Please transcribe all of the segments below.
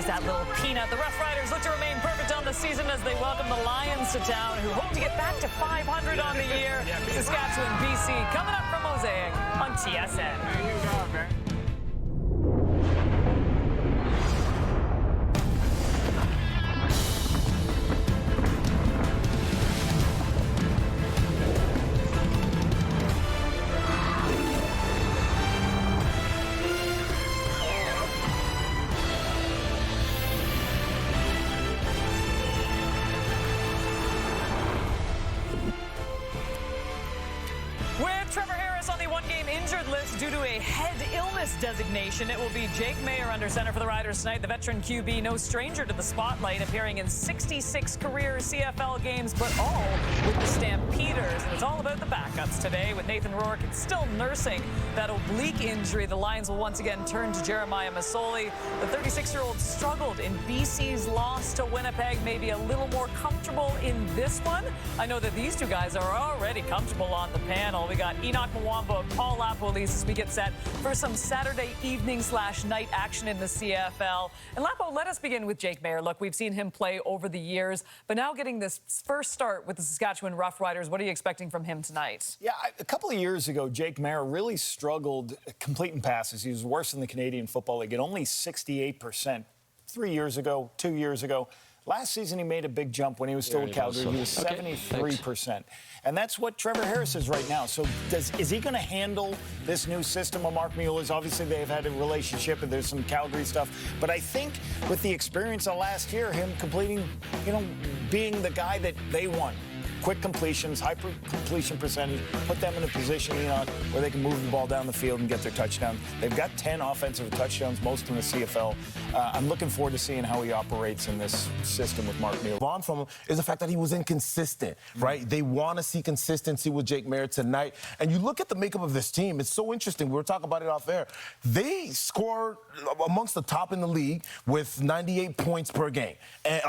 is that little peanut. The Roughriders look to remain perfect on the season as they welcome the Lions to town, who hope to get back to 500 on the year. Saskatchewan, BC, coming up from Mosaic on TSN. There you go, man. With Trevor Harris on the one-game injured list due to a head illness designation, it will be Jake Maier under center for the Riders tonight. The veteran QB, no stranger to the spotlight, appearing in 66 career CFL games, but all with the Stampeders. And it's all about the backups today, with Nathan Rourke still nursing that oblique injury. The Lions will once again turn to Jeremiah Masoli. The 36-year-old struggled in BC's loss to Winnipeg, maybe a little more comfortable in this one. I know that these two guys are already comfortable on the panel. We got Enoch Mwamba, Paul Lapolis as we get set for some Saturday evening/night action in the CFL. And Lapo, let us begin with Jake Maier. Look, we've seen him play over the years, but now getting this first start with the Saskatchewan Roughriders, what are you expecting from him tonight? Yeah, a couple of years ago, Jake Maier really struggled completing passes. He was worse in the Canadian Football League at only 68%. 3 years ago, 2 years ago. Last season, he made a big jump when he was still with Calgary. He was 73%. And that's what Trevor Harris is right now. So is he going to handle this new system of Mark Mueller's? Obviously, they've had a relationship, and there's some Calgary stuff. But I think with the experience of last year, him completing, being the guy that they want. Quick completions, high completion percentage, put them in a position, where they can move the ball down the field and get their touchdown. They've got 10 offensive touchdowns, most in the CFL. I'm looking forward to seeing how he operates in this system with Mark Mueller. On from him is the fact that he was inconsistent, right? They want to see consistency with Jake Maier tonight. And you look at the makeup of this team, it's so interesting. We were talking about it off air. They score amongst the top in the league with 98 points per game. And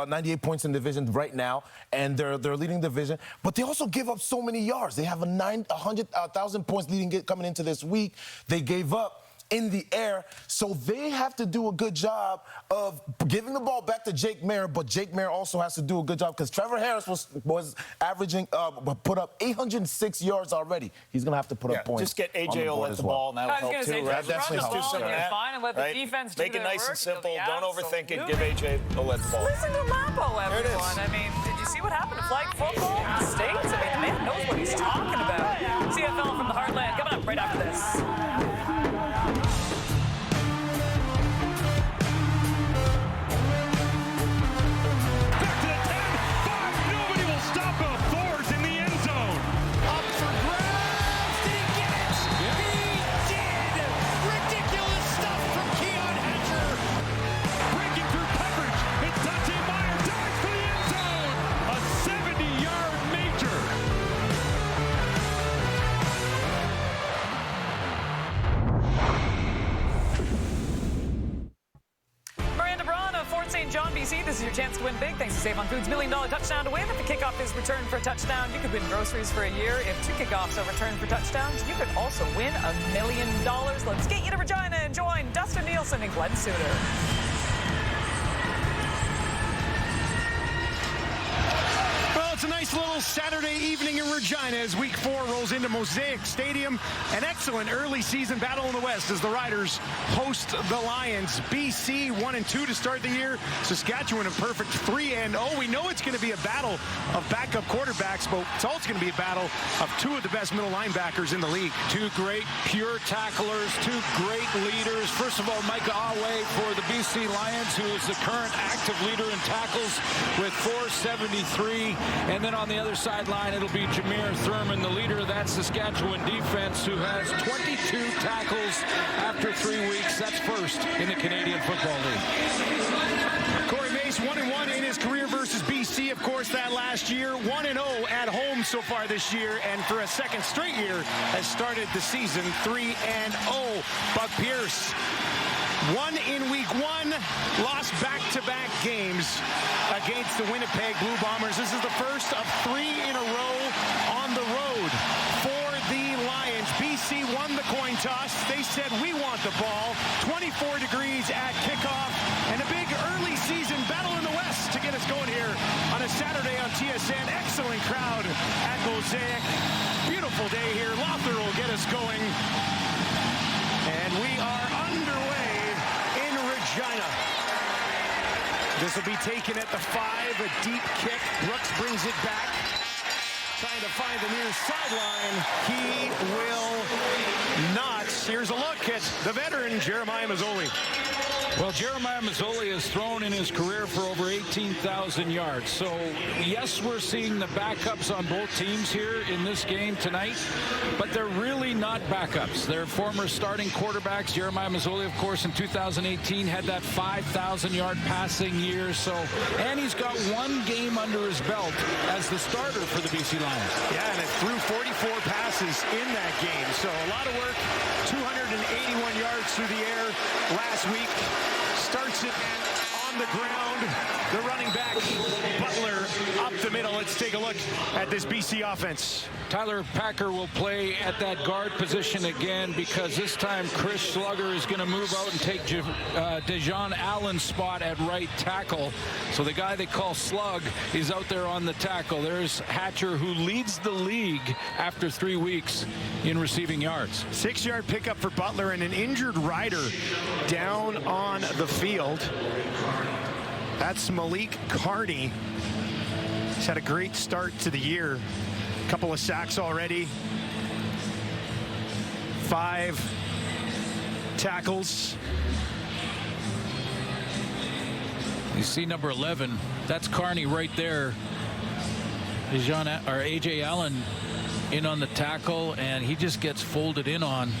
98 points in division right now, and they're leading division, but they also give up so many yards. They have 100,000 points coming into this week. They gave up in the air, so they have to do a good job of giving the ball back to Jake Maier, but Jake Maier also has to do a good job because Trevor Harris was averaging, put up 806 yards already. He's going to have to put up points. Just get AJ Olette the ball, and that'll help too. Definitely helps. Fine, and let the defense do Make it nice and simple. Don't overthink it. Give AJ Olette the ball. Listen to Lapo, everyone. I mean, did you see what happened to flag football in the States? I mean, the man knows what he's talking about. CFL from the Heartland coming up right after this. John, BC, this is your chance to win big thanks to Save on Foods' $1 million touchdown to win. If the kickoff is returned for a touchdown, you could win groceries for a year. If 2 kickoffs are returned for touchdowns, you could also win $1 million. Let's get you to Regina and join Dustin Nielsen and Glenn Suter. It's a nice little Saturday evening in Regina as Week 4 rolls into Mosaic Stadium. An excellent early season battle in the West as the Riders host the Lions. BC 1-2 to start the year. Saskatchewan a perfect 3-0. We know it's going to be a battle of backup quarterbacks, but it's also going to be a battle of 2 of the best middle linebackers in the league. 2 great pure tacklers, 2 great leaders. First of all, Micah Awe for the BC Lions, who is the current active leader in tackles with 473. And then on the other sideline, it'll be Jameer Thurman, the leader of that Saskatchewan defense, who has 22 tackles after 3 weeks. That's first in the Canadian Football League. Corey Mace, 1-1 in his career versus BC, of course, that last year. 1-0 at home so far this year, and for a second straight year has started the season 3-0. Buck Pierce won in Week 1, lost back-to-back games against the Winnipeg Blue Bombers. This is the first of 3 in a row on the road for the Lions. BC won the coin toss. They said, we want the ball. 24 degrees at kickoff, and a big Saturday on TSN. Excellent crowd at Mosaic. Beautiful day here. Lothar will get us going. And we are underway in Regina. This will be taken at the 5, a deep kick. Brooks brings it back. Trying to find the near sideline. He will not. Here's a look at the veteran, Jeremiah Mazzoli. Well, Jeremiah Mazzoli has thrown in his career for over 18,000 yards. So, yes, we're seeing the backups on both teams here in this game tonight, but they're really not backups. They're former starting quarterbacks. Jeremiah Mazzoli, of course, in 2018 had that 5,000-yard passing year. So, and he's got one game under his belt as the starter for the BC Lions. Yeah, and it threw 44 passes in that game. So, a lot of work. 281 yards through the air last week. Starts it on the ground. The running back, Butler, up the middle. Let's take a look at this BC offense. Tyler Packer will play at that guard position again because this time Chris Slugger is going to move out and take Dejon Allen's spot at right tackle. So the guy they call Slug is out there on the tackle. There's Hatcher, who leads the league after 3 weeks in receiving yards. 6-yard pickup for Butler and an injured rider down on the field. That's Malik Carney. He's had a great start to the year. Couple of sacks already. 5 tackles. You see number 11. That's Carney right there. A.J. Allen in on the tackle, and he just gets folded in on.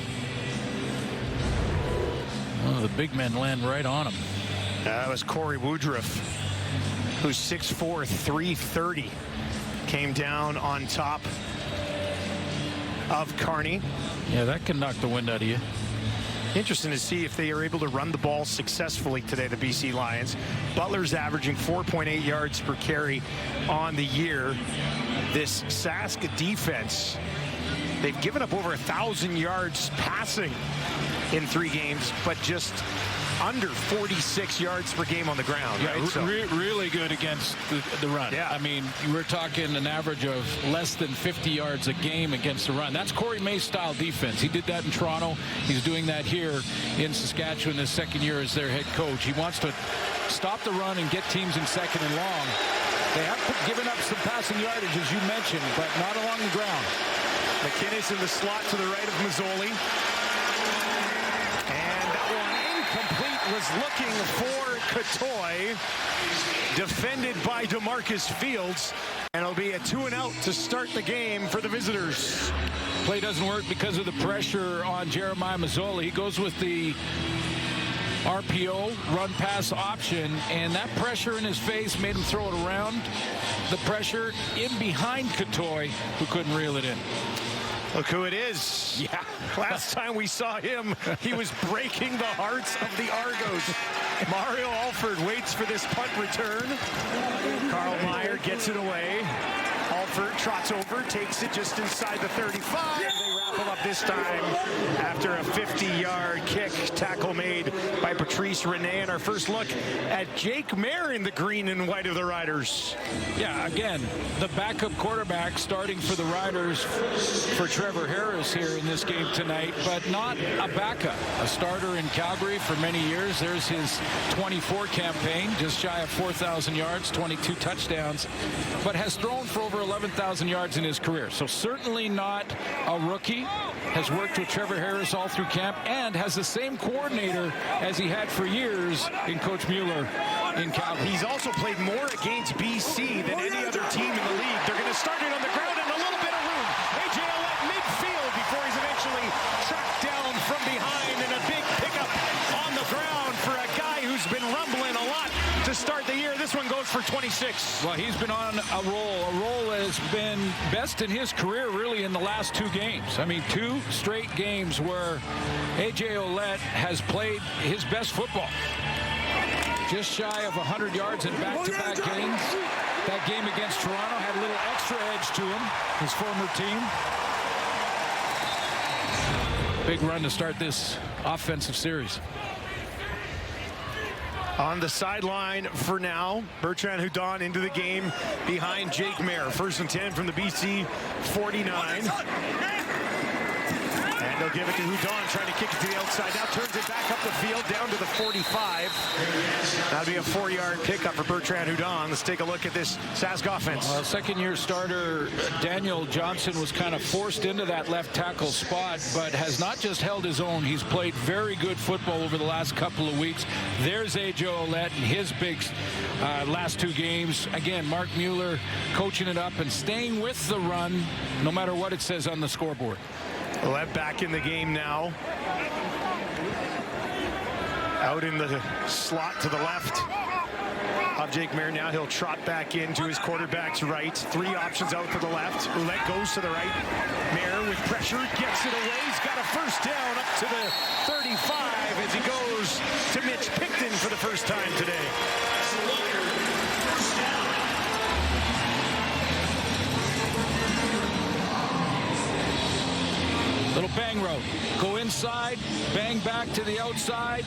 Oh, the big men land right on him. That was Corey Woodruff, who's 6'4", 330. Came down on top of Carney. Yeah, that can knock the wind out of you. Interesting to see if they are able to run the ball successfully today, the BC Lions. Butler's averaging 4.8 yards per carry on the year. This Sask defense, they've given up over 1,000 yards passing in 3 games, but just under 46 yards per game on the ground. Yeah, right? really good against the run. Yeah. I mean, we're talking an average of less than 50 yards a game against the run. That's Corey May's style defense. He did that in Toronto. He's doing that here in Saskatchewan his second year as their head coach. He wants to stop the run and get teams in second and long. They have given up some passing yardage, as you mentioned, but not along the ground. McInnes in the slot to the right of Mazzoli. Was looking for Katoy, defended by DeMarcus Fields, and it'll be a 2-and-out to start the game for the visitors. Play doesn't work because of the pressure on Jeremiah Mazzoli. He goes with the RPO, run-pass option, and that pressure in his face made him throw it around. The pressure in behind Katoy, who couldn't reel it in. Look who it is. Yeah. Last time we saw him, he was breaking the hearts of the Argos. Mario Alford waits for this punt return. Carl Meyer gets it away. Alford trots over, takes it just inside the 35. They wrap him up this time after a 50-yard kick. Tackle made by Patrice Rene. And our first look at Jake Mayer in the green and white of the Riders. Yeah, again, the backup quarterback starting for the Riders for Trevor Harris here in this game tonight, but not a backup. A starter in Calgary for many years. There's his 24 campaign, just shy of 4,000 yards, 22 touchdowns, but has thrown for over 11,000 yards in his career. So certainly not a rookie. Has worked with Trevor Harris all through camp and has the same coordinator as he had for years in Coach Mueller in Calgary. He's also played more against BC than any other team in the league. They're going to start it on the ground and a little bit of room. A.J. Ouellette midfield before he's eventually tracked down from behind, and a big pickup on the ground for a guy who's been rumbling a lot to start the year. This one goes for 26. Well, he's been on a roll that has been best in his career really in the last 2 games. I mean, 2 straight games where A.J. Ouellette has played his best football. Just shy of 100 yards in back-to-back games. That game against Toronto had a little extra edge to him, his former team. Big run to start this offensive series. On the sideline for now, Bertrand Hudon into the game behind Jake Mayer. 1st and 10 from the BC 49. And they'll give it to Hudon, trying to kick it to the outside. Now turns it back up the field, down to the 45. That'll be a 4-yard pickup for Bertrand Hudon. Let's take a look at this Sask offense. Second-year starter Daniel Johnson was kind of forced into that left tackle spot, but has not just held his own. He's played very good football over the last couple of weeks. There's A.J. Ouellette in his big last 2 games. Again, Mark Mueller coaching it up and staying with the run, no matter what it says on the scoreboard. Ouellette back in the game now. Out in the slot to the left of Jake Mayer. Now he'll trot back into his quarterback's right. 3 options out to the left. Ouellette goes to the right. Mayer with pressure gets it away. He's got a 1st down up to the 35 as he goes to Mitch Picton for the first time today. Little bang route. Go inside, bang back to the outside.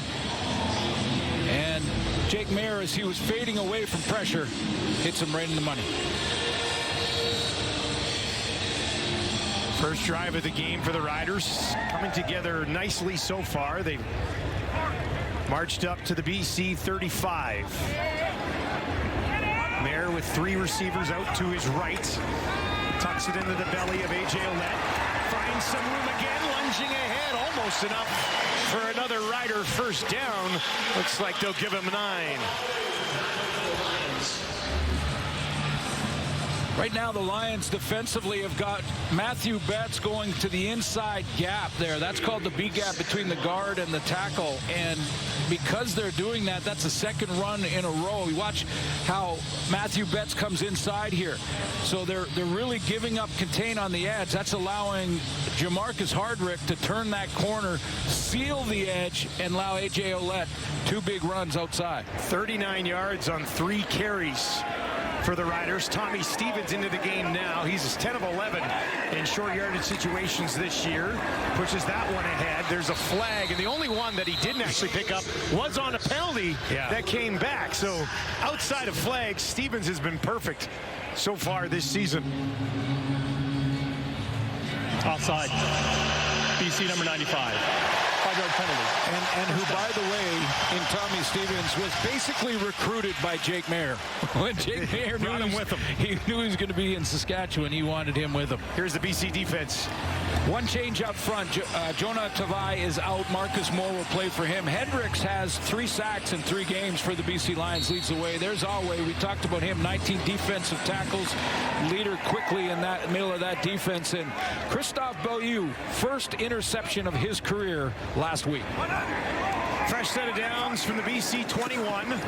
And Jake Mayer, as he was fading away from pressure, hits him right in the money. First drive of the game for the Riders. Coming together nicely so far. They've marched up to the BC 35. Mayer with 3 receivers out to his right. Tucks it into the belly of A.J. Ouellette. Finds some room again, lunging ahead, almost enough for another Rider 1st down. Looks like they'll give him 9. Right now, the Lions defensively have got Matthew Betts going to the inside gap there. That's called the B gap between the guard and the tackle. And because they're doing that, that's the 2nd run in a row. You watch how Matthew Betts comes inside here. So they're really giving up contain on the edge. That's allowing Jamarcus Hardrick to turn that corner, seal the edge, and allow A.J. Ouellette 2 big runs outside. 39 yards on 3 carries for the Riders. Tommy Stevens into the game now. He's 10 of 11 in short yardage situations this year. Pushes that one ahead. There's a flag, and the only one that he didn't actually pick up was on a penalty that came back. So outside of flags, Stevens has been perfect so far this season. Offside. BC number 95. 5-yard penalty. And who, by the way, in Tommy Stevens, was basically recruited by Jake Mayer. When Jake Mayer knew him with him. He knew he was going to be in Saskatchewan. He wanted him with him. Here's the BC defense. One change up front. Jonah Tavai is out. Marcus Moore will play for him. Hendricks has 3 sacks in 3 games for the BC Lions. Leads the way. There's Alway. We talked about him. 19 defensive tackles. Leader quickly in that middle of that defense. And Christophe Beaulieu, 1st interception of his career last week. Fresh set of downs from the BC 21. A.J.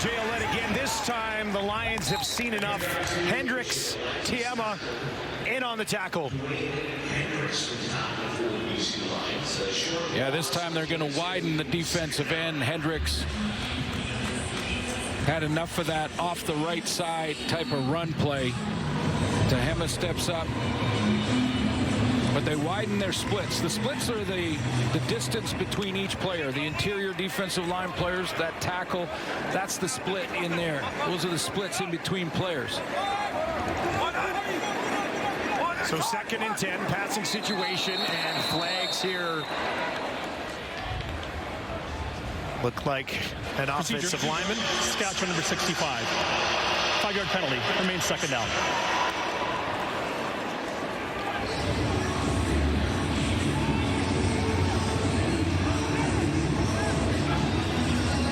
Ouellette again. This time the Lions have seen enough. Hendricks, Tiema in on the tackle. Yeah, this time they're going to widen the defensive end. Hendricks had enough of that off the right side type of run play. Tehema steps up. But they widen their splits. The splits are the distance between each player. The interior defensive line players, that tackle, that's the split in there. Those are the splits in between players. So 2nd and 10, passing situation, and flags here. Look like an offensive lineman. Saskatchewan number 65. 5-yard penalty. Remains 2nd down.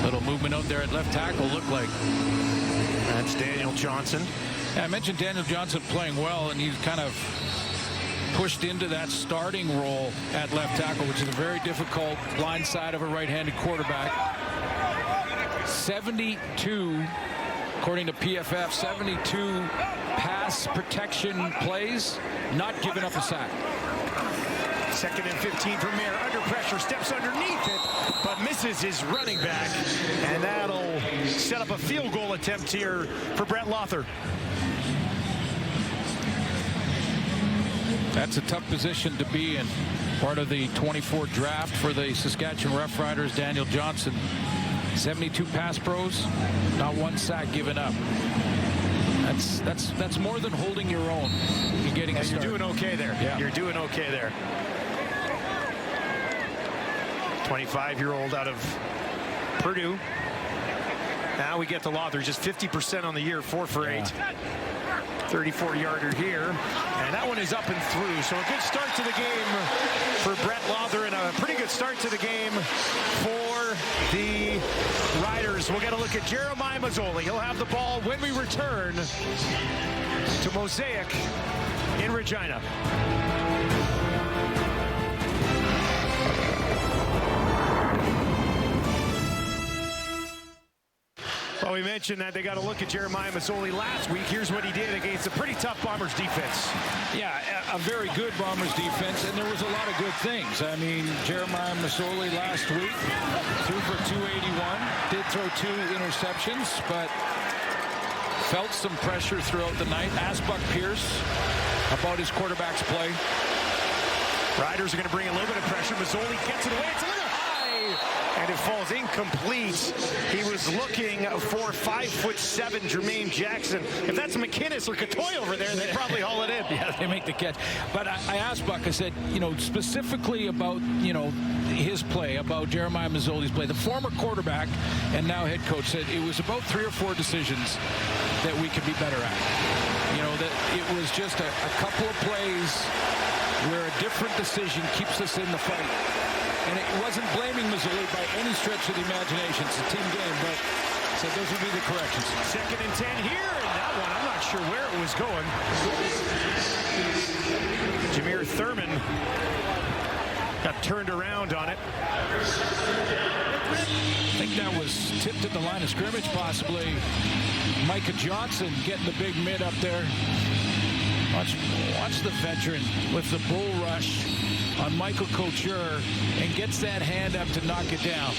Little movement out there at left tackle, looked like. That's Daniel Johnson. Yeah, I mentioned Daniel Johnson playing well, and he's kind of pushed into that starting role at left tackle, which is a very difficult blind side of a right-handed quarterback. 72, according to PFF, 72 pass protection plays, not giving up a sack. 2nd and 15 for Mayer. Under pressure, steps underneath it, but misses his running back. And that'll set up a field goal attempt here for Brett Lothar. That's a tough position to be in. Part of the 24 draft for the Saskatchewan Roughriders, Daniel Johnson 72 pass pros, not one sack given up. That's more than holding your own. You're getting a start. You're doing okay there. Yeah. You're doing okay there. 25-year-old out of Purdue. Now we get to Lawther, just 50% on the year, 4 for 8. 34-yarder here, and that one is up and through. So a good start to the game for Brett Lawther, and a pretty good start to the game for the Riders. We'll get a look at Jeremiah Mazzoli. He'll have the ball when we return to Mosaic in Regina. Well, we mentioned that they got a look at Jeremiah Mazzoli last week. Here's what he did against a pretty tough Bombers defense. Yeah, a very good Bombers defense, and there was a lot of good things. I mean, Jeremiah Mazzoli last week threw for 281, did throw 2 interceptions, but felt some pressure throughout the night. Asked Buck Pierce about his quarterback's play. Riders are going to bring a little bit of pressure. Mazzoli gets it away. It's a little high, and it falls incomplete. He was looking for 5'7" Jermaine Jackson. If that's McInnes or Catoy over there, they probably haul it in. Yeah, they make the catch. But I asked Buck, I said, specifically about, his play, about Jeremiah Mazzoli's play. The former quarterback and now head coach said it was about 3 or 4 decisions that we could be better at. That it was just a couple of plays where a different decision keeps us in the fight. And it wasn't blaming Mazzoli by any stretch of the imagination. It's a team game, but so those would be the corrections. 2nd and 10 here, and that one, I'm not sure where it was going. Jameer Thurman got turned around on it. I think that was tipped at the line of scrimmage, possibly. Micah Johnson getting the big mid up there. Watch the veteran with the bull rush on Michael Couture and gets that hand up to knock it down.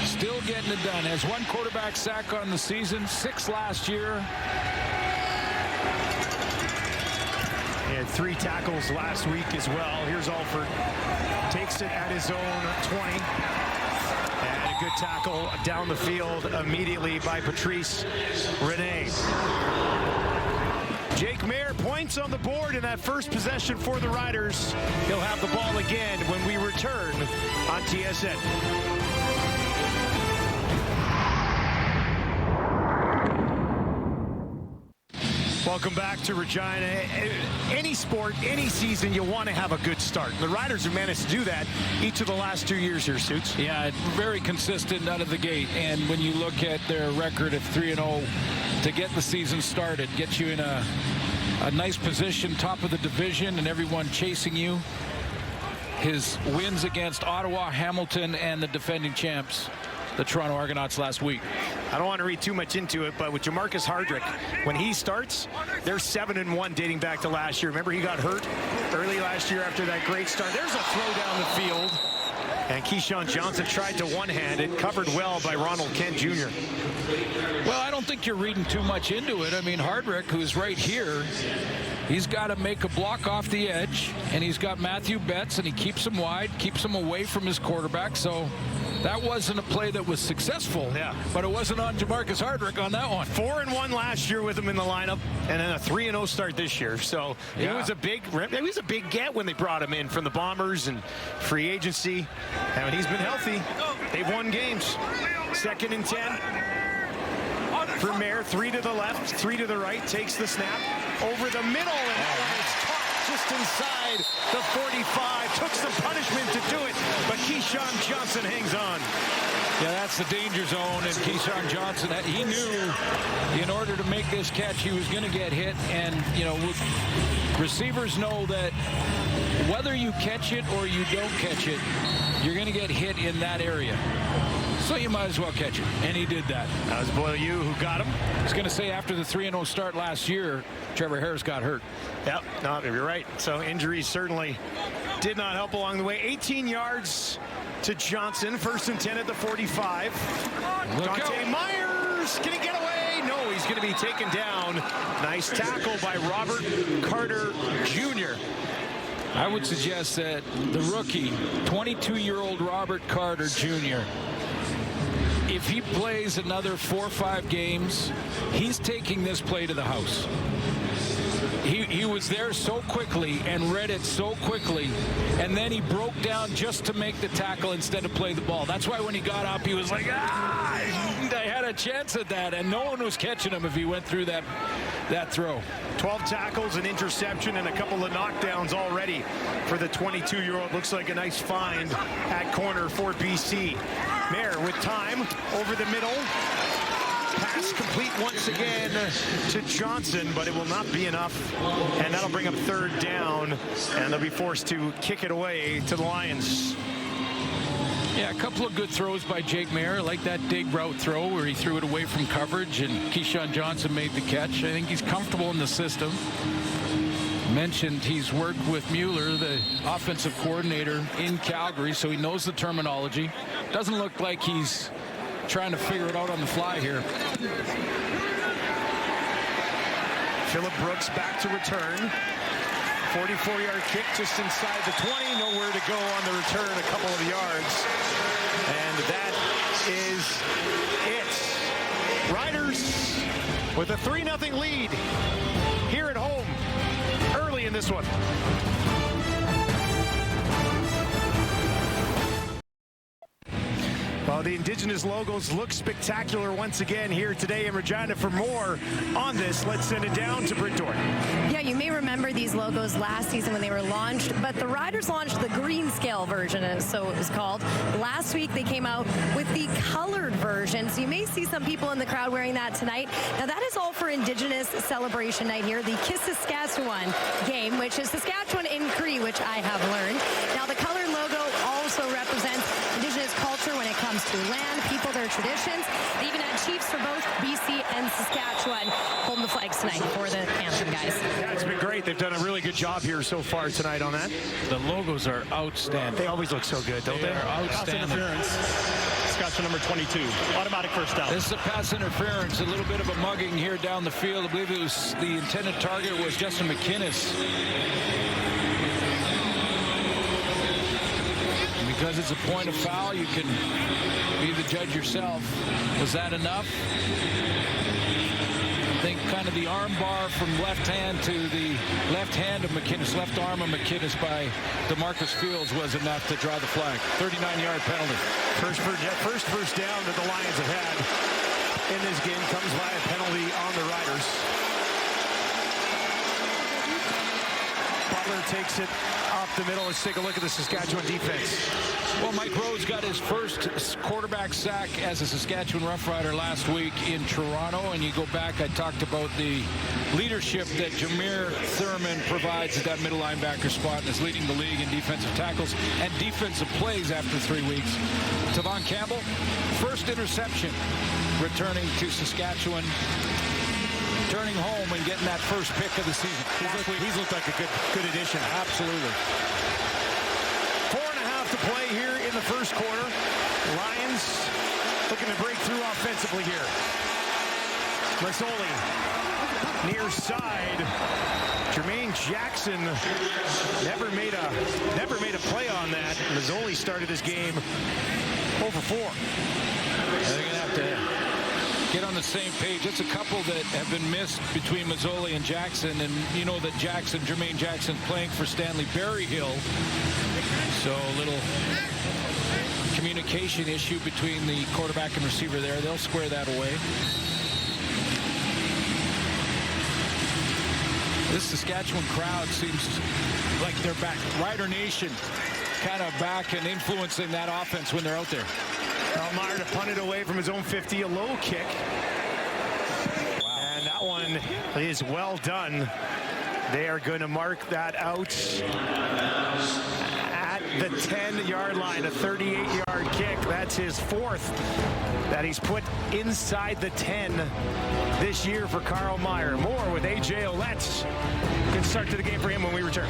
Still getting it done. Has 1 quarterback sack on the season, 6 last year. He had 3 tackles last week as well. Here's Alford. Takes it at his own 20. And a good tackle down the field immediately by Patrice Rene. Jake Mayer points on the board in that first possession for the Riders. He'll have the ball again when we return on TSN. Welcome back to Regina. Any sport, any season, you want to have a good start. The Riders have managed to do that each of the last 2 years here, Suits. Yeah, very consistent out of the gate. And when you look at their record of 3-0 to get the season started, get you in a nice position, top of the division, and everyone chasing you. His wins against Ottawa, Hamilton, and the defending champs, the Toronto Argonauts, last week. I don't want to read too much into it, but with Jamarcus Hardrick, when he starts, they're 7-1 dating back to last year. Remember, he got hurt early last year after that great start. There's a throw down the field, and Keyshawn Johnson tried to one-hand it, covered well by Ronald Kent Jr. Well, I don't think you're reading too much into it. I mean, Hardrick, who's right here, he's got to make a block off the edge, and he's got Matthew Betts, and he keeps him wide, keeps him away from his quarterback. So that wasn't a play that was successful, but it wasn't on Jamarcus Hardrick on that one. 4-1 last year with him in the lineup, and then a 3-0 start this year. So it was a big get when they brought him in from the Bombers and free agency. And when he's been healthy, they've won games. 2nd and 10 for Mayer. 3 to the left, 3 to the right. Takes the snap over the middle, and that one is caught just inside the 45. Took some punishment to do it, but Keyshawn Johnson hangs on. Yeah, that's the danger zone, and Keyshawn Johnson, he knew in order to make this catch he was going to get hit, and receivers know that whether you catch it or you don't catch it, you're going to get hit in that area. So you might as well catch it, and he did that. That was Boyle Yu who got him. I was going to say, after the 3-0 start last year, Trevor Harris got hurt. Yep, no, you're right. So injuries certainly did not help along the way. 18 yards to Johnson. 1st and 10 at the 45. Dante Myers, can he get away? No, he's going to be taken down. Nice tackle by Robert Carter Jr. I would suggest that the rookie, 22-year-old Robert Carter Jr., if he plays another 4 or 5 games, he's taking this play to the house. He was there so quickly and read it so quickly, and then he broke down just to make the tackle instead of play the ball. That's why when he got up, he was like, I had a chance at that, and no one was catching him if he went through that throw. 12 tackles, an interception, and a couple of knockdowns already for the 22-year-old. Looks like a nice find at corner for BC. Mayer with time over the middle. Pass complete once again to Johnson, but it will not be enough. And that'll bring up 3rd down, and they'll be forced to kick it away to the Lions. Yeah, a couple of good throws by Jake Mayer, like that dig route throw where he threw it away from coverage and Keyshawn Johnson made the catch. I think he's comfortable in the system. Mentioned he's worked with Mueller, the offensive coordinator in Calgary, so he knows the terminology. Doesn't look like he's trying to figure it out on the fly here. Phillip Brooks back to return. 44-yard kick just inside the 20. Nowhere to go on the return, a couple of yards. And that is it. Riders with a 3-0 lead here at home early in this one. Well, the Indigenous logos look spectacular once again here today in Regina. For more on this, let's send it down to Britt Dorn. Yeah, you may remember these logos last season when they were launched, but the Riders launched the green scale version, so it was called. Last week, they came out with the colored version, so you may see some people in the crowd wearing that tonight. Now, that is all for Indigenous celebration night here, the Kiss Saskatchewan game, which is Saskatchewan in Cree, which I have learned. Now, the colored logo also represents Indigenous culture when it comes to land, people, their traditions. They even had chiefs for both BC and Saskatchewan holding the flags tonight for the anthem, guys. Yeah, it's been great. They've done a really good job here so far tonight on that. The logos are outstanding. They always look so good, don't they? Are Pass outstanding. interference. Saskatchewan number 22. Automatic first down. This is a pass interference, a little bit of a mugging here down the field. I believe it was the intended target was Justin McInnes. Because it's a point of foul, you can be the judge yourself. Was that enough? I think kind of the arm bar from left hand to the left hand of McInnes, left arm of McInnes by DeMarcus Fields was enough to draw the flag. 39-yard penalty. First first down that the Lions have had in this game comes by a penalty on the Riders. Butler takes it up the middle. Let's take a look at the Saskatchewan defense. Well, Mike Rhodes got his first quarterback sack as a Saskatchewan Roughrider last week in Toronto. And you go back, I talked about the leadership that Jameer Thurman provides at that middle linebacker spot and is leading the league in defensive tackles and defensive plays after 3 weeks. Tavon Campbell, first interception returning to Saskatchewan. Turning home and getting that first pick of the season. He's looked like a good addition. Absolutely. 4.5 to play here in the first quarter. Lions looking to break through offensively here. Mazzoli near side. Jermaine Jackson never made a play on that. Mazzoli started this game 0 for 4. They're going to have to get on the same page. It's a couple that have been missed between Mazzoli and Jackson, and you know that Jermaine Jackson playing for Stanley Berryhill, so a little communication issue between the quarterback and receiver there. They'll square that away. This Saskatchewan crowd seems like they're back. Rider Nation kind of back and influencing that offense when they're out there. Meyer to punt it away from his own 50, a low kick. Wow. And that one is well done. They are going to mark that out at the 10-yard line, a 38-yard kick. That's his 4th that he's put inside the 10 this year for Carl Meyer. More with A.J. Ouellette. Good start to the game for him when we return.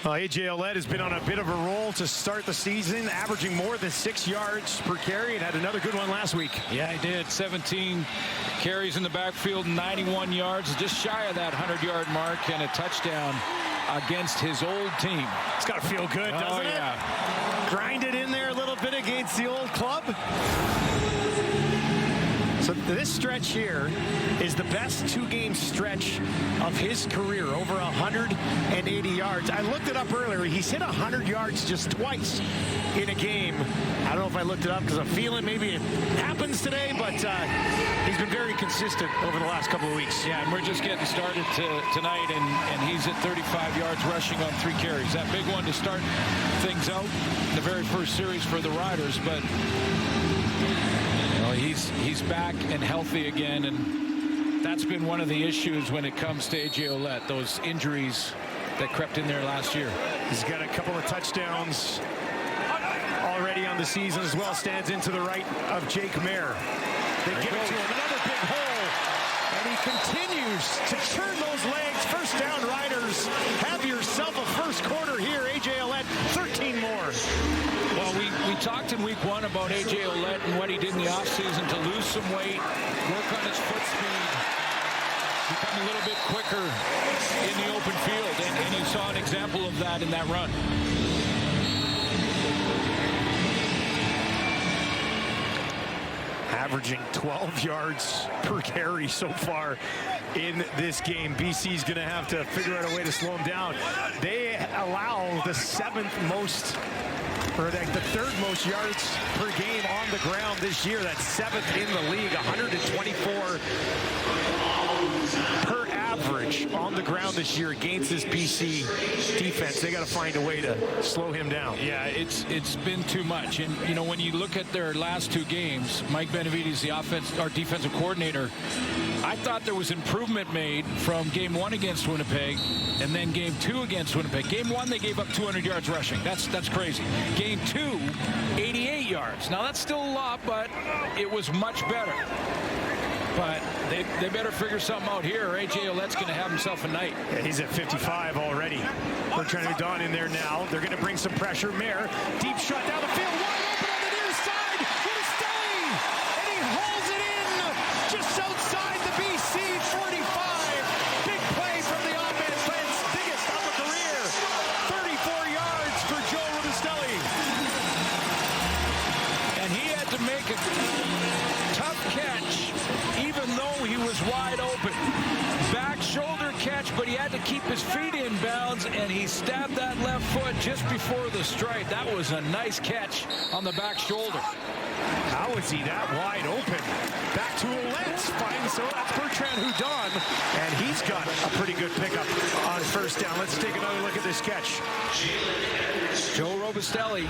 A.J. Ouellette has been on a bit of a roll to start the season, averaging more than 6 yards per carry, and had another good one last week. Yeah, he did. 17 carries in the backfield, 91 yards, just shy of that 100-yard mark, and a touchdown against his old team. It's got to feel good, doesn't it? Yeah. Grind it in there a little bit against the old club. So this stretch here is the best two-game stretch of his career, over 180 yards. I looked it up earlier. He's hit 100 yards just twice in a game. I don't know if I looked it up because I'm feeling maybe it happens today, but he's been very consistent over the last couple of weeks. Yeah, and we're just getting started tonight, and he's at 35 yards rushing on 3 carries. That big one to start things out, the very first series for the Riders, but he's back and healthy again, and that's been one of the issues when it comes to A.J. Ouellette, those injuries that crept in there last year. He's got a couple of touchdowns already on the season as well. Stands into the right of Jake Mayer. They give it to him, another big hole, and he continues to churn those legs. First down, Riders. Have yourself a first quarter here. A.J. Ouellette, 13 more. Well, we talked in week 1 about A.J. Ouellette and what he did in the offseason to lose some weight, work on his foot speed, become a little bit quicker in the open field, and you saw an example of that in that run. Averaging 12 yards per carry so far in this game. BC's going to have to figure out a way to slow him down. They allow the 7th most, or the 3rd most yards per game on the ground this year. That's 7th in the league, 124 per average on the ground this year against this BC defense. They got to find a way to slow him down. Yeah, it's been too much. And, you know, when you look at their last 2 games, Mike Benavides, our defensive coordinator, I thought there was improvement made from game 1 against Winnipeg and then game 2 against Winnipeg. Game 1, they gave up 200 yards rushing. That's crazy. Game 2, 88 yards. Now, that's still a lot, but it was much better. But they better figure something out here, or A.J. Ouellette's going to have himself a night. Yeah, he's at 55 already. Bertrand Hudon in there now. They're going to bring some pressure. Mayer, deep shot down the field, wide open on the near side. Roughriders, and he holds it in just outside the BC 45. Big play from the offense, Ben's biggest of the career. 34 yards for Joe Roughriders. And he had to make a tough catch, even though he was wide open. Back shoulder catch, but he had to keep his feet in bounds, and he stabbed that left foot just before the strike. That was a nice catch on the back shoulder. How is he that wide open? Back to Ouellette. So that's Bertrand Hudon, and he's got a pretty good pickup on first down. Let's take another look at this catch. Joe Robustelli,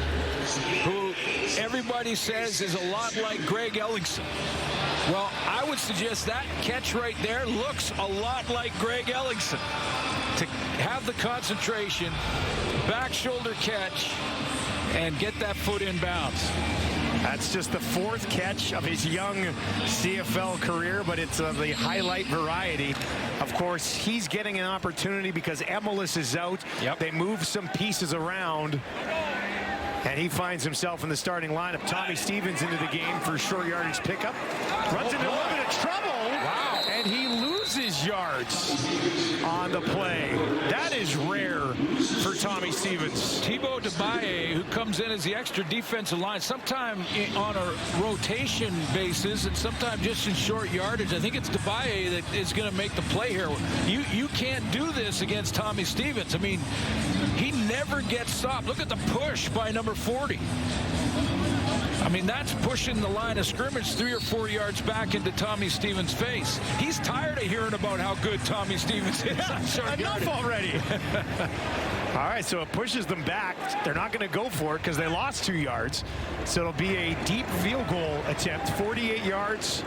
who everybody says is a lot like Greg Ellingson. Well, I would suggest that catch right there looks a lot like Greg Ellingson. To have the concentration, back shoulder catch, and get that foot in bounds. That's just the 4th catch of his young CFL career, but it's the highlight variety. Of course, he's getting an opportunity because Emelis is out. Yep. They move some pieces around, and he finds himself in the starting lineup. Tommy Stevens into the game for short yardage pickup. Runs into a little bit of trouble. Wow. And he loses yards on the play. That is rare for Tommy Stevens. Thibaut Debaye, who comes in as the extra defensive line, sometime on a rotation basis and sometimes just in short yardage. I think it's Debaye that is going to make the play here. You can't do this against Tommy Stevens. I mean, he never gets stopped. Look at the push by number 40. I mean, that's pushing the line of scrimmage 3 or 4 yards back into Tommy Stevens' face. He's tired of hearing about how good Tommy Stevens is. Yeah, enough already. All right, so it pushes them back. They're not going to go for it because they lost 2 yards. So it'll be a deep field goal attempt. 48 yards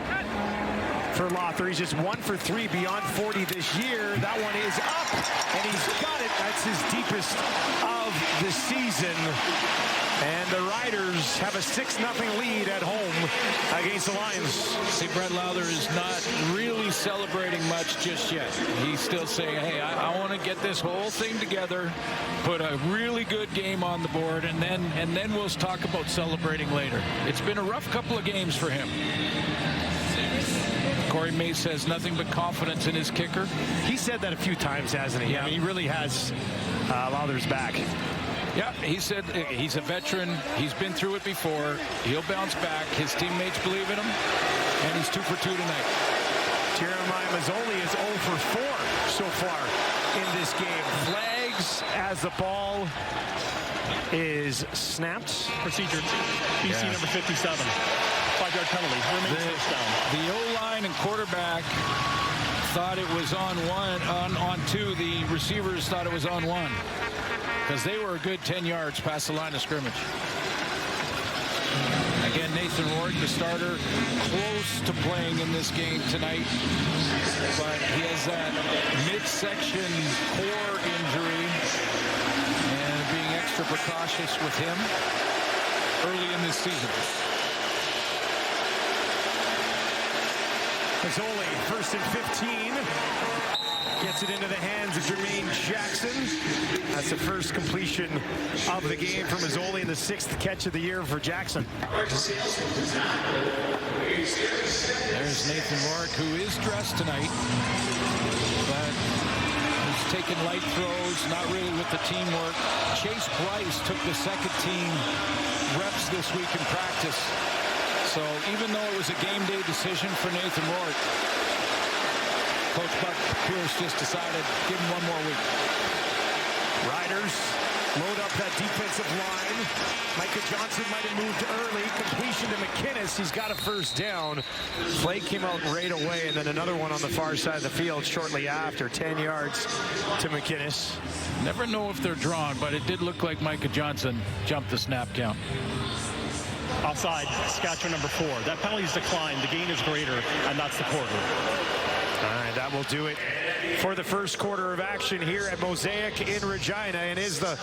for Lothar. He's just 1 for 3 beyond 40 this year. That one is up, and he's got it. That's his deepest of the season. And the Riders have a 6-0 lead at home against the Lions. See, Brett Lowther is not really celebrating much just yet. He's still saying, hey, I want to get this whole thing together, put a really good game on the board, and then we'll talk about celebrating later. It's been a rough couple of games for him. Of Corey Mace has nothing but confidence in his kicker. He said that a few times, hasn't he? Yeah. I mean, he really has Lowther's back. Yeah, he said he's a veteran. He's been through it before. He'll bounce back. His teammates believe in him, and he's 2 for 2 tonight. Jeremiah Mazzoli is 0 for 4 so far in this game. Flags as the ball is snapped. Procedure. BC number 57. 5-yard penalty. Remains first down. The O-line and quarterback thought it was on 2. The receivers thought it was on 1 because they were a good 10 yards past the line of scrimmage. Again, Nathan Rourke, the starter, close to playing in this game tonight, but he has that midsection core injury, and being extra precautious with him early in this season. Mazzoli, 1st and 15. Gets it into the hands of Jermaine Jackson. That's the first completion of the game for Mazzoli and the 6th catch of the year for Jackson. There's Nathan Rourke, who is dressed tonight, but he's taking light throws, not really with the teamwork. Chase Bryce took the second team reps this week in practice. So even though it was a game day decision for Nathan Rourke, Coach Buck Pierce just decided, give him 1 more week. Riders load up that defensive line. Micah Johnson might have moved early. Completion to McInnes. He's got a first down. Play came out right away, and then another one on the far side of the field shortly after. 10 yards to McInnes. Never know if they're drawn, but it did look like Micah Johnson jumped the snap count. Offside, Saskatchewan number 4. That penalty's declined. The gain is greater, and that's the quarter. All right, that will do it for the first quarter of action here at Mosaic in Regina. And is the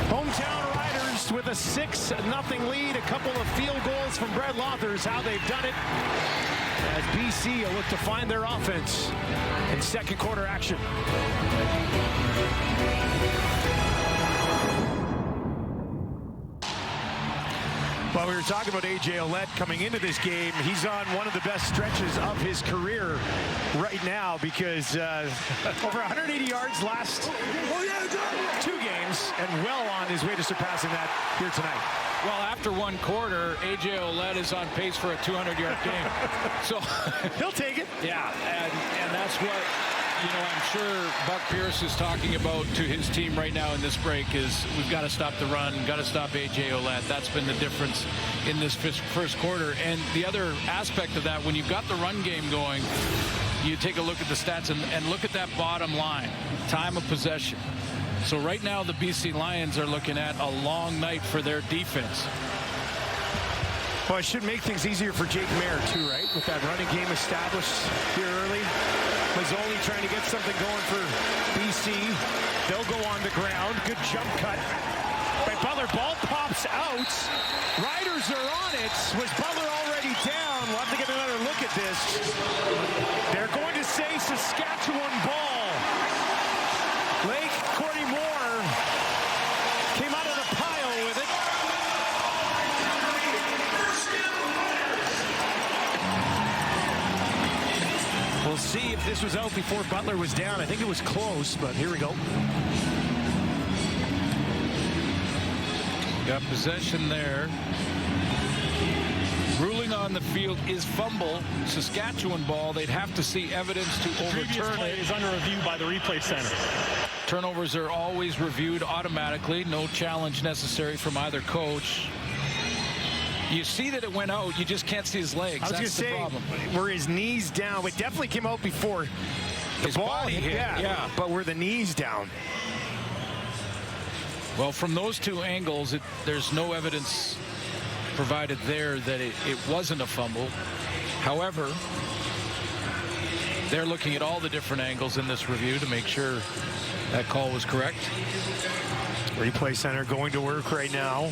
hometown Riders with a 6-0 lead. A couple of field goals from Brad Lothers, how they've done it. As BC will look to find their offense in second quarter action. Well, we were talking about A.J. Ouellette coming into this game. He's on one of the best stretches of his career right now because over 180 yards last 2 games and well on his way to surpassing that here tonight. Well, after 1 quarter, A.J. Ouellette is on pace for a 200-yard game. So he'll take it. Yeah, and that's what, you know, I'm sure Buck Pierce is talking about to his team right now in this break is we've got to stop the run, got to stop A.J. Ouellette. That's been the difference in this first quarter. And the other aspect of that, when you've got the run game going, you take a look at the stats and look at that bottom line, time of possession. So right now the BC Lions are looking at a long night for their defense. Well, it should make things easier for Jake Mayer too, right? With that running game established here early. Mazzoli trying to get something going for BC. They'll go on the ground. Good jump cut by Butler. Ball pops out. Riders are on it. Was Butler already down? We'll have to get another look at this. They're going to say Saskatchewan ball. Lake Courtney Moore came out of the pile with it. We'll see if this was out before Butler was down. I think it was close, but here we go. Got possession there. Ruling on the field is fumble. Saskatchewan ball. They'd have to see evidence to overturn it. Is under review by the replay center. Turnovers are always reviewed automatically. No challenge necessary from either coach. You see that it went out. You just can't see his legs. I was going to say, were his knees down? It definitely came out before the his ball body hit. Yeah. But were the knees down? Well, from those 2 angles, there's no evidence provided there that it wasn't a fumble. However, they're looking at all the different angles in this review to make sure that call was correct. Replay center going to work right now.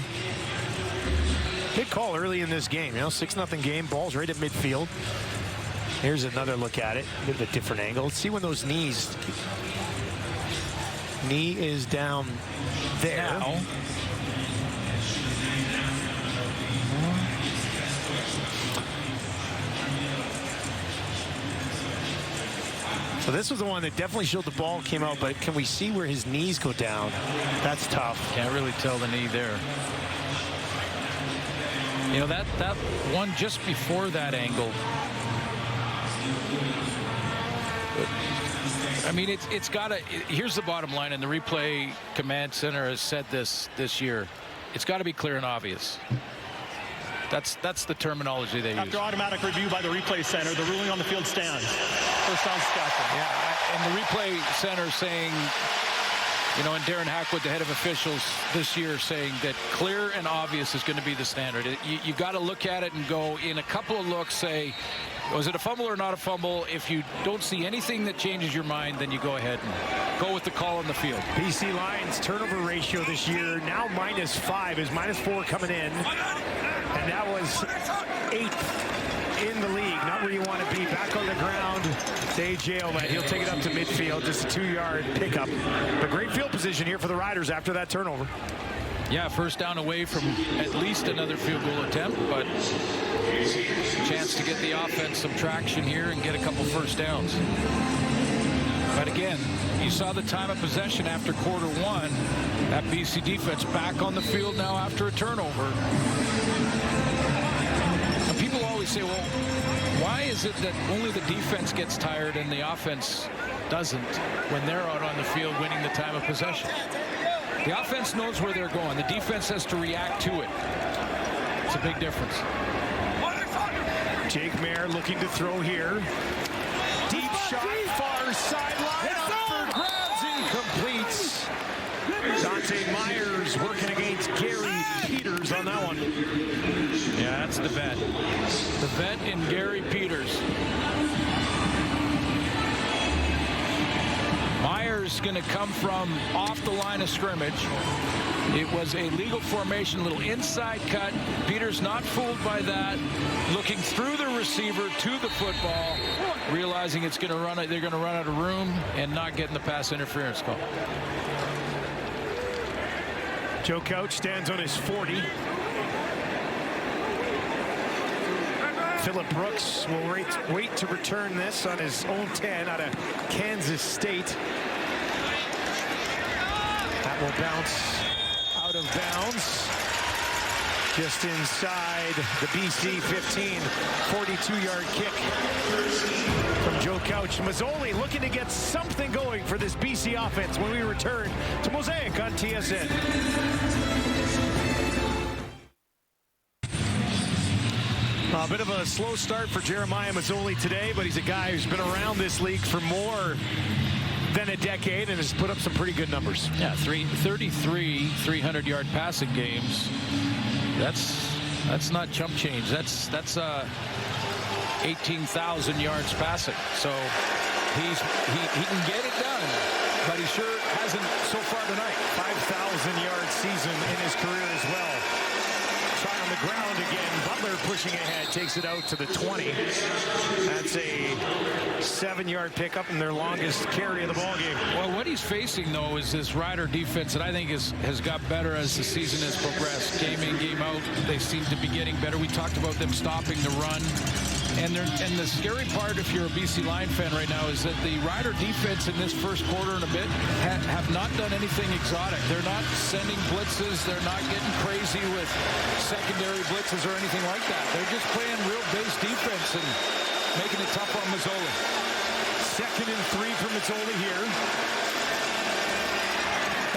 Big call early in this game, 6-0 game, ball's right at midfield. Here's another look at it, a bit of a different angle. Let's see when those knees. Knee is down there. Now, So this was the one that definitely showed the ball came out, but can we see where his knees go down? That's tough. Can't really tell the knee there. You know, that one just before that angle. I mean, it's got to. Here's the bottom line, and the replay command center has said this year. It's got to be clear and obvious. That's the terminology they use. After automatic review by the replay center, the ruling on the field stands. First down, Saskatchewan. Yeah, and the replay center saying, you know, and Darren Hackwood, the head of officials this year, saying that clear and obvious is going to be the standard. You got to look at it and go in a couple of looks, say, was it a fumble or not a fumble? If you don't see anything that changes your mind, then you go ahead and go with the call on the field. BC Lions turnover ratio this year now -5 is -4 coming in. And that was 8th in the league. Not where you want to be. Back on the ground. A.J. Ouellette. He'll take it up to midfield. Just a 2-yard pickup. But great field position here for the Riders after that turnover. Yeah, first down away from at least another field goal attempt, but chance to get the offense some traction here and get a couple first downs. But again, you saw the time of possession after quarter one. That BC defense back on the field now after a turnover. And people always say, well, why is it that only the defense gets tired and the offense doesn't when they're out on the field winning the time of possession? The offense knows where they're going. The defense has to react to it. It's a big difference. Jake Mayer looking to throw here. Deep shot, far sideline. Up for grabs, incomplete. Dante Myers working against Gary Peters on that one. Yeah, that's the vet. The vet in Gary Peters. Myers going to come from off the line of scrimmage. It was a legal formation, a little inside cut. Peters not fooled by that. Looking through the receiver to the football, realizing it's going to run. They're going to run out of room and not getting the pass interference call. Joe Couch stands on his 40. Phillip Brooks will wait to return this on his own 10 out of Kansas State. That will bounce out of bounds. Just inside the BC 15, 42-yard kick from Joe Couch. Mazzoli looking to get something going for this BC offense when we return to Mosaic on TSN. A bit of a slow start for Jeremiah Mazzoli today, but he's a guy who's been around this league for more than a decade and has put up some pretty good numbers. Yeah, 33 300-yard passing games. That's not chump change. That's 18,000 yards passing. So he can get it done, but he sure hasn't so far tonight. 5,000-yard season in his career as well. Try on the ground again. Butler pushing ahead, takes it out to the 20. That's a 7-yard pickup and their longest carry of the ball game. Well, what he's facing, though, is this Rider defense that I think has got better as the season has progressed. Game in, game out, they seem to be getting better. We talked about them stopping the run. And the scary part, if you're a BC Lion fan right now, is that the Rider defense in this first quarter and a bit have not done anything exotic. They're not sending blitzes. They're not getting crazy with secondary blitzes or anything like that. They're just playing real base defense and making it tough on Mazzoli. 2nd and 3 for Mazzoli here.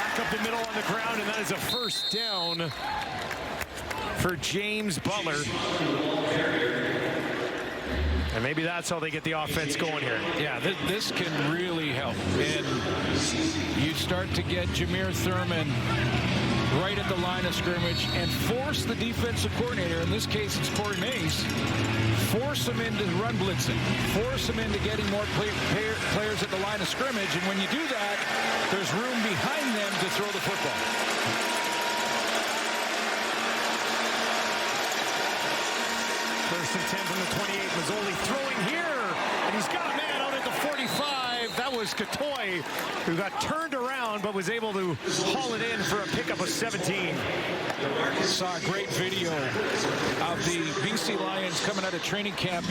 Back up the middle on the ground, and that is a first down for James Butler. And maybe that's how they get the offense going here. Yeah, this can really help. And you start to get Jameer Thurman right at the line of scrimmage and force the defensive coordinator, in this case it's Corey Mays, force him into run blitzing, force him into getting more players at the line of scrimmage. And when you do that, there's room behind them to throw the football. First and 10 from the 28. Mazzoli throwing here, and he's got a man out at the 45. That was Katoy, who got turned around touchdown, but was able to haul it in for a pickup of 17. Saw a great video of the BC Lions coming out of training camp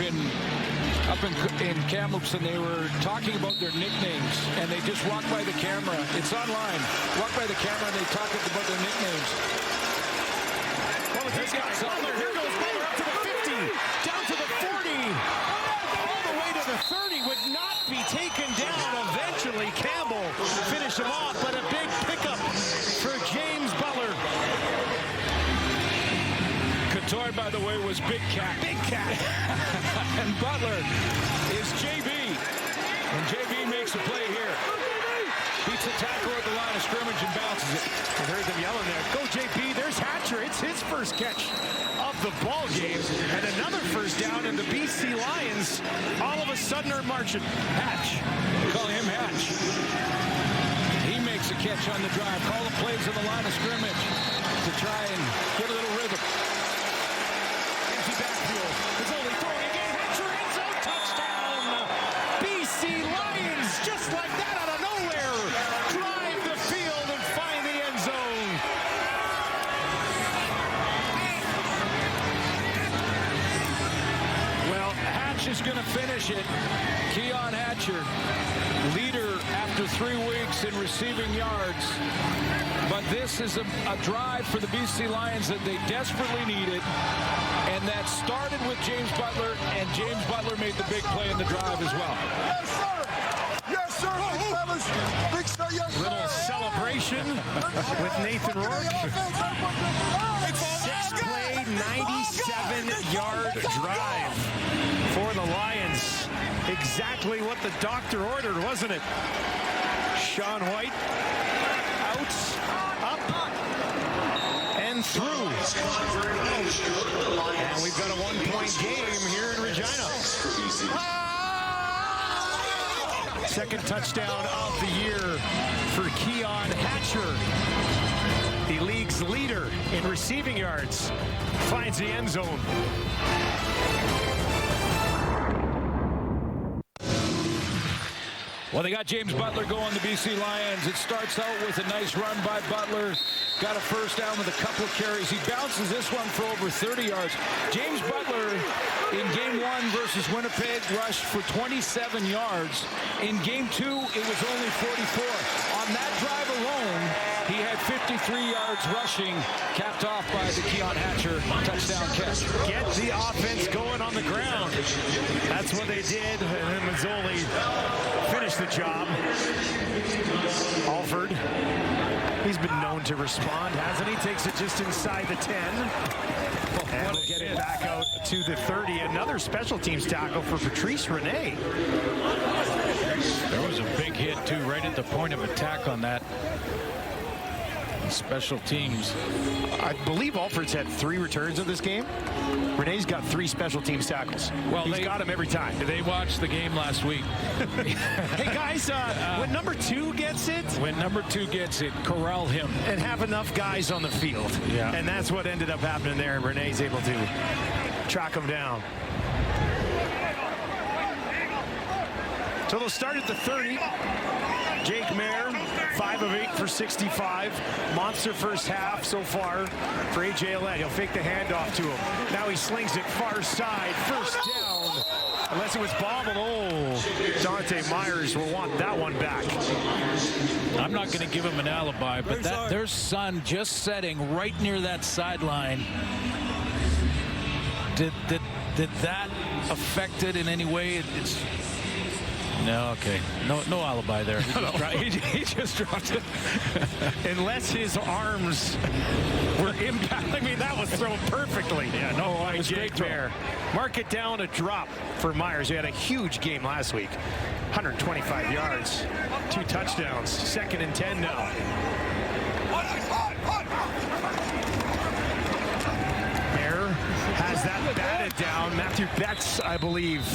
up in Kamloops, and they were talking about their nicknames, and they just walked by the camera. It's online. Walk by the camera, and they talk about their nicknames. Well, here goes Butler. Here goes Butler up to the 50, down to the 40, all the way to the 30. Would not be taken down. Eventually, Campbell finished him off, but a big pickup for James Butler. Couture, by the way, was Big Cat. Big Cat. And Butler is JB. And JB makes a play here. Beats the tackle at the line of scrimmage and bounces it. I heard them yelling there. Go JB, there's Hatcher. It's his first catch of the ball game. And another first down, and the BC Lions all of a sudden are marching. Hatch. They call him Hatch. He makes a catch on the drive. Call the plays on the line of scrimmage to try and get a little rhythm. Empty backfield. It's only throwing again. Hatcher end zone touchdown. BC Lions, just like that out of nowhere, drive the field and find the end zone. Well, Hatch is going to finish it. Keon Hatcher, leader after 3 weeks in receiving yards. But this is a drive for the BC Lions that they desperately needed. And that started with James Butler, and James Butler made the big play in the drive as well. Yes, sir. Yes, sir. Big fellas. Big sir. Yes, sir. Little celebration with Nathan Rourke. 6-play, 97-yard drive for the Lions. Exactly what the doctor ordered, wasn't it? Sean White out, up, and through. And we've got a 1-point game here in Regina. Second touchdown of the year for Keon Hatcher. The league's leader in receiving yards finds the end zone. Well, they got James Butler going, the BC Lions. It starts out with a nice run by Butler. Got a first down with a couple of carries. He bounces this one for over 30 yards. James Butler in game 1 versus Winnipeg rushed for 27 yards. In game 2, it was only 44. On that drive alone, he had 53 yards rushing, capped off by the Keon Hatcher touchdown catch. Get the offense going on the ground. That's what they did, and then Mazzoli finished the job. Alford, he's been known to respond, hasn't he? Takes it just inside the 10. And we'll get it back out to the 30. Another special teams tackle for Patrice Rene. There was a big hit, too, right at the point of attack on that. Special teams. I believe Alford's had 3 returns of this game. Renee's got 3 special teams tackles. Well, he's got them every time. They watched the game last week. Hey, guys, when number 2 gets it, corral him. And have enough guys on the field. Yeah. And that's what ended up happening there. Renee's able to track him down. So they'll start at the 30. Jake Mayer, 5 of 8 for 65. Monster first half so far for A.J. Ouellette. He'll fake the handoff to him. Now he slings it far side. First down. Unless it was bobbled. Oh, Dante Myers will want that one back. I'm not going to give him an alibi, but their son just setting right near that sideline. Did that affect it in any way? It's... No, okay. No alibi there. He just dropped it. Unless his arms were impacted. I mean, that was thrown perfectly. Yeah, no, it was Jake Mayer. Mark it down, a drop for Myers. He had a huge game last week. 125 yards, 2 touchdowns. 2nd and 10 now. Mayer has that batted down. Matthew Betts, I believe,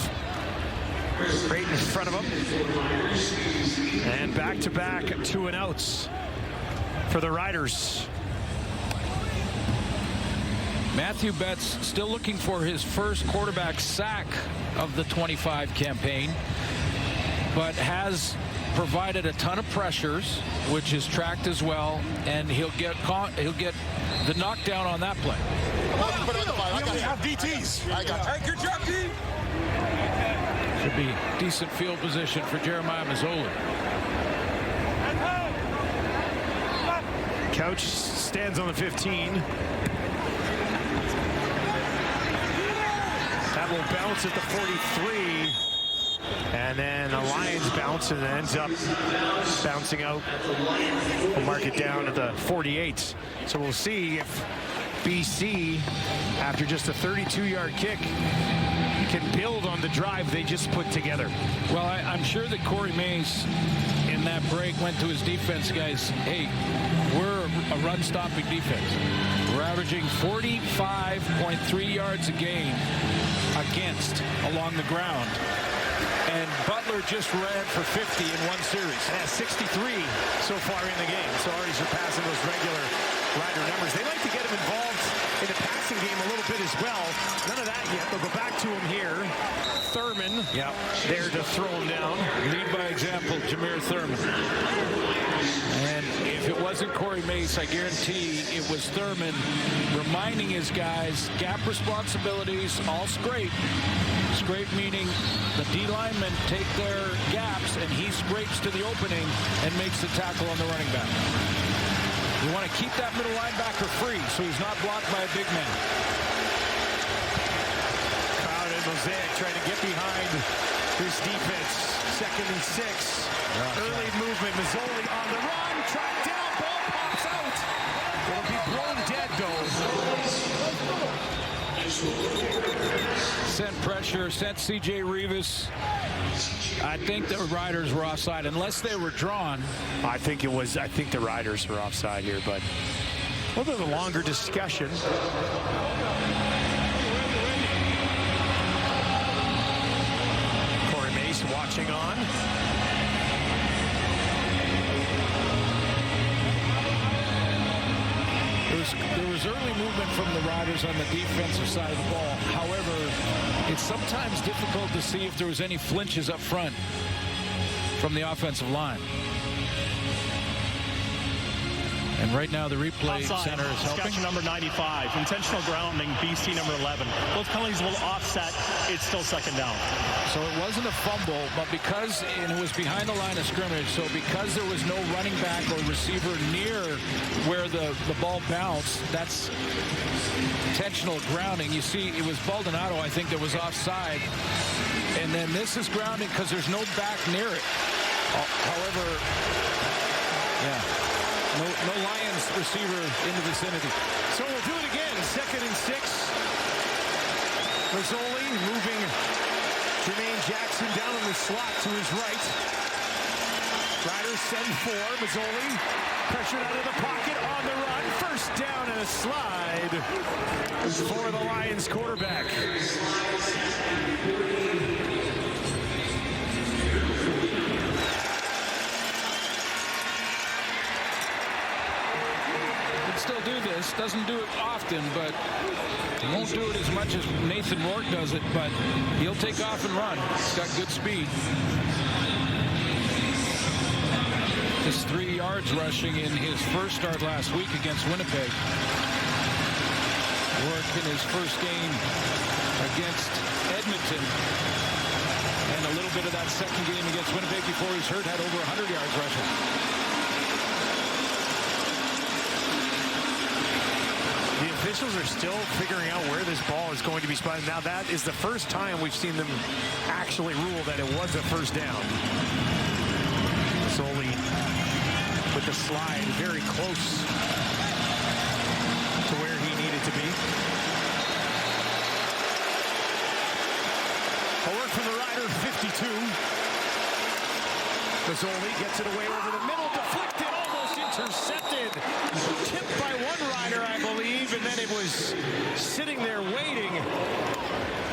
right in front of him. And back-to-back 2-and-outs for the Riders. Matthew Betts still looking for his first quarterback sack of the 25 campaign, but has provided a ton of pressures, which is tracked as well, and he'll get the knockdown on that play. We have DTs. I got you. Good job, D. Should be decent field position for Jeremiah Mazzoli. Couch stands on the 15. That will bounce at the 43. And then the Lions bounce and it ends up bouncing out. We'll mark it down at the 48. So we'll see if BC, after just a 32-yard kick, can build on the drive they just put together. Well, I'm sure that Corey Mays in that break went to his defense guys, hey, we're a run-stopping defense. We're averaging 45.3 yards a game against along the ground. And Butler just ran for 50 in one series. And has 63 so far in the game. So already surpassing those regular Rider numbers. They like to get him involved in the passing game a little bit as well. None of that yet. They'll go back to him here. Thurman there to throw him down. Lead by example, Jameer Thurman. And if it wasn't Corey Mace, I guarantee it was Thurman reminding his guys, gap responsibilities, all scrape. Scrape meaning the D linemen take their gaps and he scrapes to the opening and makes the tackle on the running back. You want to keep that middle linebacker free so he's not blocked by a big man. Crowded Mosaic trying to get behind this defense. 2nd and 6. Early movement. Mazzoli on the run. Tracked down. Ball pops out. It'll be blown dead though. Sent pressure. Sent C.J. Rivas. I think the Riders were offside unless they were drawn. I think the Riders were offside here, but a little bit of a longer discussion. Corey Mace watching on. There was early movement from the Riders on the defensive side of the ball. However, it's sometimes difficult to see if there was any flinches up front from the offensive line. And right now the replay center is helping. Saskatchewan number 95, intentional grounding, BC number 11. Both penalties will offset. It's still 2nd down. So it wasn't a fumble, but because it was behind the line of scrimmage, so because there was no running back or receiver near where the ball bounced, that's intentional grounding. You see, it was Baldonado, I think, that was offside. And then this is grounding because there's no back near it. However, no Lions receiver in the vicinity. So we'll do it again. 2nd and 6. Mazzoli moving Jermaine Jackson down in the slot to his right. Riders send 4. Mazzoli pressured out of the pocket on the run. 1st down and a slide for the Lions quarterback. Still do this, doesn't do it often, but won't do it as much as Nathan Rourke does it, but he'll take off and run. He's got good speed. Just 3 yards rushing in his first start last week against Winnipeg. Rourke in his first game against Edmonton. And a little bit of that second game against Winnipeg before he's hurt had over 100 yards rushing. The officials are still figuring out where this ball is going to be spotted. Now that is the first time we've seen them actually rule that it was a 1st down. Solely with the slide very close to where he needed to be. A work from the Rider, 52. Mazzoli gets it away over the middle, deflected, almost intercepted. Tipped by one Rider, I believe, and then it was sitting there waiting.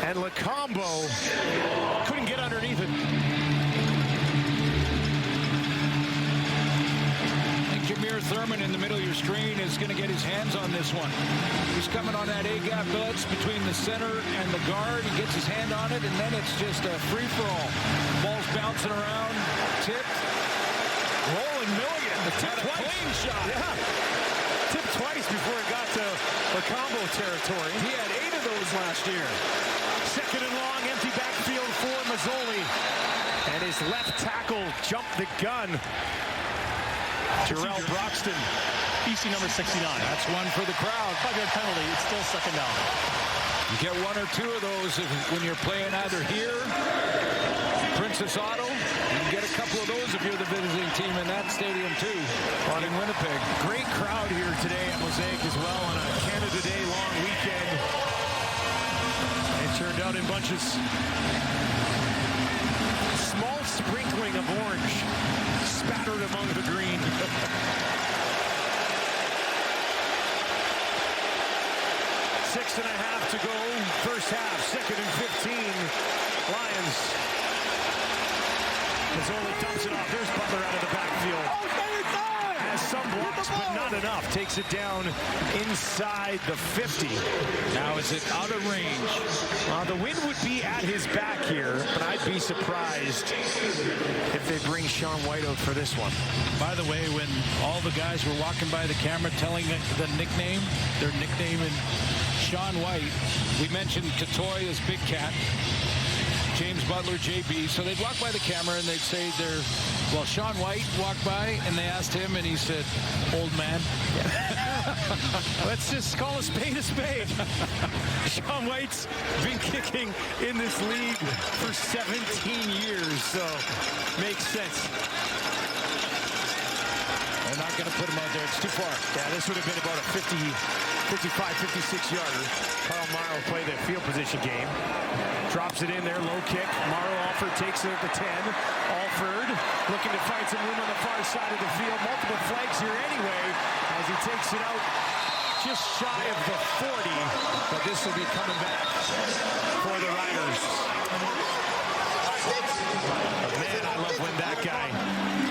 And Lacombo couldn't get underneath it. I think Jameer Thurman in the middle of your screen is going to get his hands on this one. He's coming on that A-gap blitz between the center and the guard. He gets his hand on it, and then it's just a free-for-all. Ball's bouncing around, tipped. Tipped twice. Clean shot. Yeah. Tipped twice before it got to the combo territory. He had 8 of those last year. Second and long, empty backfield for Mazzoli. And his left tackle jumped the gun. Jarrell Broxton. BC number 69. That's one for the crowd. 5-yard penalty. It's still second down. You get 1 or 2 of those when you're playing either here, Princess Auto. You can get a couple of those if you're the visiting team in that stadium too. In Winnipeg. Great crowd here today at Mosaic as well on a Canada Day long weekend. It turned out in bunches. Small sprinkling of orange spattered among the green. 6.5 to go, first half, 2nd and 15. Lions. Mazzoli dumps it off. There's Butler out of the backfield. Has some blocks, but not enough. Takes it down inside the 50. Now is it out of range? The wind would be at his back here, but I'd be surprised if they bring Sean White out for this one. By the way, when all the guys were walking by the camera telling their nickname in Sean White, we mentioned Katoy as Big Cat, James Butler, JB, so they'd walk by the camera and they'd say Sean White walked by and they asked him and he said, old man. Let's just call a spade a spade. Sean White's been kicking in this league for 17 years, so makes sense. They're not going to put him out there. It's too far. Yeah, this would have been about a 55, 56-yarder. Carl Meyer will play the field position game. Drops it in there, low kick. Morrow Alford takes it at the 10. Alford looking to find some room on the far side of the field. Multiple flags here anyway as he takes it out just shy of the 40. But this will be coming back for the Riders. But man, I love when that guy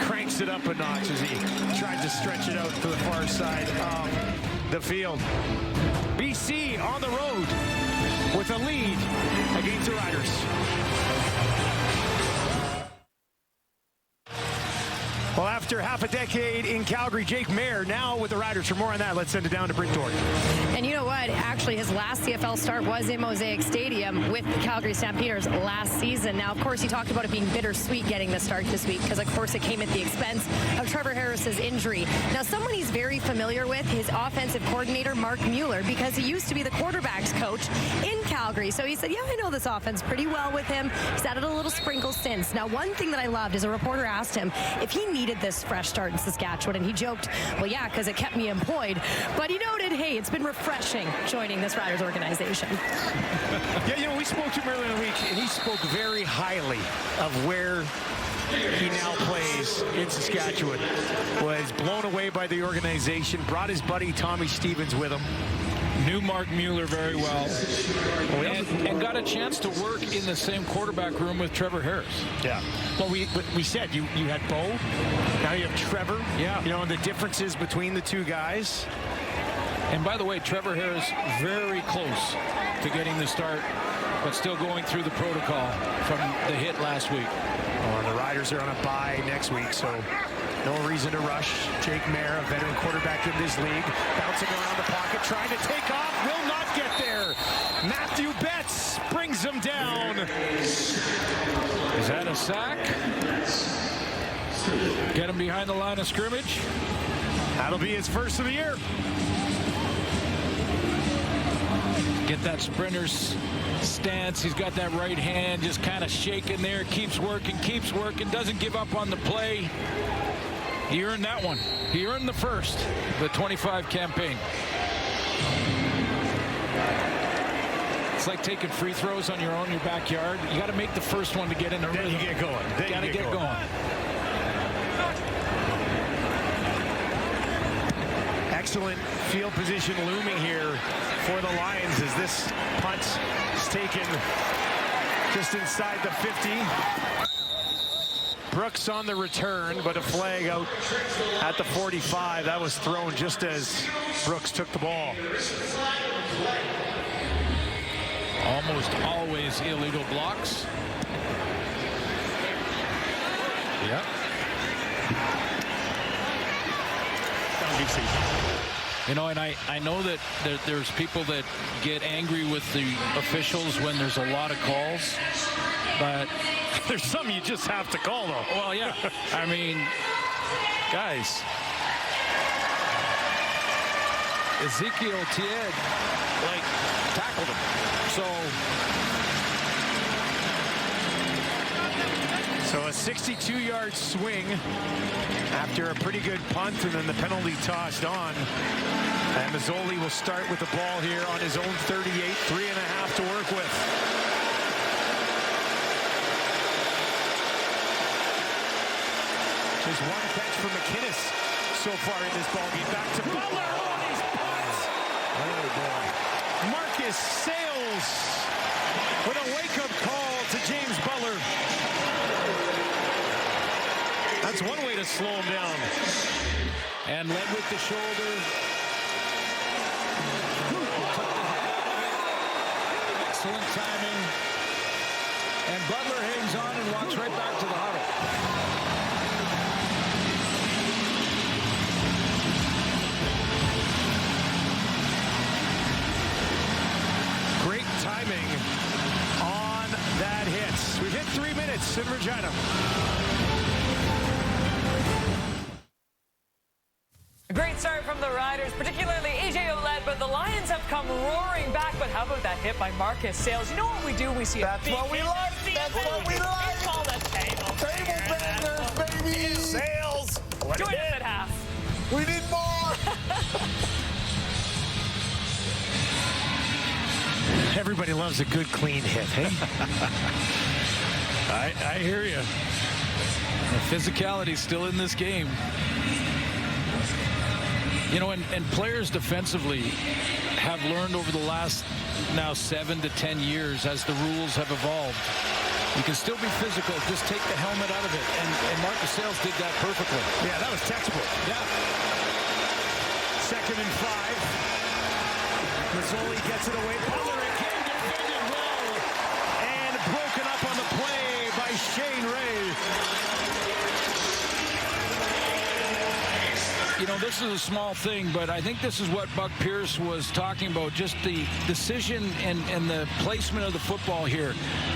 cranks it up a notch as he tries to stretch it out to the far side of the field. BC on the road with a lead against the Riders. Well, after half a decade in Calgary, Jake Mayer now with the Riders. For more on that, let's send it down to Brent Dorn. And you know what? Actually, his last CFL start was in Mosaic Stadium with the Calgary Stampeders last season. Now, of course, he talked about it being bittersweet getting the start this week because, of course, it came at the expense of Trevor Harris's injury. Now, someone he's very familiar with, his offensive coordinator, Mark Mueller, because he used to be the quarterback's coach in Calgary. So he said, yeah, I know this offense pretty well with him. He's added a little sprinkle since. Now, one thing that I loved is a reporter asked him if he needed this fresh start in Saskatchewan, and he joked, well, yeah, because it kept me employed. But he noted, hey, it's been refreshing joining this Riders organization. Yeah, you know, we spoke to him earlier in the week, and he spoke very highly of where he now plays in Saskatchewan. Was blown away by the organization, brought his buddy Tommy Stevens with him. Knew Mark Mueller very well, and got a chance to work in the same quarterback room with Trevor Harris. Yeah. Well, we said you had Bo, now you have Trevor. Yeah. You know, and the differences between the two guys. And by the way, Trevor Harris very close to getting the start, but still going through the protocol from the hit last week. Well, the Riders are on a bye next week, so no reason to rush. Jake Mayer, a veteran quarterback in this league, bouncing around the pocket, trying to take off, will not get there. Matthew Betts brings him down. Is that a sack? Get him behind the line of scrimmage. That'll be his first of the year. Get that sprinter's stance. He's got that right hand just kind of shaking there. Keeps working, doesn't give up on the play. He earned that one. He earned the first, the 25 campaign. It's like taking free throws on your own in your backyard. You got to make the first one to get in the rhythm. Then you get going. You got to get going. Excellent field position looming here for the Lions as this punt is taken just inside the 50. Brooks on the return, but a flag out at the 45. That was thrown just as Brooks took the ball. Almost always illegal blocks. Yep. BC. You know, and I know that there's people that get angry with the officials when there's a lot of calls, but There's some you just have to call, though. well, yeah. I mean, guys, Ezekiel Tied, tackled him. So a 62-yard swing after a pretty good punt, and then the penalty tossed on. And Mazzoli will start with the ball here on his own 38, 3.5 to work with. There's one catch for McInnes so far in this ball game. Back to Butler on his punt. Oh, boy. Marcus Sayles with a wake-up call to James Butler. That's one way to slow him down. And led with the shoulder. Excellent timing. And Butler hangs on and walks right back to the huddle. Great timing on that hit. We've hit 3 minutes in Regina. A great start from the Riders, particularly AJ Oled, but the Lions have come roaring back. But how about that hit by Marcus Sayles? You know what we do? We see That's what we like. That's what we like. It's called a table. Table bangers, baby. Sales. Join us at half. We need more. Everybody loves a good, clean hit, hey? I hear you. The physicality's still in this game. You know, and players defensively have learned over the last now 7 to 10 years as the rules have evolved. You can still be physical, just take the helmet out of it. And Marcus Sayles did that perfectly. Yeah, that was textbook. Yeah. 2nd and 5. Mazzoli gets it away. Butler again defended well. And broken up on the play by Shane Ray. You know, this is a small thing, but I think this is what Buck Pierce was talking about, just the decision and the placement of the football here.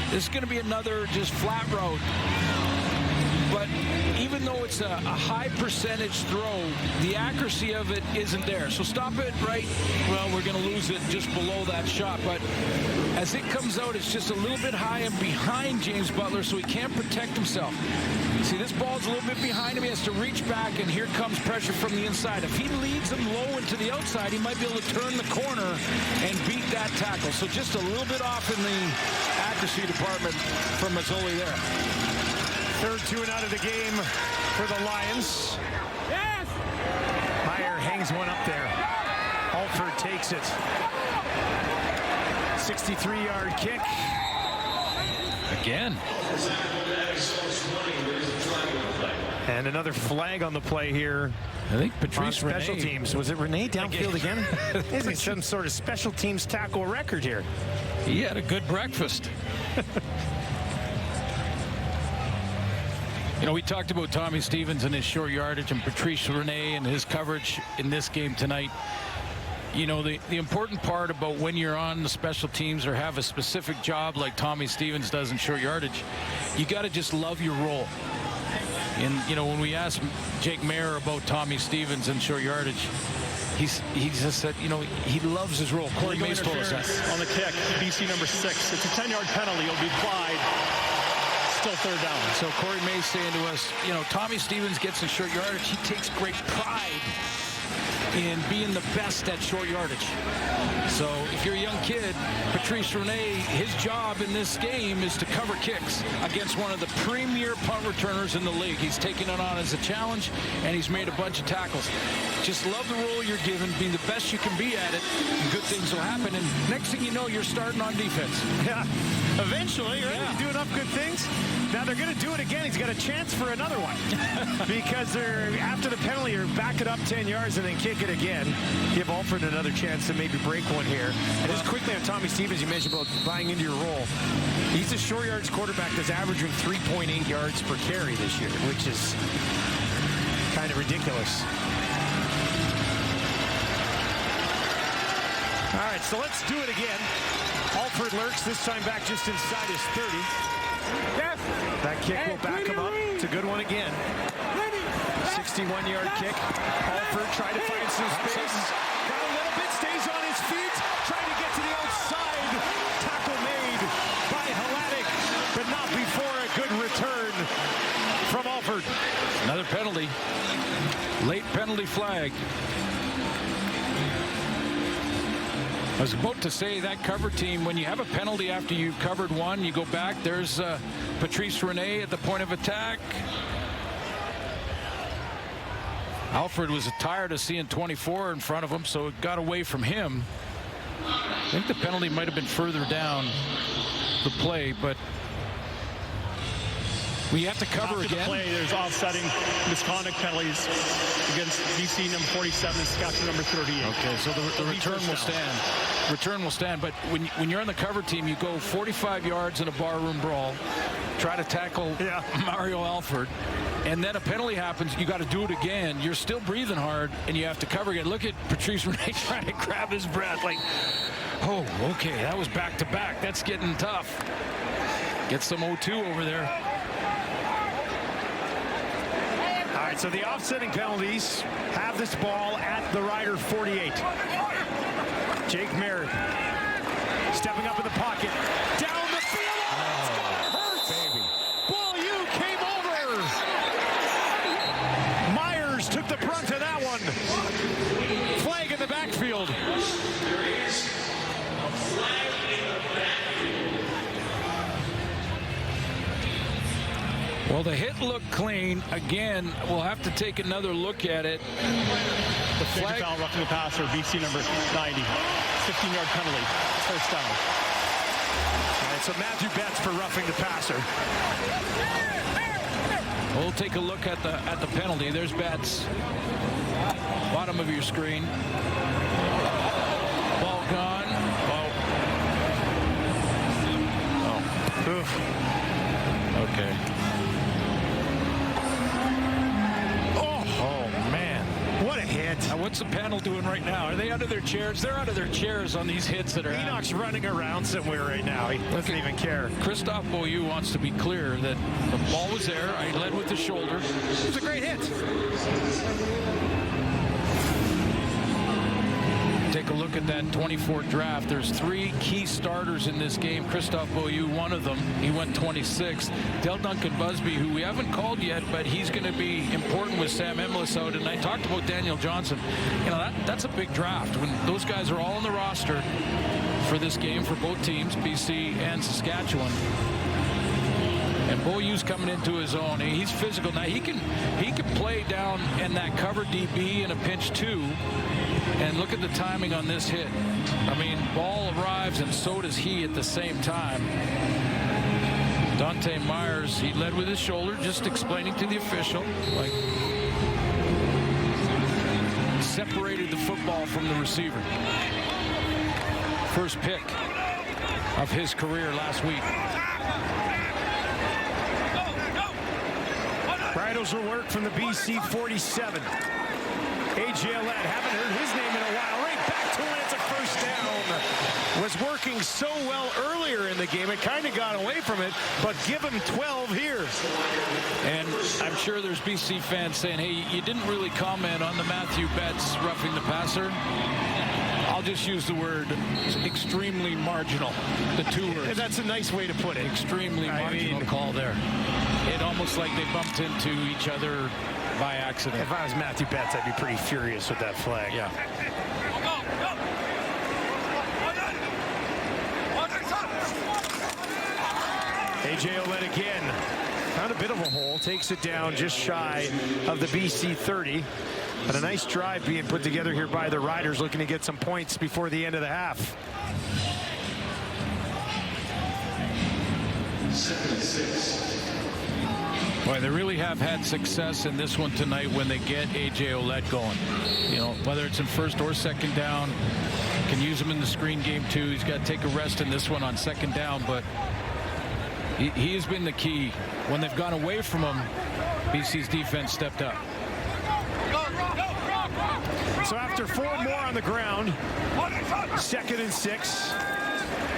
This is going to be another just flat route. But even though it's a high percentage throw, the accuracy of it isn't there. So stop it right. Well, we're going to lose it just below that shot. But as it comes out, it's just a little bit high and behind James Butler, so he can't protect himself. See, this ball's a little bit behind him. He has to reach back, and here comes pressure from the inside. If he leads him low into the outside, he might be able to turn the corner and beat that tackle. So just a little bit off in the accuracy department from Mazzoli there. 3rd 2 and out of the game for the Lions. Yes! Meyer hangs one up there. Alford takes it. 63-yard kick. Again. And another flag on the play here. I think Patrice on special Rene. teams. Was it Rene downfield again? Is it some sort of special teams tackle record here? He had a good breakfast. You know, we talked about Tommy Stevens and his short yardage and Patrice Rene and his coverage in this game tonight. You know, the important part about when you're on the special teams or have a specific job like Tommy Stevens does in short yardage, you got to just love your role. And, you know, when we asked Jake Mayer about Tommy Stevens in short yardage, he just said, you know, he loves his role. Corey Mays told us that. On the kick, BC number 6. It's a 10-yard penalty. It'll be applied. Still 3rd down. So Corey Mays saying to us, you know, Tommy Stevens gets in short yardage. He takes great pride in being the best at short yardage. So if you're a young kid, Patrice Rene, his job in this game is to cover kicks against one of the premier punt returners in the league. He's taken it on as a challenge, and he's made a bunch of tackles. Just love the role you're given, be the best you can be at it, and good things will happen. And next thing you know, you're starting on defense. Yeah, eventually, right? Yeah. You do enough good things. Now they're going to do it again. He's got a chance for another one. Because they're, after the penalty, you're back it up 10 yards and then kick it again. Give Alford another chance to maybe break one here. And just quickly on Tommy Stevens, you mentioned about buying into your role. He's a short yards quarterback that's averaging 3.8 yards per carry this year, which is kind of ridiculous. All right, so let's do it again. Alford lurks, this time back just inside his 30. That kick will back him up. It's a good one again. 61-yard kick. Alford trying to find some space. Got a little bit, stays on his feet. Trying to get to the outside. Tackle made by Haladic, but not before a good return from Alford. Another penalty. Late penalty flag. I was about to say that cover team, when you have a penalty after you've covered one, you go back. There's Patrice Rene at the point of attack. Alfred was tired of seeing 24 in front of him, so it got away from him. I think the penalty might have been further down the play, but we have to cover again. The play, there's offsetting misconduct penalties against BC number 47 and Saskatchewan number 38. Okay, so the return will stand. Return will stand, but when you're on the cover team, you go 45 yards in a barroom brawl, try to tackle Mario Alford, and then a penalty happens, you got to do it again. You're still breathing hard, and you have to cover again. Look at Patrice Rene trying to grab his breath like, oh, okay, that was back-to-back. That's getting tough. Get some 0-2 over there. All right, so the offsetting penalties have this ball at the Rider 48. Jake Merritt stepping up in the pocket. Down the field. Oh, it's gonna hurt. Beaulieu came over. Myers took the brunt of that one. Flag in the backfield. Well, the hit looked clean. Again, we'll have to take another look at it. The flag foul roughing the passer, BC number 90. 15-yard penalty. First down. All right, so Matthew Betts for roughing the passer. We'll take a look at the penalty. There's Betts. Bottom of your screen. Ball gone. Oh. Oof. Okay. What's the panel doing right now? Are they under their chairs? They're under their chairs on these hits that are Enoch's running around somewhere right now. He doesn't even care. Christophe Beaulieu wants to be clear that the ball was there. I led with the shoulder. It was a great hit. Take a look at that 24 draft. There's 3 key starters in this game. Christophe Beaulieu, one of them. He went 26. Del Duncan Busby, who we haven't called yet, but he's going to be important with Sam Emlis out. And I talked about Daniel Johnson. You know, that's a big draft. When those guys are all on the roster for this game for both teams, BC and Saskatchewan. And Beaulieu's coming into his own. He's physical. Now, he can play down in that cover DB in a pinch too. And look at the timing on this hit. I mean, ball arrives and so does he at the same time. Dante Myers, he led with his shoulder, just explaining to the official, like, separated the football from the receiver. First pick of his career last week. Bridles will work from the BC 47. A.J. Ouellette, haven't heard his name in a while. Right back to it. It's a first down. Was working so well earlier in the game. It kind of got away from it, but give him 12 here. And I'm sure there's BC fans saying, hey, you didn't really comment on the Matthew Betts roughing the passer. I'll just use the word extremely marginal. The 2 words. That's a nice way to put it. Extremely marginal call there. It almost like they bumped into each other by accident. If I was Matthew Betts, I'd be pretty furious with that flag. Yeah. A.J. Ouellette again. Found a bit of a hole. Takes it down just shy of the BC 30. But a nice drive being put together here by the Riders, looking to get some points before the end of the half. 76. Boy, they really have had success in this one tonight when they get A.J. Ouellette going. You know, whether it's in first or second down, can use him in the screen game too. He's got to take a rest in this one on second down, but he has been the key. When they've gone away from him, BC's defense stepped up. So after 4 more on the ground, 2nd and 6.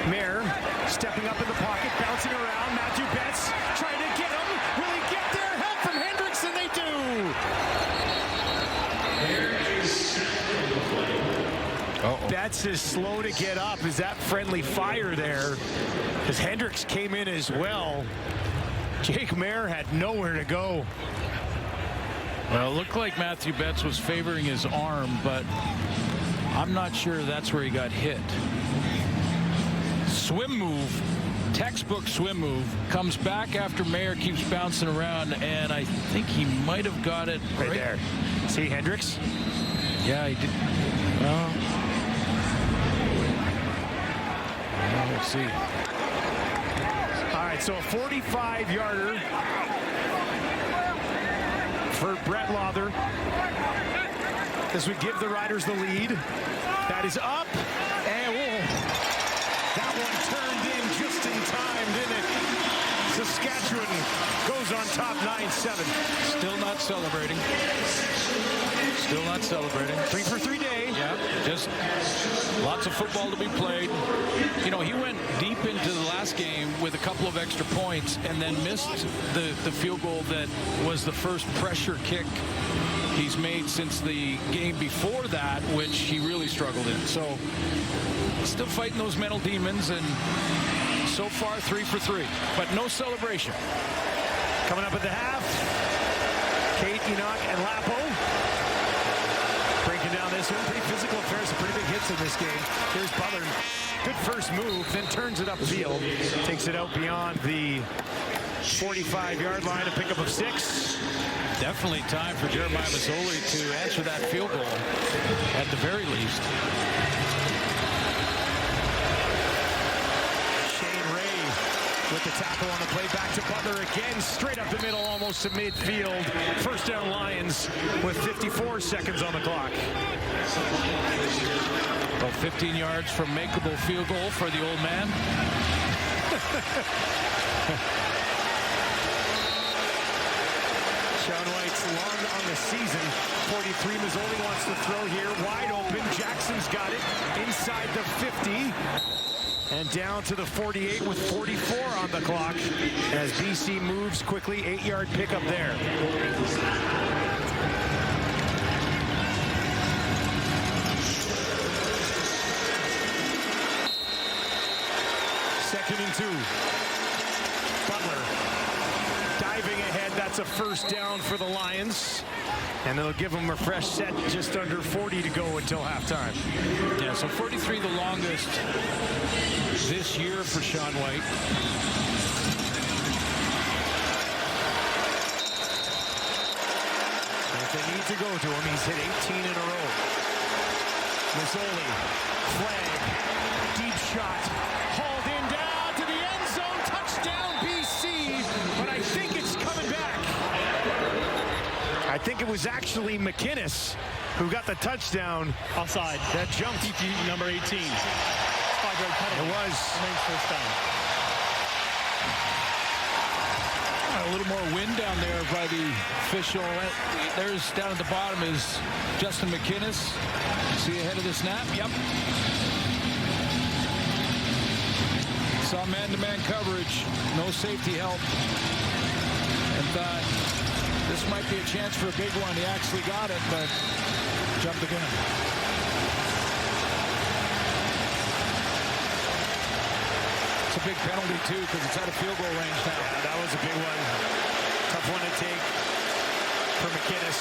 Mayer stepping up in the pocket, bouncing around. Matthew Betts trying to get him. Will he get there? Help from Hendricks, and they do. Betts is slow to get up. Is that friendly fire there? Because Hendricks came in as well. Jake Mayer had nowhere to go. Well, it looked like Matthew Betts was favoring his arm, but I'm not sure that's where he got hit. Swim move, textbook swim move, comes back after Mayer keeps bouncing around, and I think he might have got it right there. See Hendricks? Yeah, he did. Well, let's see. All right, so a 45-yarder for Brett Lawther. This would give the Riders the lead. That is up, and that one turned in just in time, didn't it? Saskatchewan goes on top 9-7. Still not celebrating. Still not celebrating. 3 for 3 day. Yeah, just lots of football to be played. You know, he went deep into the last game with a couple of extra points and then missed the field goal that was the first pressure kick he's made since the game before that, which he really struggled in. So still fighting those mental demons, and so far 3 for 3, but no celebration. Coming up at the half, Kate, Enoch, and Lapo breaking down this one. Pretty physical affair, some pretty big hits in this game. Here's Butler. Good first move, then turns it upfield. Takes it out beyond the 45-yard line, a pickup of 6. Definitely time for Jeremiah Mazzoli to answer that field goal at the very least. Shane Ray with the tackle on the play. Back to Butler again, straight up the middle, almost to midfield. First down Lions with 54 seconds on the clock. About 15 yards from makeable field goal for the old man. Sean White's long on the season. 43. Mazzoli wants to throw here. Wide open. Jackson's got it inside the 50. And down to the 48 with 44 on the clock as BC moves quickly. 8-yard pickup there. Second and 2. Butler diving ahead. That's a first down for the Lions. And they'll give them a fresh set, just under 40 to go until halftime. Yeah, so 43 the longest this year for Sean White. And if they need to go to him, he's hit 18 in a row. Mazzoli, flag, deep shot, hauled in down to the end zone, touchdown BC, but I think it's coming back. I think it was actually McInnes who got the touchdown. Offside. That jumped. Number 18. 5-yard penalty. It was. First down. A little more wind down there by the official. There's down at the bottom is Justin McInnes. See ahead of the snap? Yep. Saw man-to-man coverage. No safety help. And thought this might be a chance for a big one. He actually got it, but jumped the gun. It's a big penalty, too, because it's out of field goal range now. Yeah, that was a big one. Tough one to take for McInnes.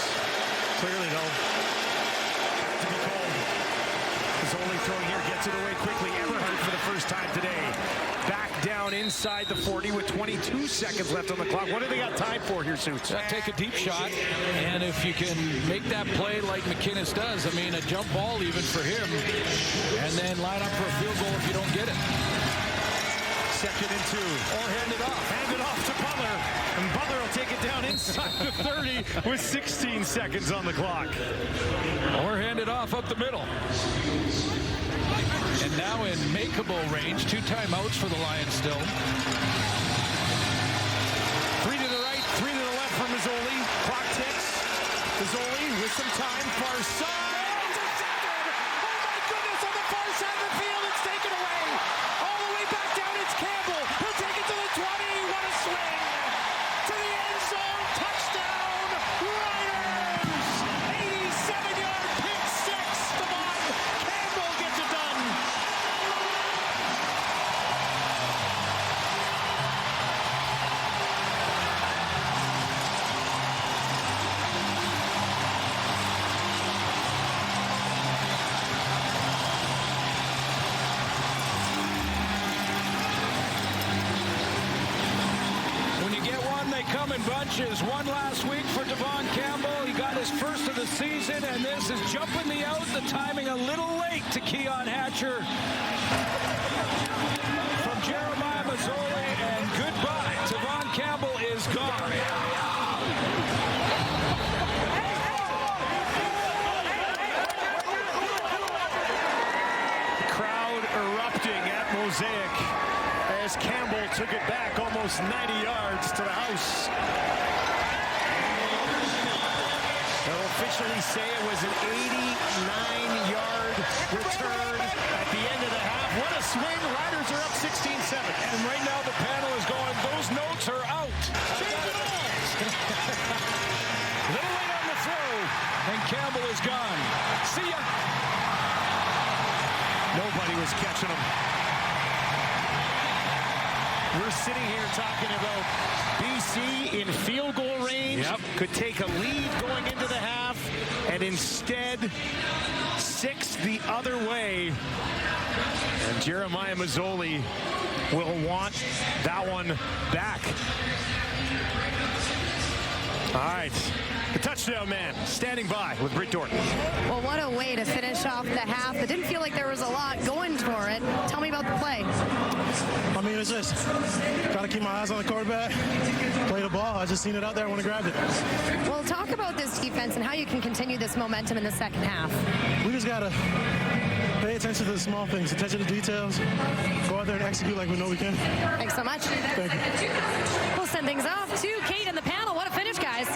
Clearly, though, to be called. His only throw here gets it away quickly. Everhart for the first time today. Back down inside the 40 with 22 seconds left on the clock. What do they got time for here, Suits? Take a deep shot, and if you can make that play like McInnes does, I mean, a jump ball even for him, and then line up for a field goal if you don't get it. Second and 2. Or hand it off. Hand it off to Butler. And Butler will take it down inside the 30 with 16 seconds on the clock. Or hand it off up the middle. And now in makeable range, 2 timeouts for the Lions still. 3 to the right, 3 to the left for Mazzoli. Clock ticks. Mazzoli with some time, far side. come in bunches. One last week for Devon Campbell. He got his first of the season, and this is jumping the out. The timing a little late to Keon Hatcher. From Jeremiah Mazzoli, and goodbye. Devon Campbell is gone. The crowd erupting at Mosaic as Campbell took it back almost 90 yards to the house. They'll officially say it was an 89-yard return at the end of the half. What a swing. Riders are up 16-7. And right now the panel is going, those notes are out. Little late on the throw, and Campbell is gone. See ya. Nobody was catching him. We're sitting here talking about BC in field goal range. Could take a lead going into the half, and instead 6 the other way. And Jeremiah Mazzoli will want that one back. All right. The touchdown man standing by with Britt Dorton. Well, what a way to finish off the half. It didn't feel like there was a lot going for it. Tell me about the play. I mean, it's just got to keep my eyes on the quarterback, play the ball. I just seen it out there when I grabbed it. Well, talk about this defense and how you can continue this momentum in the second half. We just got to pay attention to the small things, attention to details, go out there and execute like we know we can. Thanks so much. Thank you. We'll send things off to Kate and the panel. What a finish, guys.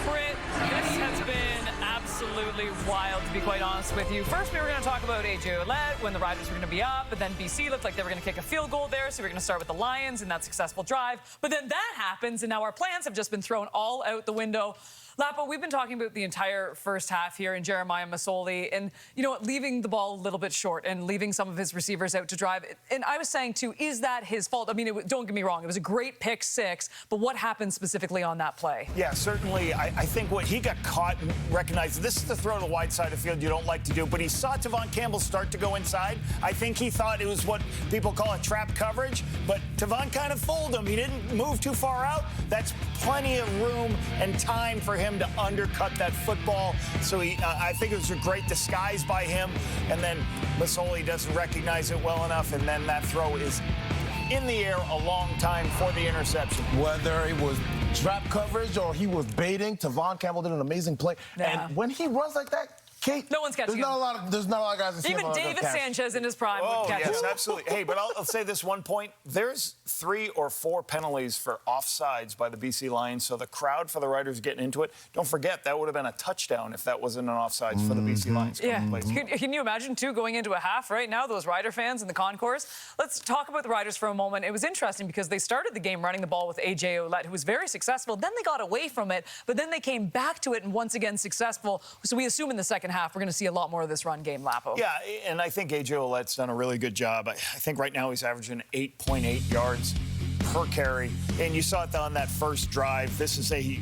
Britt, this has been absolutely wild, to be quite honest with you. First, we were going to talk about AJ Ouellette when the Riders were going to be up, but then BC looked like they were going to kick a field goal there, so we were going to start with the Lions in that successful drive. But then that happens, and now our plans have just been thrown all out the window. Lapo, we've been talking about the entire first half here in Jeremiah Mazzoli and, you know, leaving the ball a little bit short and leaving some of his receivers out to drive. And I was saying, too, is that his fault? I mean, don't get me wrong. It was a great pick six, but what happened specifically on that play? Yeah, certainly. I think what he got caught and recognized, this is the throw to the wide side of the field you don't like to do, but he saw Devon Campbell start to go inside. I think he thought it was what people call a trap coverage, but Devon kind of fooled him. He didn't move too far out. That's plenty of room and time for him to undercut that football. So I think it was a great disguise by him. And then Mazzoli doesn't recognize it well enough, and then that throw is in the air a long time for the interception. Whether it was trap coverage or he was baiting, Devon Campbell did an amazing play. Yeah. And when he runs like that, Kate, no one's catching there's not a lot of guys that see even him David Sanchez in his prime would catch yes, him. absolutely. Hey, but I'll say this one point. There's 3 or 4 penalties for offsides by the BC Lions, so the crowd for the Riders getting into it. Don't forget, that would have been a touchdown if that wasn't an offsides for the BC Lions. Yeah. Can you imagine, too, going into a half right now, those Rider fans in the concourse? Let's talk about the Riders for a moment. It was interesting because they started the game running the ball with AJ Ouellette, who was very successful. Then they got away from it, but then they came back to it and once again successful. So we assume in the second half we're going to see a lot more of this run game, Lapo. Yeah, and I think AJ Ouellette's done a really good job. I think right now he's averaging 8.8 yards per carry. And you saw it on that first drive. This is a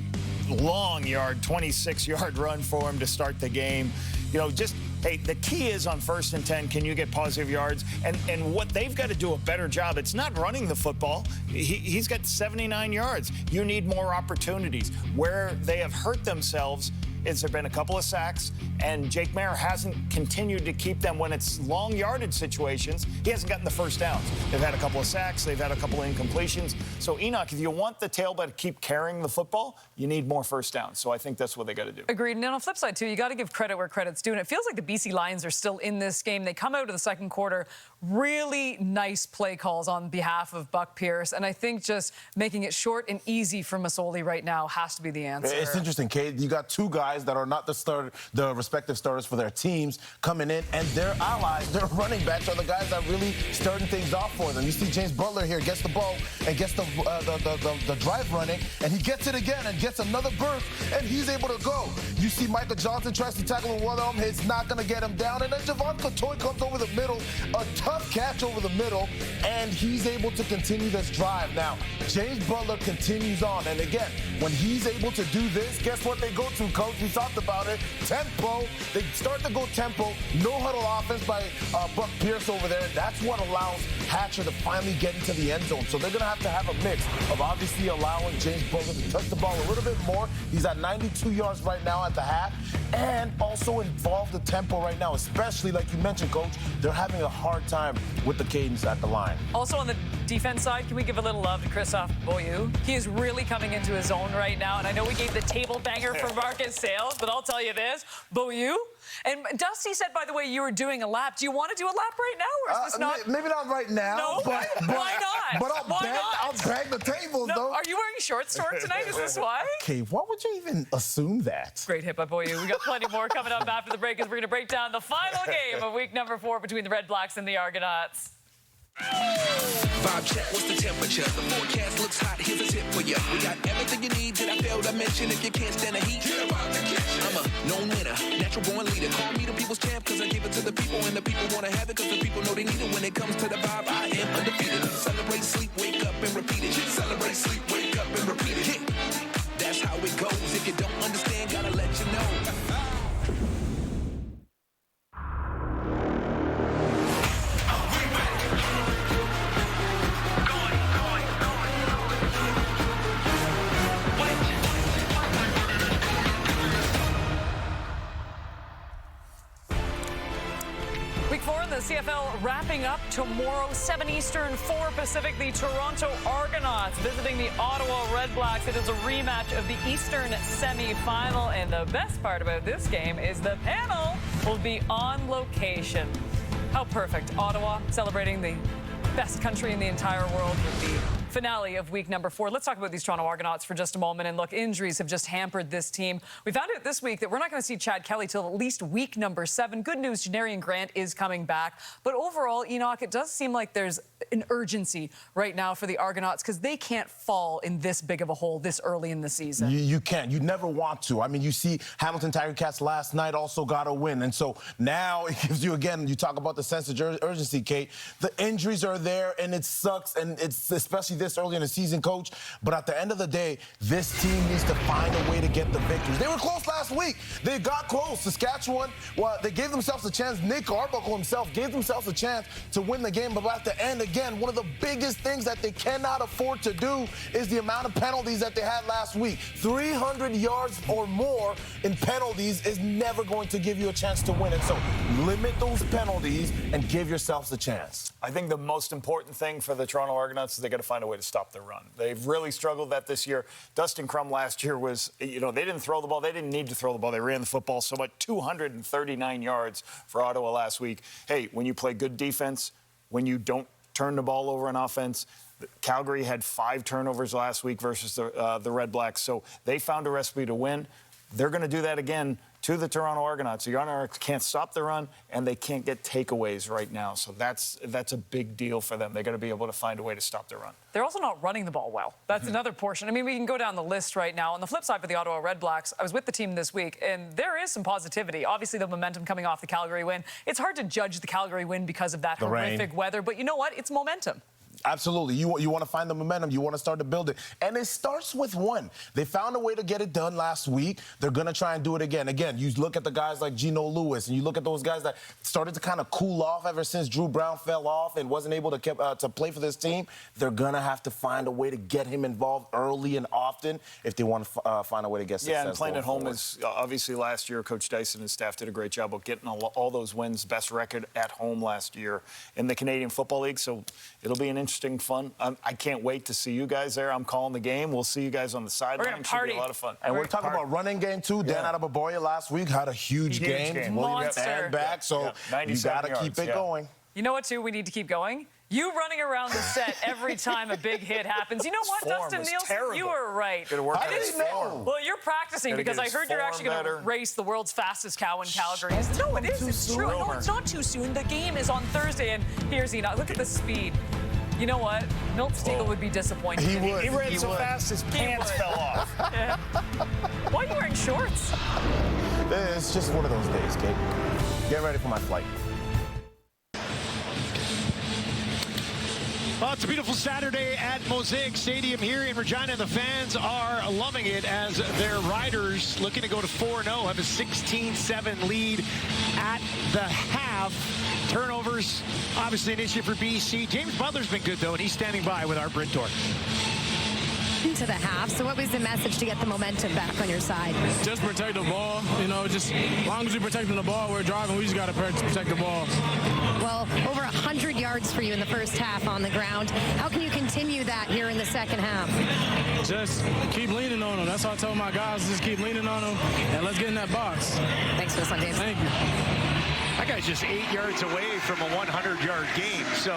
long yard, 26-yard run for him to start the game. You know, just, hey, the key is on 1st and 10, can you get positive yards? And what they've got to do a better job, it's not running the football. He's got 79 yards. You need more opportunities. Where they have hurt themselves is there been a couple of sacks, and Jake Maier hasn't continued to keep them when it's long yardage situations. He hasn't gotten the first downs. They've had a couple of sacks. They've had a couple of incompletions. So, Enoch, if you want the tailback to keep carrying the football, you need more first downs. So I think that's what they got to do. Agreed. And on the flip side, too, you got to give credit where credit's due. And it feels like the BC Lions are still in this game. They come out of the second quarter, really nice play calls on behalf of Buck Pierce. And I think just making it short and easy for Mazzoli right now has to be the answer. It's interesting, Kate. You got 2 guys that are not the respective starters for their teams coming in, and their allies, their running backs, are the guys that really starting things off for them. You see James Butler here gets the ball and gets the drive running, and he gets it again and gets another burst, and he's able to go. You see Michael Johnson tries to tackle with one arm, it's not going to get him down, and then Javon Cotoy comes over the middle, a tough catch over the middle, and he's able to continue this drive. Now, James Butler continues on, and again, when he's able to do this, guess what they go to, Coach? We talked about it. Tempo. They start to go tempo. No huddle offense by Buck Pierce over there. That's what allows Hatcher to finally get into the end zone. So they're going to have a mix of obviously allowing James Butler to touch the ball a little bit more. He's at 92 yards right now at the half, and also involve the tempo right now, especially like you mentioned, Coach. They're having a hard time with the cadence at the line. Also on the defense side, can we give a little love to Christophe Beaulieu? He is really coming into his own right now, and I know we gave the table banger for Marcus Sales, but I'll tell you this, Beaulieu. And Dusty said, by the way, you were doing a lap. Do you want to do a lap right now, or is this not? Maybe not right now. No? But Why not? But Why not? I'll bang the tables, No, though. are you wearing shorts to work tonight? Is this why? Okay, why would you even assume that? Great hit by Beaulieu. We got plenty more coming up after the break as we're going to break down the final game of week number 4 between the Red Blacks and the Argonauts. Vibe check, what's the temperature? The forecast looks hot, here's a tip for you. We got everything you need that I failed to mention. If you can't stand the heat, I'm a known winner, natural born leader. Call me the people's champ, cause I give it to the people, and the people wanna have it, cause the people know they need it. When it comes to the vibe, I am undefeated. Celebrate, sleep, wake up, and repeat it. Celebrate, sleep, wake up, and repeat it. That's how it goes. If you don't understand, gotta let you know. Week 4 in the CFL wrapping up tomorrow, 7 Eastern, 4 Pacific. The Toronto Argonauts visiting the Ottawa Red Blacks. It is a rematch of the Eastern semi-final, and the best part about this game is the panel will be on location. How perfect. Ottawa celebrating the best country in the entire world with the finale of week number 4. Let's talk about these Toronto Argonauts for just a moment. And look, injuries have just hampered this team. We found out this week that we're not going to see Chad Kelly till at least week number 7. Good news, Janarian Grant is coming back. But overall, Enoch, it does seem like there's an urgency right now for the Argonauts because they can't fall in this big of a hole this early in the season. You can't. You never want to. I mean, you see Hamilton Tiger Cats last night also got a win. And so now it gives you, again, you talk about the sense of urgency, Kate. The injuries are there, and it sucks, and it's especially this early in the season, Coach. But at the end of the day, this team needs to find a way to get the victories. They were close last week. They got close. Saskatchewan, well, they gave themselves a chance. Nick Arbuckle himself gave themselves a chance to win the game. But at the end, again, one of the biggest things that they cannot afford to do is the amount of penalties that they had last week. 300 yards or more in penalties is never going to give you a chance to win. And so limit those penalties and give yourselves a chance. I think the most important thing for the Toronto Argonauts is they got to find a way to stop the run. They've really struggled that this year. Dustin Crum last year was, they didn't throw the ball. They didn't need to throw the ball. They ran the football so much. 239 yards for Ottawa last week. Hey, when you play good defense, when you don't turn the ball over on offense, Calgary had 5 turnovers last week versus the Red Blacks. So they found a recipe to win. They're going to do that again to the Toronto Argonauts. The Argonauts can't stop the run, and they can't get takeaways right now. So that's a big deal for them. They're going to be able to find a way to stop the run. They're also not running the ball well. That's another portion. I mean, we can go down the list right now. On the flip side for the Ottawa Red Blacks, I was with the team this week, and there is some positivity. Obviously, the momentum coming off the Calgary win. It's hard to judge the Calgary win because of that horrific weather, but you know what? It's momentum. Absolutely. You want to find the momentum. You want to start to build it. And it starts with one. They found a way to get it done last week. They're going to try and do it again. Again, you look at the guys like Geno Lewis, and you look at those guys that started to kind of cool off ever since Drew Brown fell off and wasn't able to play for this team. They're going to have to find a way to get him involved early and often if they want to find a way to get success. Yeah, and playing at home is obviously last year, Coach Dyson and staff did a great job of getting all those wins, best record at home last year in the Canadian Football League. So it'll be an interesting, fun. I can't wait to see you guys there. I'm calling the game. We'll see you guys on the sideline. We're going to party. Should be a lot of fun. And we're talking about running game, too. Dan Adebaboya last week had a huge game. Monster. And back, so you got to keep it going. You know what, too? We need to keep going. You running around the set every time a big hit happens. You know what, Dustin Nielsen? Terrible. You were right. I didn't know. Well, you're practicing because I heard you're actually going to race the world's fastest cow in Calgary. No, it is. It's true. No, it's not too soon. The game is on Thursday, and here's Enoch. Look at the speed. You know what? Milt Stegall would be disappointed. He would. He ran so fast his pants fell off. Yeah. Why are you wearing shorts? It's just one of those days, Kate. Get ready for my flight. Well, it's a beautiful Saturday at Mosaic Stadium here in Regina. The fans are loving it as their Riders, looking to go to 4-0, have a 16-7 lead at the half. Turnovers, obviously an issue for BC. James Butler's been good, though, and he's standing by with our Brintor. Into the half. So what was the message to get the momentum back on your side? Just protect the ball. You know, just as long as we're protecting the ball, we're driving. We just got to protect the ball. Well, over 100 yards for you in the first half on the ground. How can you continue that here in the second half? Just keep leaning on them. That's what I told my guys. Just keep leaning on them, and let's get in that box. Thanks for this one, James. Thank you. That guy's just 8 yards away from a 100-yard game. So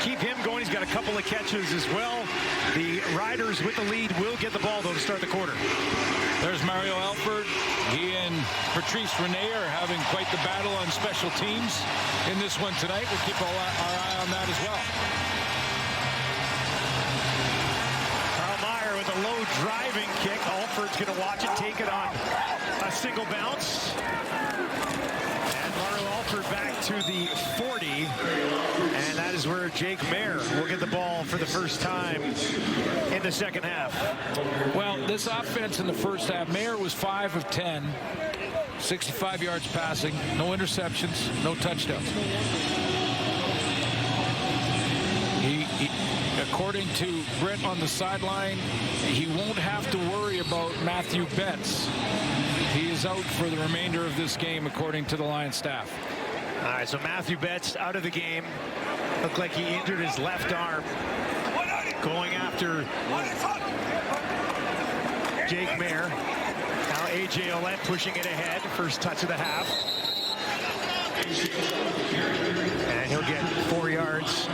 keep him going. He's got a couple of catches as well. The Riders with the lead will get the ball, though, to start the quarter. There's Mario Alford. He and Patrice Rene are having quite the battle on special teams in this one tonight. We'll keep our eye on that as well. Carl Meyer with a low driving kick. Alford's going to watch it, take it on a single bounce. Back to the 40, and that is where Jake Mayer will get the ball for the first time in the second half. Well, this offense in the first half, Mayer was 5 of 10, 65 yards passing, no interceptions, no touchdowns. He according to Brett on the sideline, he won't have to worry about Matthew Betts. He is out for the remainder of this game, according to the Lions staff. All right, so Matthew Betts out of the game. Looked like he injured his left arm. Going after Jake Mayer. Now A.J. Ouellette pushing it ahead. First touch of the half. And he'll get 4 yards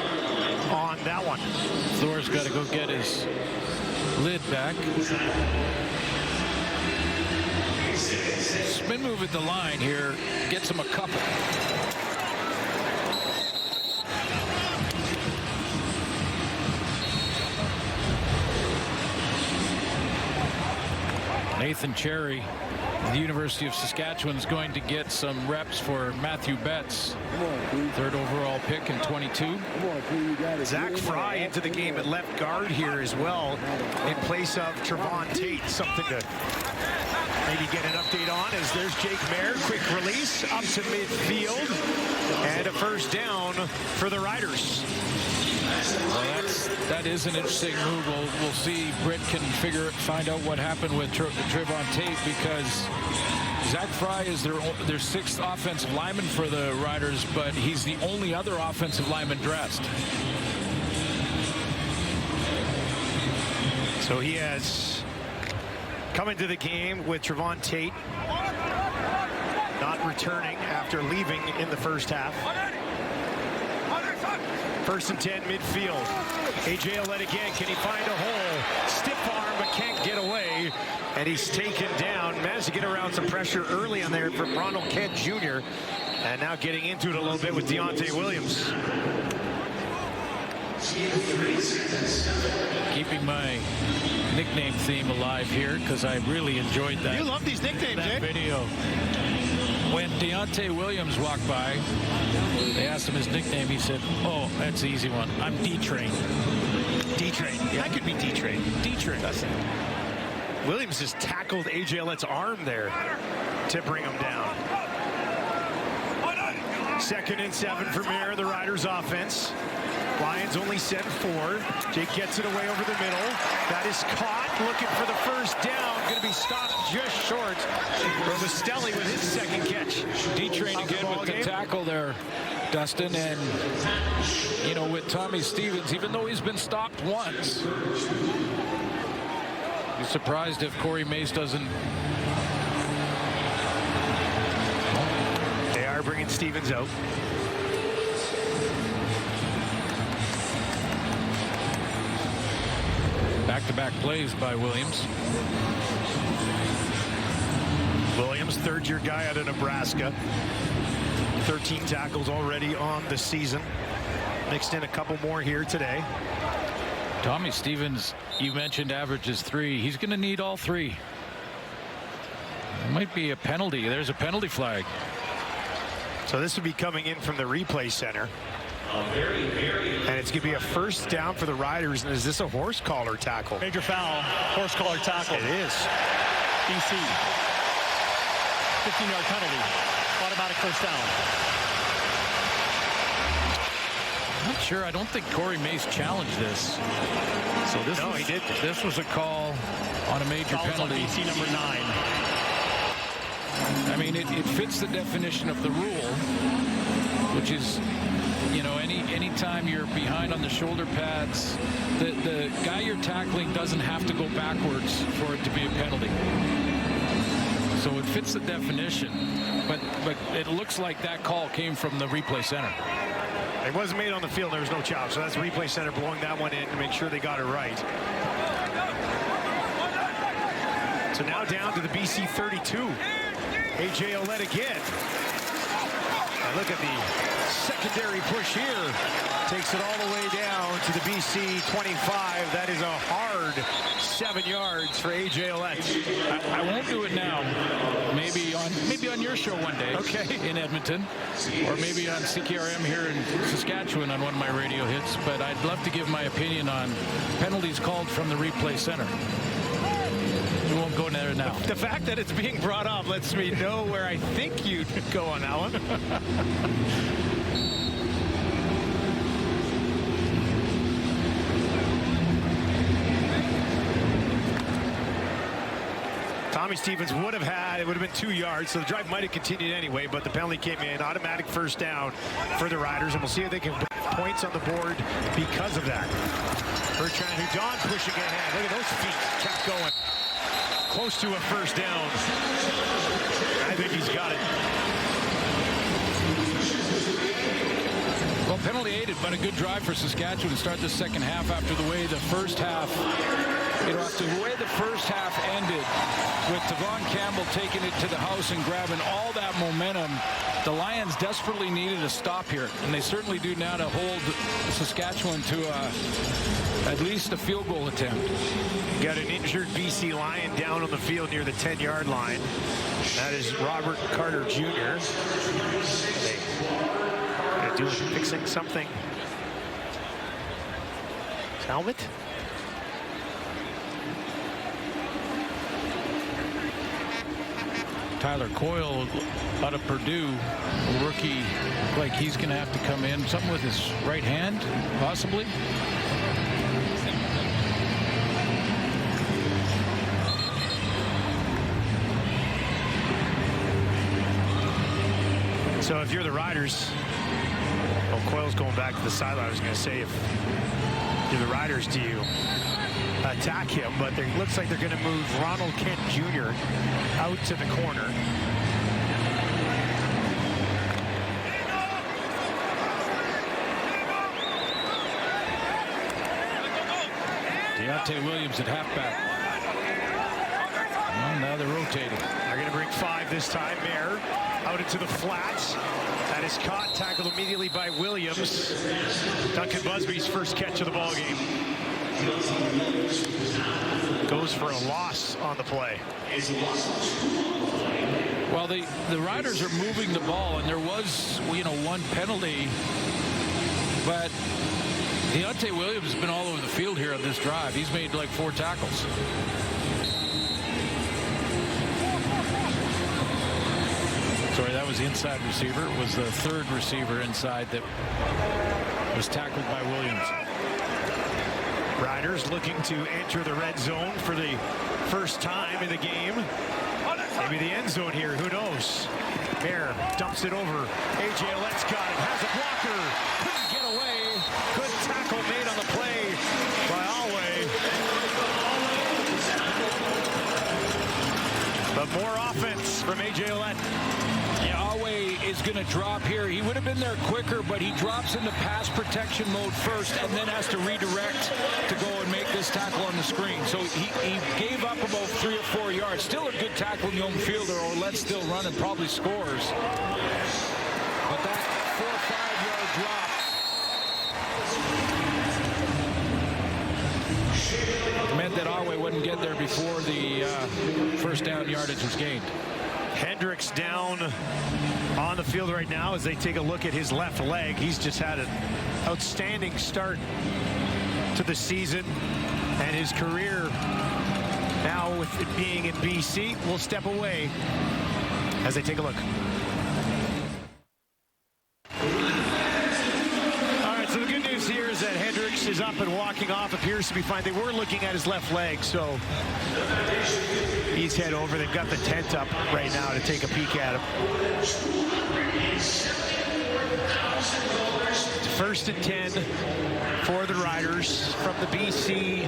on that one. Thor's got to go get his lid back. Spin move at the line here gets him a couple. Nathan Cherry, the University of Saskatchewan, is going to get some reps for Matthew Betts, third overall pick in 22. Zach Fry into the game at left guard here as well, in place of Trevon Tate. Something to maybe get an update on, as there's Jake Mayer. Quick release up to midfield, and a first down for the Riders. Well, that is an interesting move. We'll see. Britt can find out what happened with Trevon Tate, because Zach Fry is their sixth offensive lineman for the Riders, but he's the only other offensive lineman dressed. So he has come into the game with Trevon Tate not returning after leaving in the first half. First and 10 midfield. A.J. Ouellette again. Can he find a hole? Stiff arm, but can't get away. And he's taken down. Managed to get around some pressure early on there from Ronald Kent Jr. And now getting into it a little bit with Deontay Williams. Keeping my nickname theme alive here, because I really enjoyed that. You love these nicknames, that video. When Deontay Williams walked by, they asked him his nickname. He said, "Oh, that's the easy one. I'm D-Train." D-Train. Yeah. That could be D-Train. D-Train. Williams just tackled A.J. Ouellette's arm there to bring him down. Second and 7 for Mayer, the Riders offense. Lions only send 4. Jake gets it away over the middle. That is caught, looking for the first down. Going to be stopped just short. Robustelli with his second catch. D-Train again with the tackle there, Dustin. And, you know, with Tommy Stevens, even though he's been stopped once, be surprised if Corey Mace doesn't. They are bringing Stevens out. Back-to-back plays by Williams. Williams, third-year guy out of Nebraska. 13 tackles already on the season. Mixed in a couple more here today. Tommy Stevens, you mentioned, averages 3. He's going to need all 3. It might be a penalty. There's a penalty flag. So this would be coming in from the replay center. And it's going to be a first down for the Riders. And is this a horse collar tackle? Major foul, horse collar tackle. It is. BC. 15-yard penalty. Automatic first down. I'm not sure. I don't think Corey Mace challenged this. So he did. This was a call on a major penalty. On BC number 9. I mean, it fits the definition of the rule, which is, you know, any time you're behind on the shoulder pads, the guy you're tackling doesn't have to go backwards for it to be a penalty. So it fits the definition, but it looks like that call came from the replay center. It wasn't made on the field. There was no challenge. So that's the replay center blowing that one in to make sure they got it right. So now down to the BC 32. A.J. Ouellette again. And look at the secondary push here. Takes it all the way down to the BC 25. That is a hard 7 yards for A.J. Ouellette. I won't do it now. Maybe on your show one day. Okay. In Edmonton, or maybe on CKRM here in Saskatchewan on one of my radio hits. But I'd love to give my opinion on penalties called from the replay center. We won't go there now. The fact that it's being brought up lets me know where I think you'd go on that one. Tommy Stevens would have had, it would have been 2 yards, so the drive might have continued anyway, but the penalty came in. Automatic first down for the Riders, and we'll see if they can put points on the board because of that. Bertrand Hudon pushing ahead. Look at those feet. Kept going. Close to a first down. I think he's got it. Well, penalty aided, but a good drive for Saskatchewan to start the second half after the way the first half, after the way the first half ended with Devon Campbell taking it to the house and grabbing all that momentum. The Lions desperately needed a stop here, and they certainly do now to hold Saskatchewan to at least a field goal attempt. Got an injured BC Lion down on the field near the 10-yard line. That is Robert Carter Jr. They're doing fixing something. His helmet. Tyler Coyle out of Purdue, a rookie, like he's going to have to come in. Something with his right hand, possibly. So if you're the Riders, well, Coyle's going back to the sideline. I was going to say, if you're the Riders, do you attack him? But it looks like they're going to move Ronald Kent Jr. out to the corner. Deontay Williams at halfback. Well, now they're rotating. They're going to bring 5 this time. Mayer out into the flats. That is caught, tackled immediately by Williams. Duncan Busby's first catch of the ball game. Goes for a loss on the play. Well, the Riders are moving the ball, and there was, one penalty, but Deontay Williams has been all over the field here on this drive. He's made like 4 tackles. Sorry, that was the inside receiver. It was the third receiver inside that was tackled by Williams. Riders looking to enter the red zone for the first time in the game. Maybe the end zone here, who knows? Mayer dumps it over. A.J. Ouellette's got it, has a blocker. Couldn't get away. Good tackle made on the play by Ouellette. But more offense from A.J. Ouellette. Is going to drop here. He would have been there quicker, but he drops into pass protection mode first and then has to redirect to go and make this tackle on the screen. So he gave up about 3 or 4 yards. Still a good tackle in the home fielder, or let's still run and probably scores. But that 4 or 5 yard drop meant that Awe wouldn't get there before the first down yardage was gained. Hendricks down on the field right now as they take a look at his left leg. He's just had an outstanding start to the season, and his career now with it being in BC will step away as they take a look. All right, so the good news here is that Hendricks is up and walking off, appears to be fine. They were looking at his left leg, so he's head over. They've got the tent up right now to take a peek at him. First and 10 for the Riders from the BC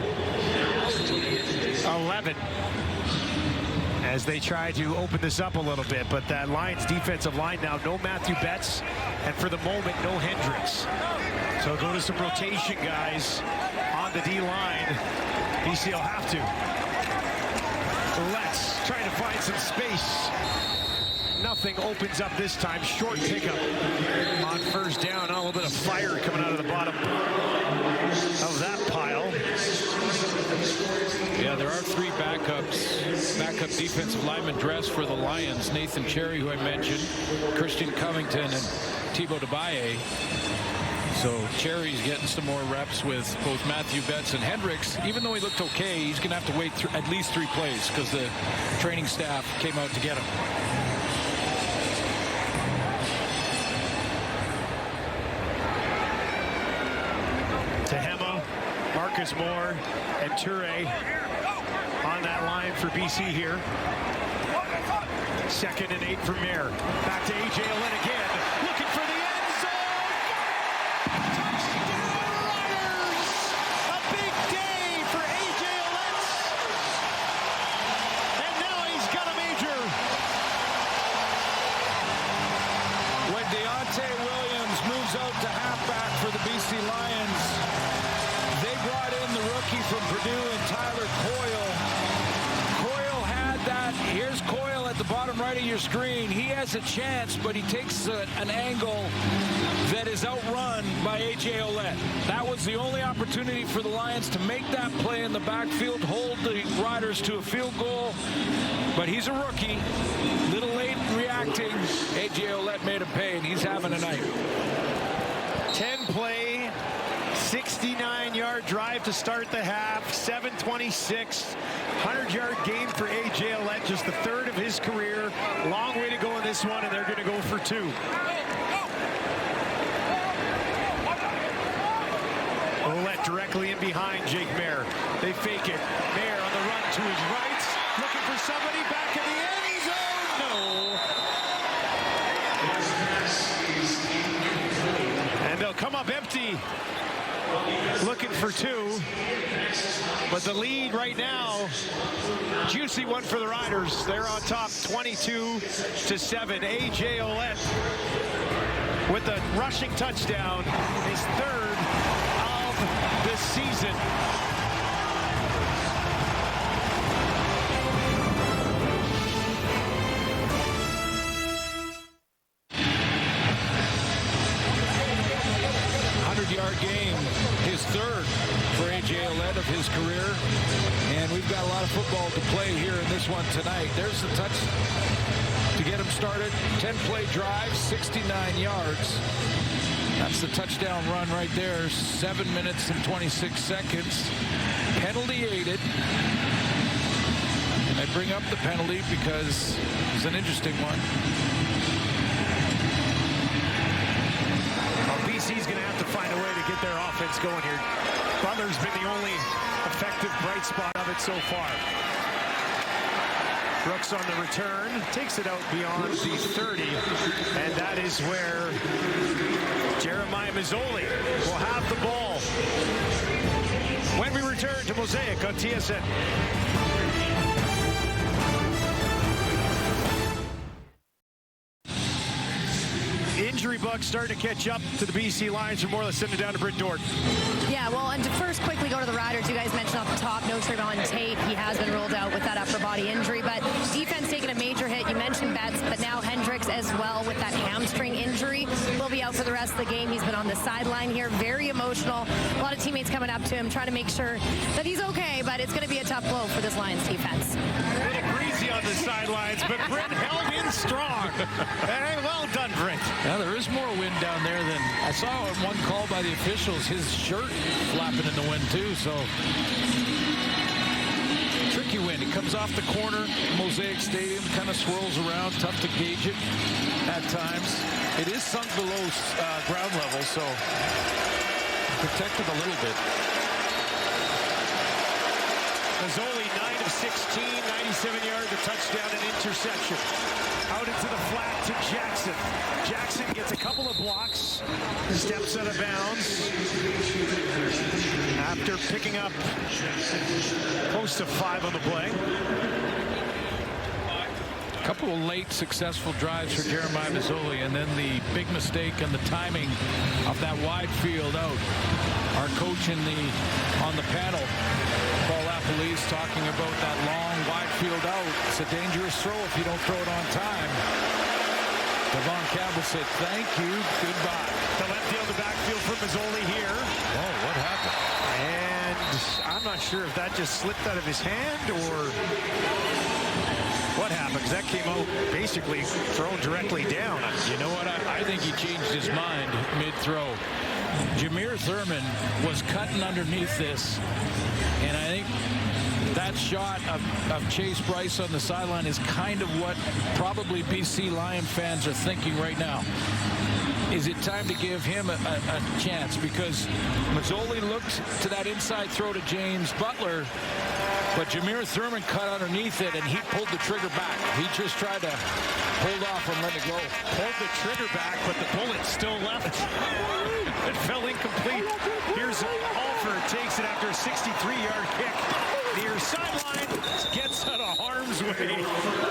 11 as they try to open this up a little bit, but that Lions defensive line now, no Matthew Betts, and for the moment, no Hendricks. So go to some rotation guys on the D-line. BC will have to. Let's try to find some space. Nothing opens up this time. Short pickup on first down. A little bit of fire coming out of the bottom of that pile. Yeah, there are three backup defensive linemen dressed for the Lions. Nathan Cherry, who I mentioned, Christian Covington, and Thibaut Debaye. So Cherry's getting some more reps with both Matthew Betts and Hendricks. Even though he looked okay, he's going to have to wait at least 3 plays because the training staff came out to get him. Tehema, Marcus Moore, and Toure on that line for BC here. 2nd and 8 from Mayer. Back to A.J. Allen again, looking for the end zone. Touchdown Riders! A big day for A.J. Allen. And now he's got a major. When Deontay Williams moves out to halfback for the BC Lions, they brought in the rookie from Purdue and Tyler Coyle. Coyle had that. Here's Coyle at the bottom right of your screen. He has a chance, but he takes an angle that is outrun by A.J. Olette. That was the only opportunity for the Lions to make that play in the backfield, hold the Riders to a field goal. But he's a rookie. Little late in reacting. A.J. Olette made him pay, and he's having a night. 10-play, 69-yard drive to start the half, 7:26, 100-yard game for A.J. Olette, just the 3rd of his career. Long way to go in this one, and they're going to go for 2. Olette directly in behind Jake Mayer. They fake it. Mayer on the run to his right, looking for somebody back in the end zone. No. And they'll come up empty, looking for 2. But the lead right now, juicy one for the Riders. They're on top 22-7. A.J. Olette with a rushing touchdown, his 3rd of the season. Yard game, his 3rd for A.J. Olette of his career, and we've got a lot of football to play here in this one tonight. There's the touch to get him started. 10-play drive, 69 yards. That's the touchdown run right there. 7 minutes and 26 seconds. Penalty aided. And I bring up the penalty because it's an interesting one. BC's going to have to find a way to get their offense going here. Butler's been the only effective bright spot of it so far. Brooks on the return, takes it out beyond the 30, and that is where Jeremiah Mazzoli will have the ball when we return to Mosaic on TSN. Injury bug starting to catch up to the BC Lions. For more, let's send it down to Britt Dort. Yeah, well, and to first quickly go to the Riders, you guys mentioned off the top, no Trayvon Tate. He has been ruled out with that upper body injury, but defense taking a major hit. You mentioned Betts, but now Hendricks as well with that hamstring injury. Will be out for the rest of the game. He's been on the sideline here, very emotional. A lot of teammates coming up to him, trying to make sure that he's okay, but it's going to be a tough blow for this Lions defense. A little breezy on the sidelines, but Brent held in strong. Hey, well done, Brent. Now, there is more wind down there than I saw in one call by the officials. His shirt flapping in the wind, too, so tricky wind. It comes off the corner, Mosaic Stadium, kind of swirls around, tough to gauge it at times. It is sunk below ground level, so protected a little bit. Mazzoli, 9 of 16, 97 yards, a touchdown and interception. Out into the flat to Jackson. Jackson gets a couple of blocks, steps out of bounds after picking up close to 5 on the play. A couple of late successful drives for Jeremiah Mazzoli, and then the big mistake and the timing of that wide field out. Our coach on the panel, Paul Lapalese, talking about that long wide field out. It's a dangerous throw if you don't throw it on time. Devon Campbell said, thank you, goodbye. The left field, the backfield for Mazzoli here. Oh, what happened? And I'm not sure if that just slipped out of his hand or what happened, because that came out basically thrown directly down. You know what? I think he changed his mind mid-throw. Jameer Thurman was cutting underneath this, and I think that shot of Chase Bryce on the sideline is kind of what probably BC Lion fans are thinking right now. Is it time to give him a chance? Because Mazzoli looked to that inside throw to James Butler, but Jameer Thurman cut underneath it, and he pulled the trigger back. He just tried to hold off and let it go. Pulled the trigger back, but the bullet still left. It fell incomplete. Here's Alford, takes it after a 63-yard kick. Near sideline, gets out of harm's way,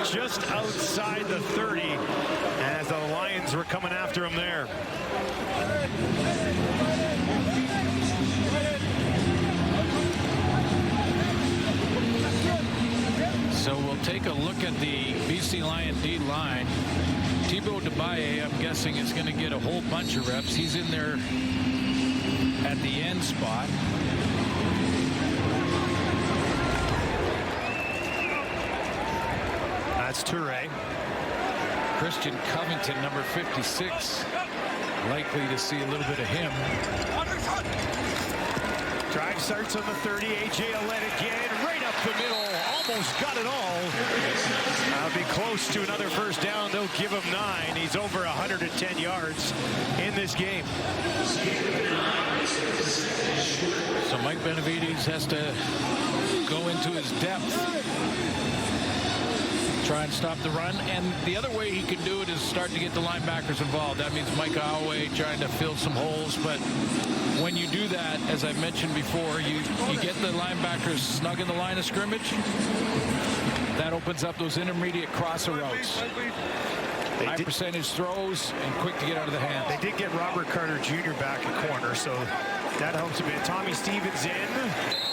just outside the 30, as the Lions were coming after him there. So we'll take a look at the BC Lion D-line. Thibaut Debaye, I'm guessing, is going to get a whole bunch of reps. He's in there at the end spot. That's Toure. Christian Covington, number 56, likely to see a little bit of him. Drive starts on the 30. A.J. Ouellette again, right up the middle. Almost got it all. That'll be close to another first down. They'll give him 9. He's over 110 yards in this game. So Mike Benavides has to go into his depth, try and stop the run, and the other way he can do it is start to get the linebackers involved. That means Micah Alway trying to fill some holes, but when you do that, as I mentioned before, you get the linebackers snug in the line of scrimmage. That opens up those intermediate crosser routes. High percentage throws and quick to get out of the hands. They did get Robert Carter Jr. back at corner, so that helps a bit. Tommy Stevens in.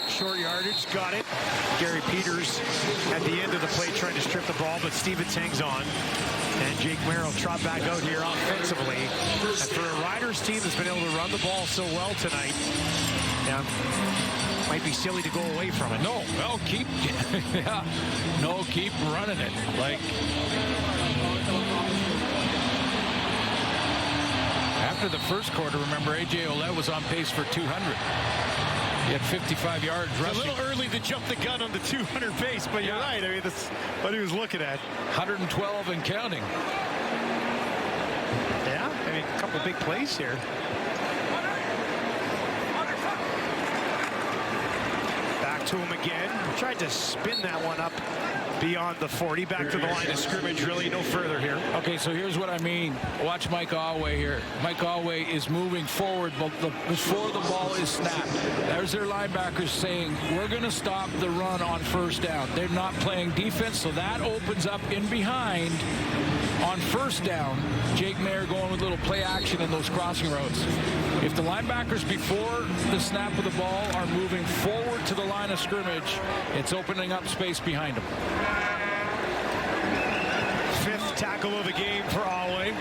Short yardage, got it. Gary Peters at the end of the play trying to strip the ball, but Stevens hangs on. And Jake Merrill trot back out here offensively. And for a Riders team that's been able to run the ball so well tonight, now, might be silly to go away from it. No, well, keep running it. Like, after the first quarter, remember, A.J. Ouellette was on pace for 200. He had 55 yards rushing. A little early to jump the gun on the 200 pace, but you're right. I mean, that's what he was looking at. 112 and counting. Yeah, I mean, a couple big plays here. Back to him again. Tried to spin that one up beyond the 40. Back to the line of scrimmage, really no further here. Okay, so here's what I mean. Watch Mike Alway here. Mike Alway is moving forward before the ball is snapped. There's their linebackers saying, we're going to stop the run on first down. They're not playing defense, so that opens up in behind. On first down, Jake Mayer going with a little play action in those crossing routes. If the linebackers before the snap of the ball are moving forward to the line of scrimmage, it's opening up space behind them. 5th tackle of the game for Alway.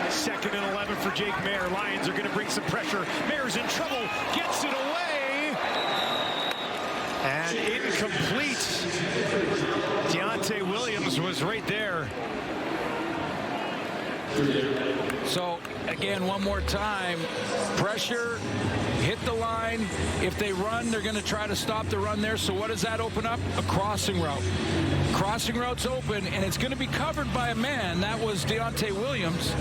2nd and 11 for Jake Mayer. Lions are going to bring some pressure. Mayer's in trouble. Gets it away. And incomplete. Deontay Williams was right there. So, again, one more time, pressure, hit the line. If they run, they're going to try to stop the run there. So what does that open up? A crossing route. Crossing route's open, and it's going to be covered by a man. That was Deontay Williams.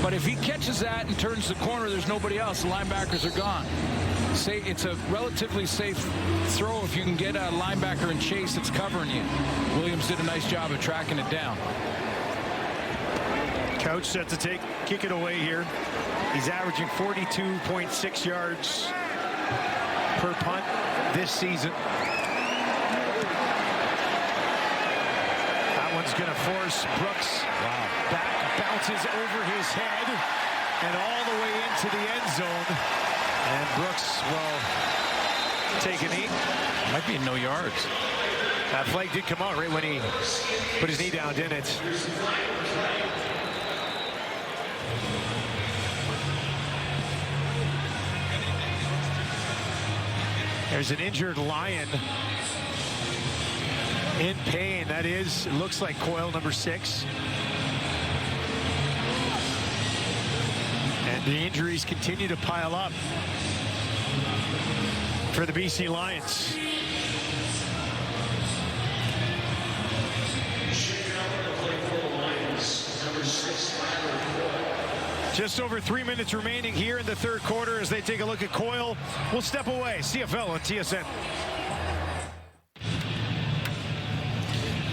But if he catches that and turns the corner, there's nobody else. The linebackers are gone. It's a relatively safe throw if you can get a linebacker and chase that's covering you. Williams did a nice job of tracking it down. Couch set to kick it away here. He's averaging 42.6 yards per punt this season. That one's going to force Brooks. Wow. Back bounces over his head and all the way into the end zone. And Brooks will take a knee. Might be no yards. That flag did come out right when he put his knee down, didn't it? There's an injured Lion in pain. That is, looks like coil number 6. And the injuries continue to pile up for the BC Lions. Just over 3 minutes remaining here in the third quarter as they take a look at Coyle. We'll step away. CFL on TSN.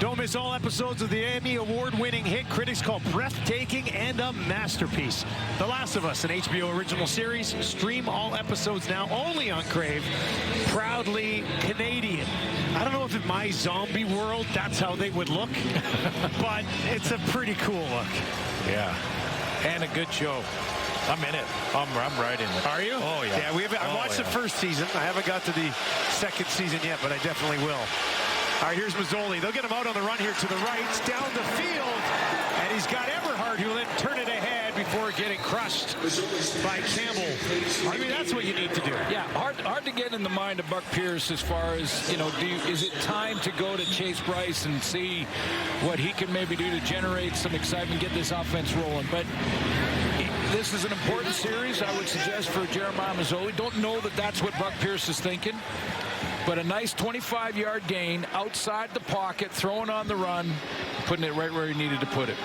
Don't miss all episodes of the Emmy Award-winning hit critics call breathtaking and a masterpiece. The Last of Us, an HBO original series. Stream all episodes now only on Crave. Proudly Canadian. I don't know if in my zombie world that's how they would look, but it's a pretty cool look. Yeah. And a good show. I'm in it. I'm right in it. Are you? Oh, yeah. Yeah, I watched the first season. I haven't got to the second season yet, but I definitely will. All right, here's Mazzoli. They'll get him out on the run here to the right, down the field, and he's got Everhart, who will then turn it ahead before getting crushed by Campbell. I mean, that's what you need to do. Yeah, hard to get in the mind of Buck Pierce as far as, you know, is it time to go to Chase Bryce and see what he can maybe do to generate some excitement, get this offense rolling. But this is an important series, I would suggest, for Jeremiah Mazzoli. Don't know that that's what Buck Pierce is thinking. But a nice 25-yard gain outside the pocket, throwing on the run, putting it right where he needed to put it.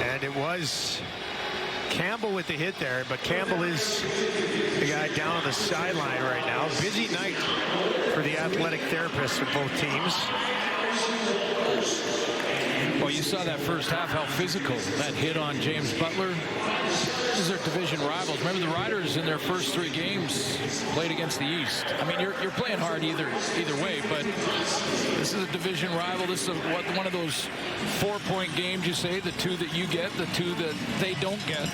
And it was Campbell with the hit there, but Campbell is the guy down on the sideline right now. Busy night for the athletic therapists of both teams. Well, you saw that first half, how physical that hit on James Butler. These are division rivals. Remember, the Riders in their first 3 games played against the East. I mean, you're playing hard either way, but this is a division rival. This is one of those 4-point games, you say, the 2 that you get, the 2 that they don't get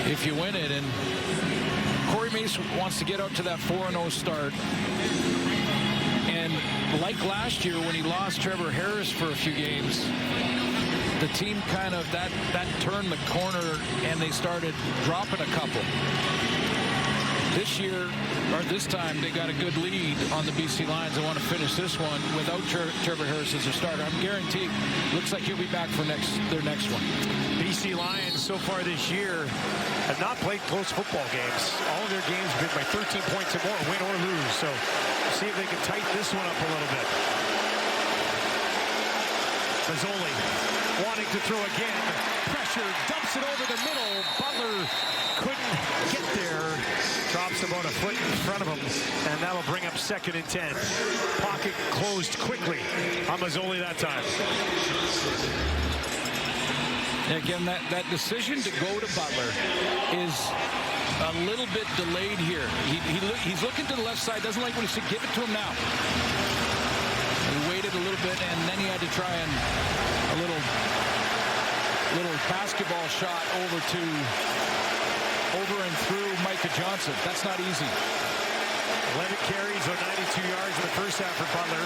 if you win it. And Corey Mace wants to get out to that 4-0 start. And like last year when he lost Trevor Harris for a few games, the team kind of, that turned the corner and they started dropping a couple. This year, or this time, they got a good lead on the BC Lions. They want to finish this one without Trevor Harris as a starter. I'm guaranteed, looks like he'll be back for their next one. BC Lions so far this year have not played close football games. All of their games have been by 13 points or more, win or lose. So see if they can tighten this one up a little bit. Mazzoli wanting to throw again. Pressure, dumps it over the middle. Butler couldn't get there. Drops about a foot in front of him, and that'll bring up 2nd and 10. Pocket closed quickly on Mazzoli that time. Again, that decision to go to Butler is a little bit delayed here. He's looking to the left side, doesn't like what he said. Give it to him now. He waited a little bit, and then he had to try and a little basketball shot over and through Micah Johnson. That's not easy. 11 carries on 92 yards in the first half for Butler.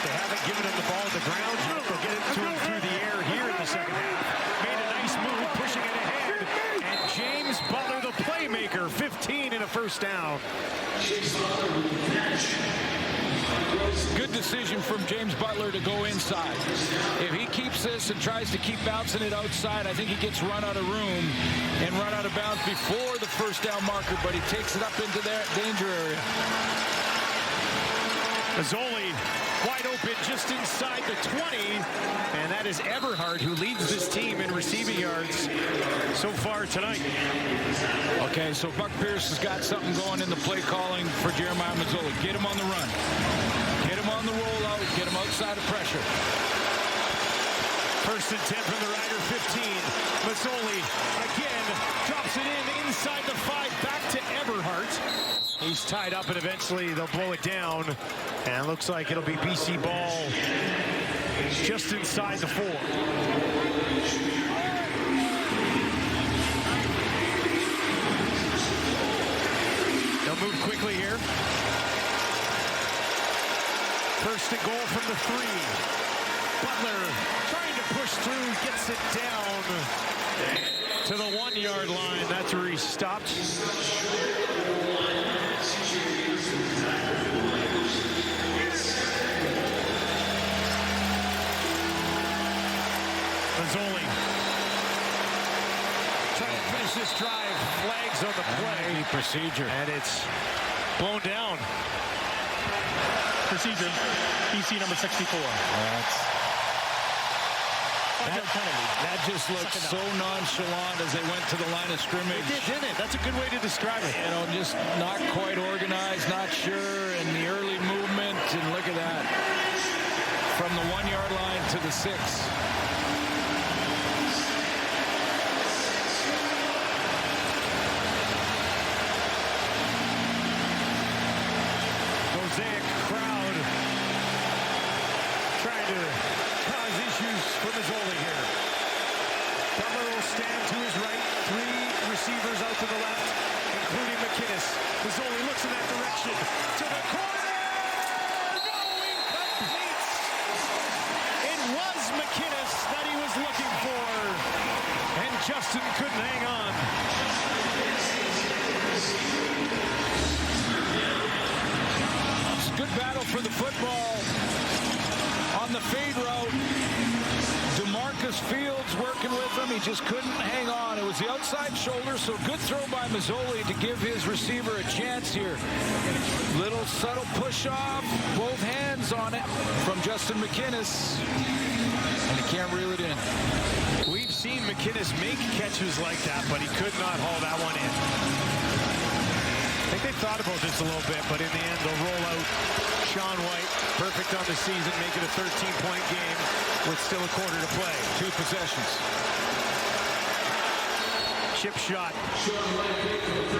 They haven't given him the ball on the ground yet. They'll get it to him through the air here in the second half. Made a nice move, pushing it ahead. And James Butler, the playmaker, 15 in the first first down. Good decision from James Butler to go inside. If he keeps this and tries to keep bouncing it outside, I think he gets run out of room and run out of bounds before the first down marker, but he takes it up into their danger area. Mazzoli wide open just inside the 20, and that is Eberhardt, who leads this team in receiving yards so far tonight. Okay, so Buck Pierce has got something going in the play calling for Jeremiah Mazzoli. Get him on the run. Get him on the rollout. Get him outside of pressure. First and 10 from the Rider 15. Mazzoli again drops it in inside the 5, back to Eberhardt. He's tied up, and eventually they'll blow it down. And it looks like it'll be BC ball just inside the 4. They'll move quickly here. First and goal from the 3. Butler trying to push through, gets it down to the 1-yard line. That's where he stopped. Mazzoli trying to finish this drive. Flags on the play. Procedure. And it's blown down. Procedure. BC number 64. That just looked so nonchalant as they went to the line of scrimmage. It did, didn't it? That's a good way to describe it. You know, just not quite organized, not sure, and the early movement, and look at that. From the 1-yard line to the 6. Mosaic crowd trying to cause issues for Mazzoli here. Butler will stand to his right. 3 receivers out to the left, including McInnes. Mazzoli looks in that direction. To the corner! No, incomplete! It was McInnes that he was looking for. And Justin couldn't hang on. Good battle for the football on the fade route. DeMarcus Fields working with him. He just couldn't hang on. It was the outside shoulder, so good throw by Mazzoli to give his receiver a chance here. Little subtle push off, both hands on it from Justin McInnes, and he can't reel it in. We've seen McInnes make catches like that, but he could not haul that one in. I think they thought about this a little bit, but in the end, they'll roll out Sean White. Perfect on the season, make it a 13-point game with still a quarter to play. 2 possessions. Chip shot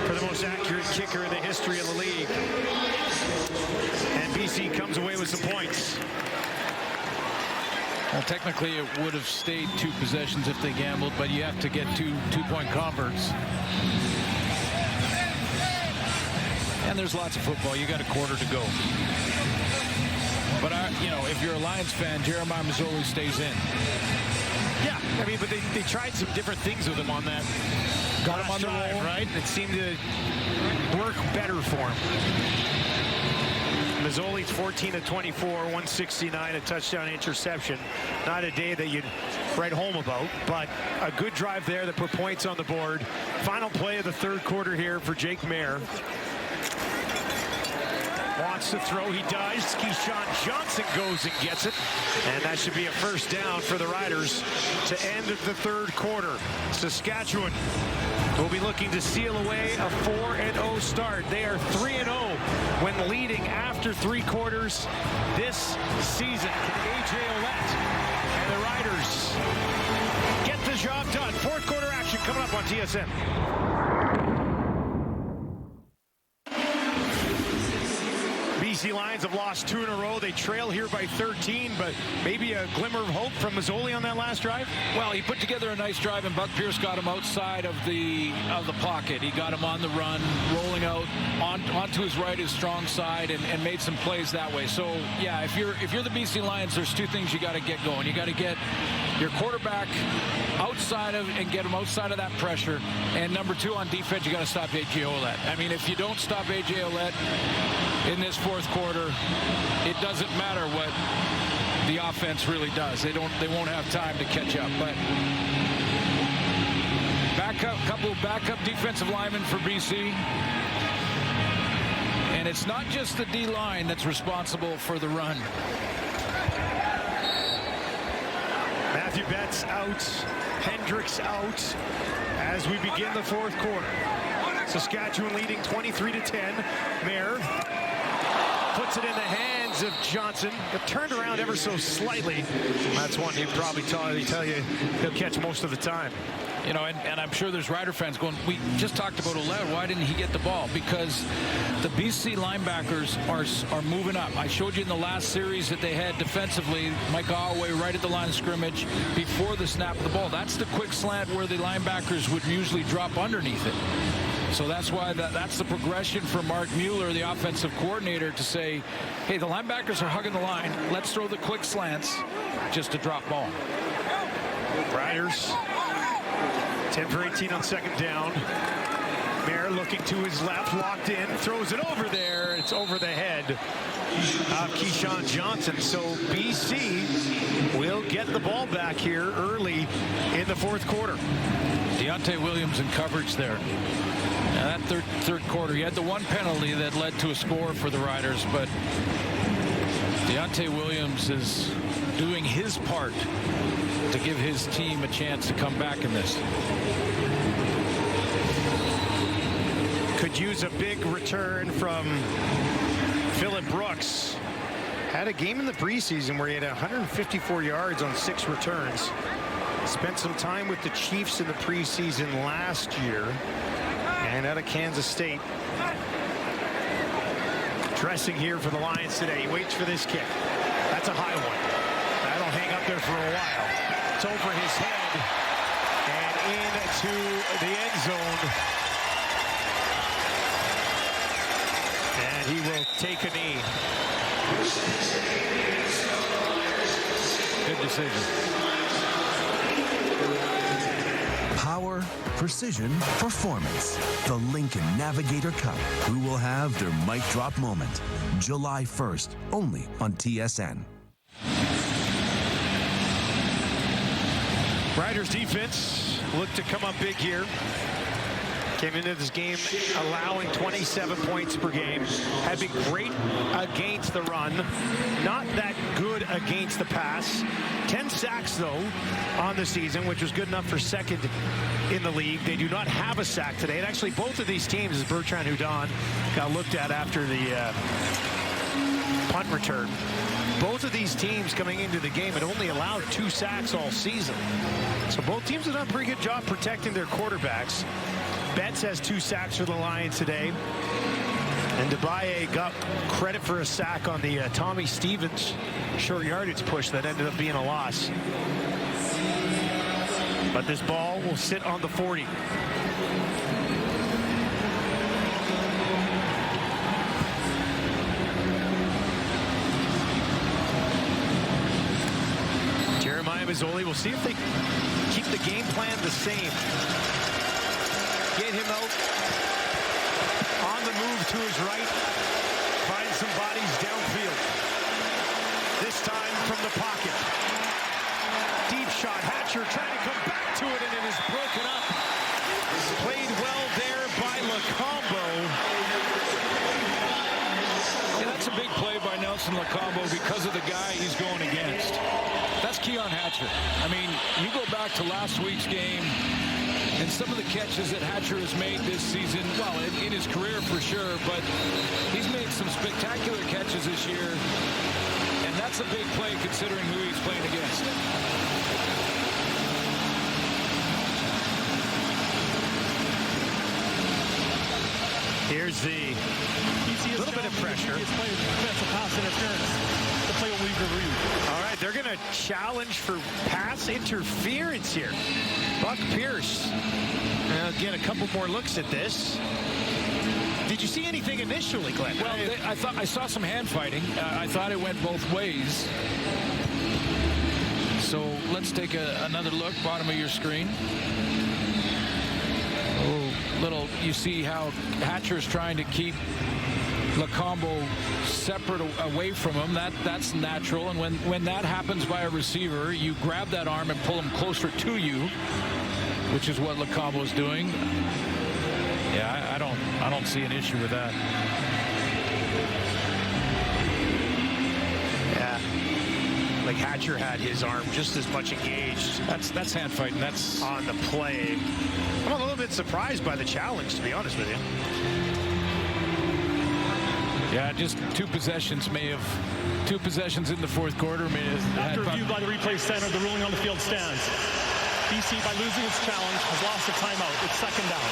for the most accurate kicker in the history of the league. And BC comes away with some points. Well, technically, it would have stayed 2 possessions if they gambled, but you have to get 2 two-point converts. And there's lots of football. You got a quarter to go. But, you know, if you're a Lions fan, Jeremiah Mazzoli stays in. Yeah, I mean, but they tried some different things with him on that. Got him on the drive, roll. right? It seemed to work better for him. Mazzoli's 14 of 24, 169, a touchdown interception. Not a day that you'd write home about, but a good drive there that put points on the board. Final play of the 3rd quarter here for Jake Mayer. Wants to throw, he does. Keyshawn Johnson goes and gets it. And that should be a first down for the Riders to end the 3rd quarter. Saskatchewan will be looking to seal away a 4-0 start. They are 3-0 when leading after 3 quarters this season. Can A.J. Ouellette and the Riders get the job done? 4th quarter action coming up on TSN. BC Lions have lost 2 in a row. They trail here by 13, but maybe a glimmer of hope from Mazzoli on that last drive. Well, he put together a nice drive, and Buck Pierce got him outside of the pocket. He got him on the run, rolling out onto his right, his strong side, and made some plays that way. So, yeah, if you're the BC Lions, there's 2 things you got to get going. You got to get your quarterback outside of and get him outside of that pressure. And number 2 on defense, you got to stop A.J. Ouellette. I mean, if you don't stop A.J. Ouellette in this fourth quarter, it doesn't matter what the offense really does. They won't have time to catch up. But couple of backup defensive linemen for BC. And it's not just the D-line that's responsible for the run. Matthew Betts out, Hendricks out as we begin the fourth quarter. Saskatchewan leading 23-10. Mayer puts it in the hands of Johnson. It turned around ever so slightly. That's one he'd probably tell you he'll catch most of the time. You know, and I'm sure there's Rider fans going, we just talked about Ouellette. Why didn't he get the ball? Because the BC linebackers are moving up. I showed you in the last series that they had defensively Mike Holloway right at the line of scrimmage before the snap of the ball. That's the quick slant where the linebackers would usually drop underneath it. So that's why that's the progression for Mark Mueller, the offensive coordinator, to say, hey, the linebackers are hugging the line. Let's throw the quick slants just to drop ball. Riders 10 for 18 on second down. Mayer looking to his left, locked in, throws it over there. It's over the head of Keyshawn Johnson. So BC will get the ball back here early in the fourth quarter. Deontay Williams in coverage there. Now that third quarter, he had the one penalty that led to a score for the Riders, but Deontay Williams is doing his part to give his team a chance to come back in this. Could use a big return from Phillip Brooks. Had a game in the preseason where he had 154 yards on 6 returns. Spent some time with the Chiefs in the preseason last year and out of Kansas State. Dressing here for the Lions today. He waits for this kick. That's a high one. That'll hang up there for a while. It's over his head and into the end zone. And he will take a knee. Good decision. Power, precision, performance. The Lincoln Navigator Cup. Who will have their mic drop moment? July 1st, only on TSN. Riders defense looked to come up big here. Came into this game allowing 27 points per game. Had been great against the run. Not that good against the pass. 10 sacks, though, on the season, which was good enough for second in the league. They do not have a sack today. And actually, both of these teams, as Bertrand Hudon got looked at after the punt return, both of these teams coming into the game had only allowed 2 sacks all season. So both teams have done a pretty good job protecting their quarterbacks. Betts has 2 sacks for the Lions today. And Debaye got credit for a sack on the Tommy Stevens short yardage push that ended up being a loss. But this ball will sit on the 40. Mazzoli. We'll see if they keep the game plan the same. Get him out on the move to his right. Find some bodies downfield. This time from the pocket. Deep shot. Hatcher trying to come back to it, and it is broken up. Played well there by Lacombo. Yeah, that's a big play by Nelson Lacombo because of the guy he's going against. That's Keon Hatcher. I mean, you go back to last week's game and some of the catches that Hatcher has made this season, well, in his career for sure, but he's made some spectacular catches this year, and that's a big play considering who he's playing against. Here's the little bit of pressure. It's a pass interference. The play will be reviewed. All right, they're going to challenge for pass interference here. Buck Pierce. Get a couple more looks at this. Did you see anything initially, Glenn? Well, I saw some hand fighting. I thought it went both ways. So let's take another look. Bottom of your screen. You see how Hatcher's trying to keep Lacombo separate away from him. That's natural. And when that happens by a receiver, you grab that arm and pull him closer to you, which is what Lacombo's doing. Yeah, I don't see an issue with that. Yeah, like Hatcher had his arm just as much engaged. That's hand fighting. That's on the play. I'm a little bit surprised by the challenge, to be honest with you. Yeah, just two possessions in the fourth quarter. After review by the replay center, the ruling on the field stands. BC, by losing its challenge, has lost a timeout. It's second down.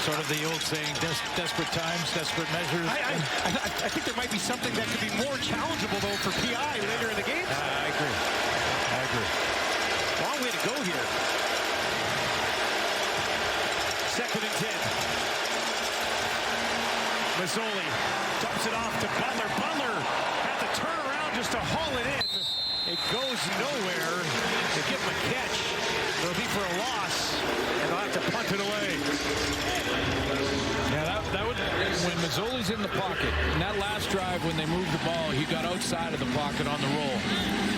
Sort of the old saying, desperate times, desperate measures. I think there might be something that could be more challengeable, though, for PI later in the game. I agree. Long way to go here. Second and 10. Mazzoli dumps it off to Butler. Butler at the turnaround just to haul it in. It goes nowhere. They give him a catch. It'll be for a loss, and they'll have to punt it away. Yeah, that would, when Mazzoli's in the pocket, in that last drive when they moved the ball, he got outside of the pocket on the roll.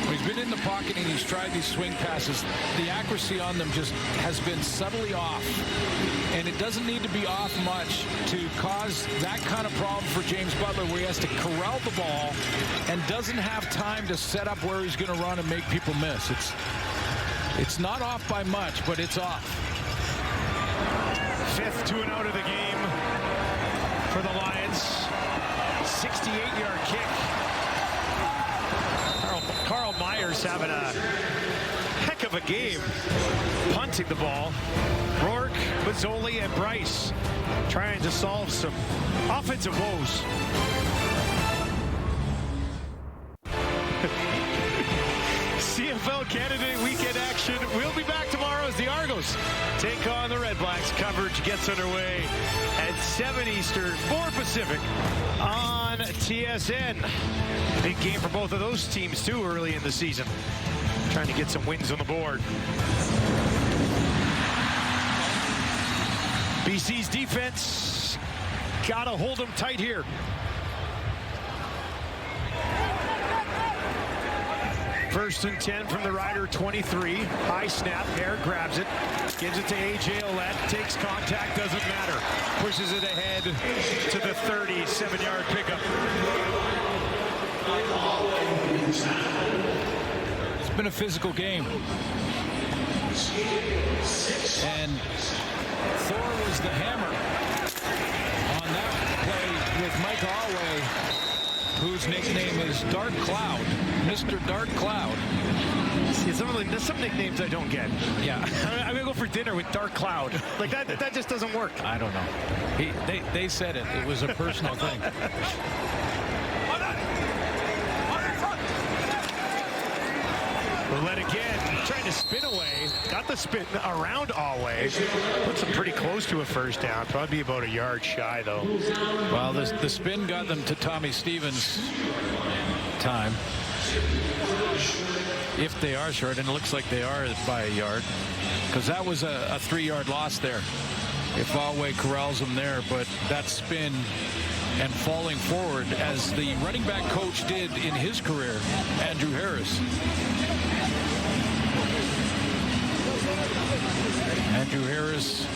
When he's been in the pocket and he's tried these swing passes, the accuracy on them just has been subtly off. And it doesn't need to be off much to cause that kind of problem for James Butler, where he has to corral the ball and doesn't have time to set up where he's going to run and make people miss. It's not off by much, but it's off. Fifth 2 and out of the game for the Lions. 68-yard kick. Carl Myers having a heck of a game punting the ball. Rourke, Mazzoli, and Bryce trying to solve some offensive woes. CFL Canada Weekend action. We'll be back tomorrow as the Argos take on the Red Blacks. Coverage gets underway at 7 Eastern, 4 Pacific on TSN. Big game for both of those teams, too, early in the season. Trying to get some wins on the board. BC's defense got to hold them tight here. First and 10 from the Rider 23. High snap. Hare grabs it. Gives it to A.J. Ouellette. Takes contact. Doesn't matter. Pushes it ahead to the 37-yard pickup. It's been a physical game. And Thor was the hammer on that play with Mike Alway, whose nickname is Dark Cloud, Mr. Dark Cloud. See, some nicknames I don't get. Yeah. I'm going to go for dinner with Dark Cloud. Like, that just doesn't work. I don't know. They said it. It was a personal thing. Ouellette again, trying to spin away. Got the spin around Alway. Puts him pretty close to a first down. Probably about a yard shy, though. Well, the spin got them to Tommy Stevens' time. If they are short, and it looks like they are by a yard. Because that was a 3-yard loss there. If Alway corrals them there, but that spin and falling forward, as the running back coach did in his career, Andrew Harris. Andrew Harris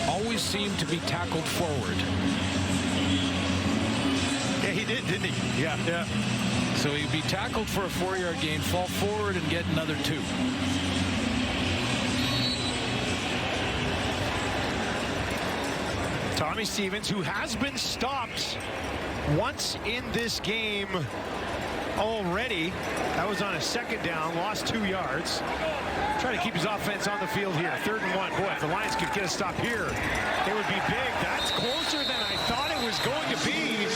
always seemed to be tackled forward. Yeah, he did, didn't he? Yeah. So he'd be tackled for a 4-yard gain, fall forward, and get another 2. Tommy Stevens, who has been stopped once in this game already. That was on a second down, lost 2 yards. Trying to keep his offense on the field here. 3rd and 1. Boy, if the Lions could get a stop here, it would be big. That's closer than I thought it was going to be.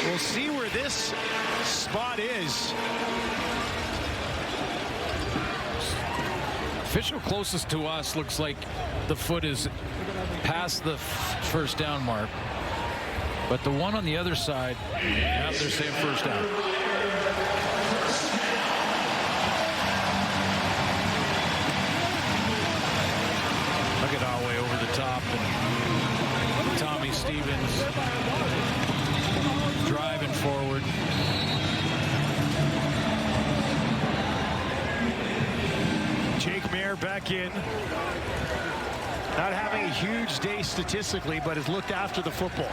We'll see where this spot is. Official closest to us looks like the foot is past the first down mark. But the one on the other side, they're saying first down. Look at Awe over the top, and Tommy Stevens driving forward. Jake Mayer back in. Not having a huge day statistically, but has looked after the football.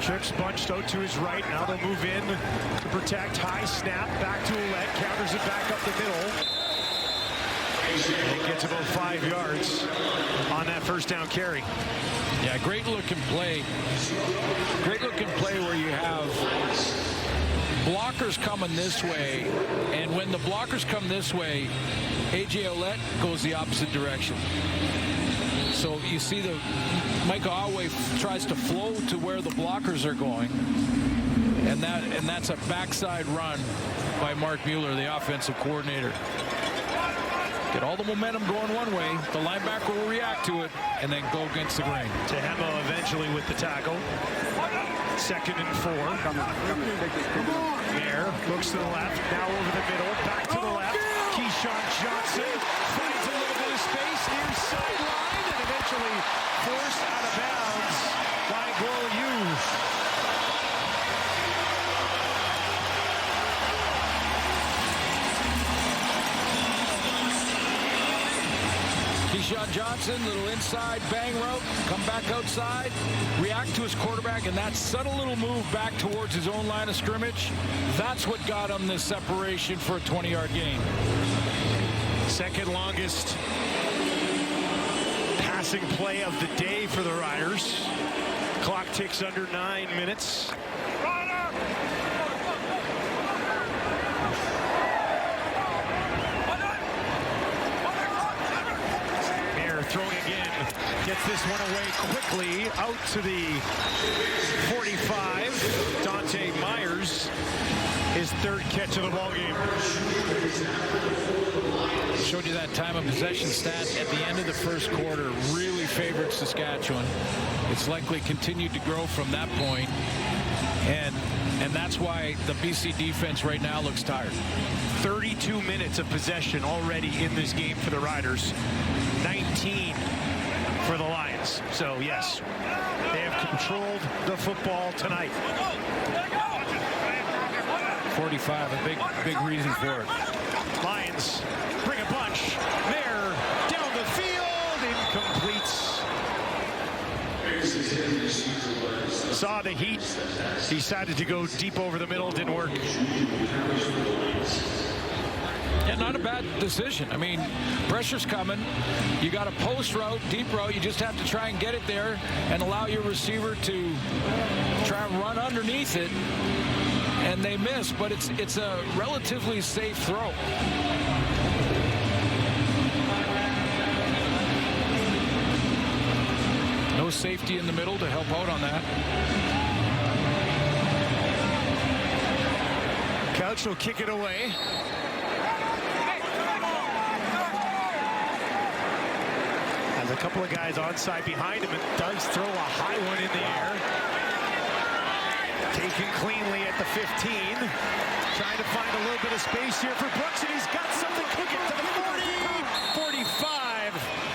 Trips bunched out to his right. Now they'll move in to protect. High snap. Back to Ouellette. Counters it back up the middle. And gets about 5 yards on that first down carry. Yeah, great looking play. Great looking play where you have blockers coming this way, and when the blockers come this way, A.J. Ouellette goes the opposite direction. So you see the Micah Awe tries to flow to where the blockers are going, and that's a backside run by Mark Mueller, the offensive coordinator. Get all the momentum going one way, the linebacker will react to it, and then go against the grain. Tehema eventually with the tackle. 2nd and 4. Mayer looks to the left, now over the middle, back to the left. Keyshawn Johnson finds a little bit of space near sideline and eventually forced out of bounds by Gorlieu. Keyshawn Johnson, little inside bang route, come back outside, react to his quarterback, and that subtle little move back towards his own line of scrimmage, that's what got him this separation for a 20-yard gain. 2nd longest passing play of the day for the Riders. Clock ticks under 9 minutes. Throwing again, gets this one away quickly out to the 45. Dante Myers, his 3rd catch of the ball game. Showed you that time of possession stat at the end of the first quarter really favored Saskatchewan. It's likely continued to grow from that point, and that's why the BC defense right now looks tired. 32 minutes of possession already in this game for the Riders. 19 for the Lions. So, yes, they have controlled the football tonight. 45, a big reason for it. Lions bring a bunch. Mayer down the field, incomplete. Saw the heat, decided to go deep over the middle, didn't work. Yeah, not a bad decision. I mean, pressure's coming. You got a post route, deep route. You just have to try and get it there and allow your receiver to try and run underneath it. And they miss, but it's a relatively safe throw. No safety in the middle to help out on that. Couch will kick it away. Has a couple of guys onside behind him and does throw a high one in the air. Taken cleanly at the 15. Trying to find a little bit of space here for Brooks, and he's got something cooking to the 40. 45.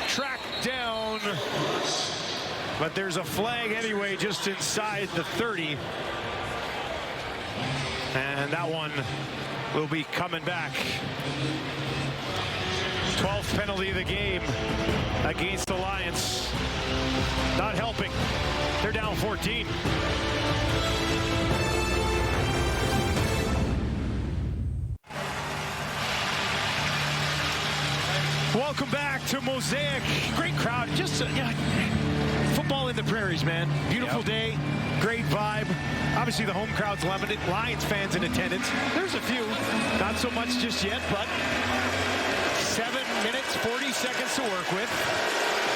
Tracked down. But there's a flag anyway just inside the 30. And that one will be coming back. 12th penalty of the game against the Lions. Not helping. They're down 14. Welcome back to Mosaic. Great crowd. Just football in the prairies, man. Beautiful day. Great vibe. Obviously, the home crowd's limited. Lions fans in attendance. There's a few. Not so much just yet, but 7 minutes, 40 seconds to work with.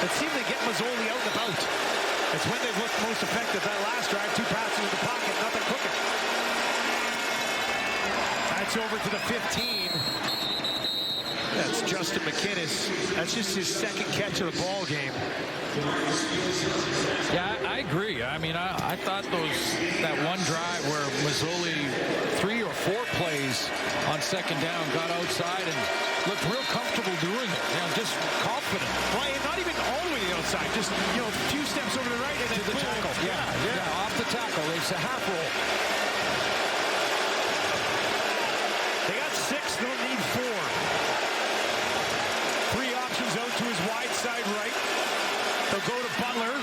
It seemed to get Mazzoli out and about. It's when they've looked most effective. That last drive, 2 passes in the pocket, nothing cooking. That's over to the 15. That's Justin McInnes. That's just his second catch of the ball game. Yeah, I agree. I mean, I thought that one drive where Mazzoli 3 or 4 plays on second down got outside and looked real comfortable doing it. You know, just confident. Well, not even all the way to the outside. Just, you know, a few steps over to the right and then to the tackle. Yeah, off the tackle. It's a half roll. They got 6. They'll need 4. 3 options out to his wide side right. They'll go to Butler.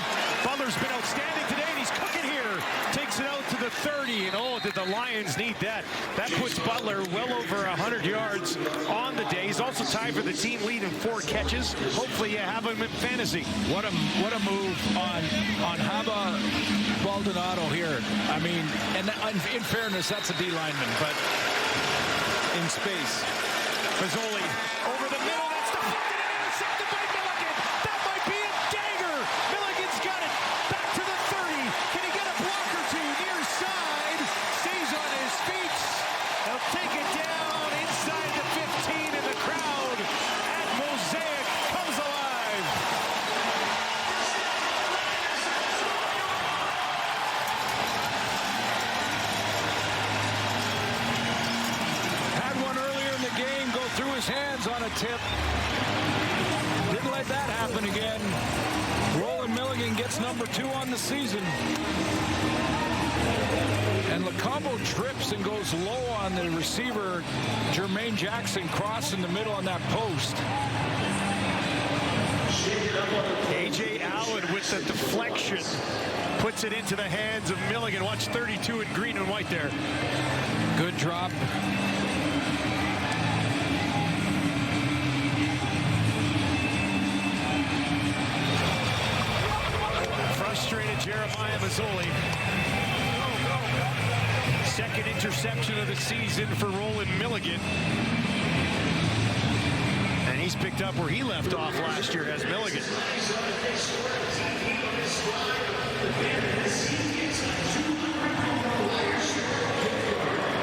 Butler's been outstanding today, and he's cooking here. Takes it out to the 30, and oh, did the Lions need that. That puts Butler well over 100 yards on the day. He's also tied for the team lead in 4 catches. Hopefully you have him in fantasy. What a move on Haba Baldonado here. I mean, and in fairness, that's a D lineman, but in space. Mazzoli over the middle. That's deflected and intercepted by Milligan. That might be a dagger. Milligan's got it. Back to the 30. Can he get a block or 2? Near side. Stays on his feet. They'll take it down inside the 15, and the crowd at Mosaic comes alive. Had one earlier in the game go through his hands on a tip. Didn't let that happen again. Roland Milligan gets number 2 on the season. And Lacombo trips and goes low on the receiver, Jermaine Jackson, cross in the middle on that post. A.J. Allen with the deflection puts it into the hands of Milligan. Watch 32 in green and white there. Good drop. Frustrated Jeremiah Mazzoli. Second interception of the season for Roland Milligan. And he's picked up where he left off last year as Milligan.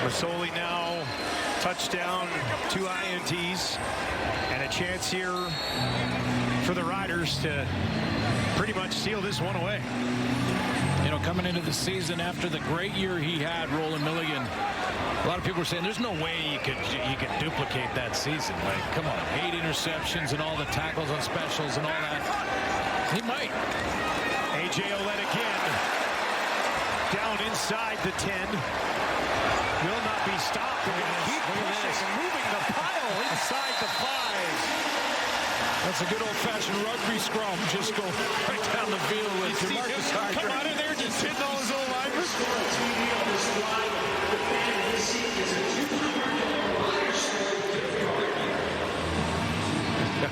Mazzoli now touchdown, 2 INTs, and a chance here for the Riders to pretty much seal this one away. You know, coming into the season after the great year he had, Roland Milligan, a lot of people were saying there's no way you could duplicate that season. Like, come on, 8 interceptions and all the tackles on specials and all that. He might. A.J. Olette again. Down inside the 10. Will not be stopped. They're going to keep pushing and moving the pile inside the 5. That's a good old-fashioned rugby scrum. Just go right down the field with Marcus Hardrick. Come out of there, just hitting all his old linemen.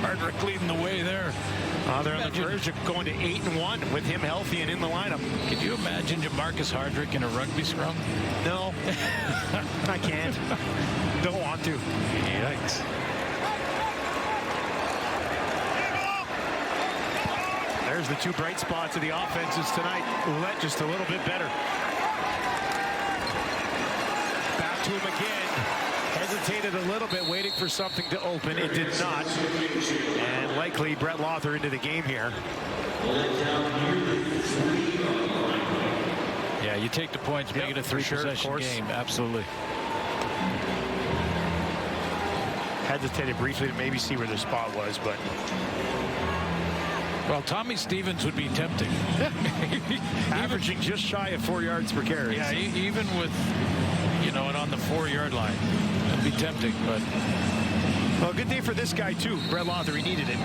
Hardrick leading the way there. They're on the verge of going to 8-1 with him healthy and in the lineup. Could you imagine Jamarcus Hardrick in a rugby scrum? No, I can't. Don't want to. Yikes. There's the 2 bright spots of the offenses tonight. Ouellette just a little bit better. Back to him again. Hesitated a little bit, waiting for something to open. It did not. And likely Brett Lawther into the game here. Yeah, you take the points, make it a 3-possession game. Absolutely. Hesitated briefly to maybe see where the spot was, but... Well, Tommy Stevens would be tempting. Averaging just shy of 4 yards per carry. Yeah, even with, you know, it on the 4-yard line. It'd be tempting, but... Well, good day for this guy, too. Brett Lawther, he needed it.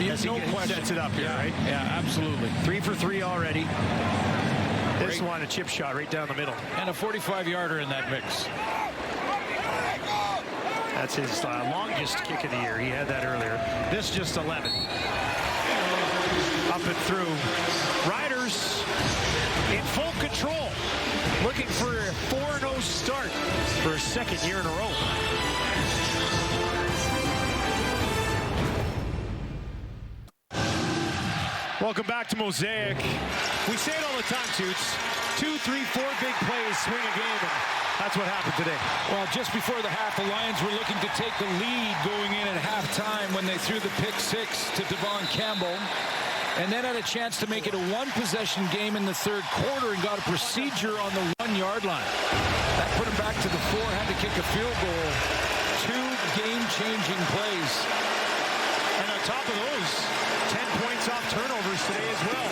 Yes, no question. Sets it up here, right? Yeah, absolutely. 3 for 3 already. This one, a chip shot right down the middle. And a 45-yarder in that mix. That's his longest kick of the year. He had that earlier. This just 11. Up and through. Riders in full control. Looking for for a second year in a row. Welcome back to Mosaic. We say it all the time, Toots. 2, 3, 4 big plays swing a game, and that's what happened today. Well, just before the half, the Lions were looking to take the lead going in at halftime when they threw the pick 6 to Devon Campbell, and then had a chance to make it a one-possession game in the third quarter and got a procedure on the 1-yard line. That put him back to the 4, had to kick a field goal. 2 game-changing plays. And on top of those, 10 points off turnovers today as well.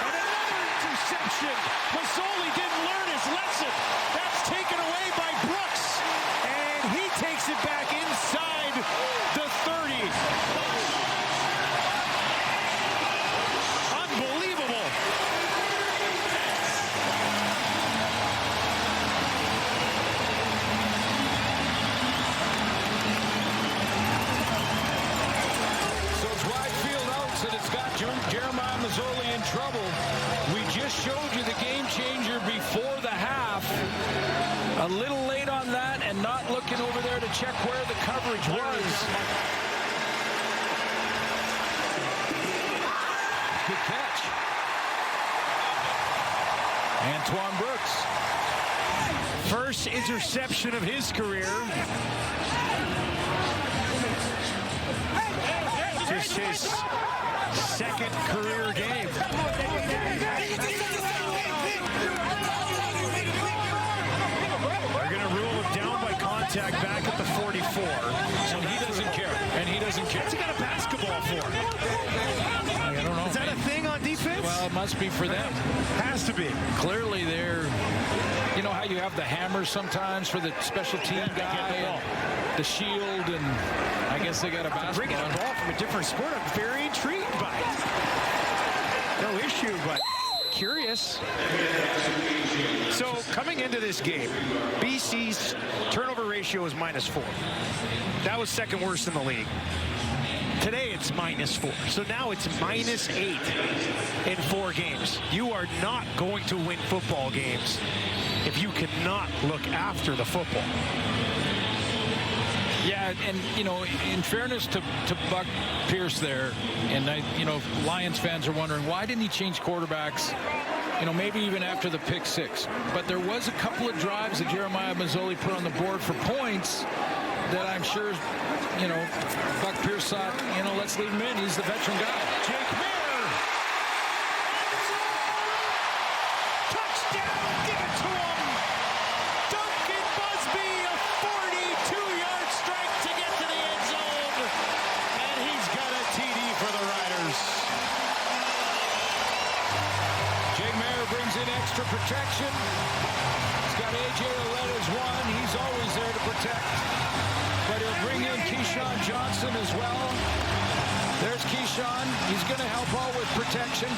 And another interception. Mazzoli didn't learn his lesson. That's taken away by Brooks. And he takes it back inside the 30. Unbelievable. So it's wide field outs, and it's got Jeremiah Mazzoli in trouble. We just showed you the game changer before the half. A little late on that and not looking over there to check where the coverage was. Good catch. Antoine Brooks. First interception of his career. Just his second career game. They're going to rule him down by contact back at the 44. So he doesn't care. And he doesn't care. What's he got a basketball for? I don't know. Is that a thing on defense? Well, it must be for them. Has to be. Clearly they're, you know how you have the hammer sometimes for the special team guy, and the shield, and I guess they got a basketball. Bringing a ball from a different sport, I'm very intrigued by it. No issue, but curious. So coming into this game, BC's turnover ratio is -4. That was second worst in the league. Today it's -4. So now it's -8 in 4 games. You are not going to win football games if you cannot look after the football. Yeah, and, you know, in fairness to Buck Pierce there, and, Lions fans are wondering, why didn't he change quarterbacks, maybe even after the pick 6? But there was a couple of drives that Jeremiah Mazzoli put on the board for points that I'm sure, Buck Pierce thought, let's leave him in. He's the veteran guy. Jake Mayer. Touchdown. Give it to him. Duncan Busby, a 42-yard strike to get to the end zone. And he's got a TD for the Riders. Jake Mayer brings in extra protection. He's got A.J. Ouellette as one. He's always there to protect. But he'll bring in Keyshawn Johnson as well. There's Keyshawn. He's going to help out with protection.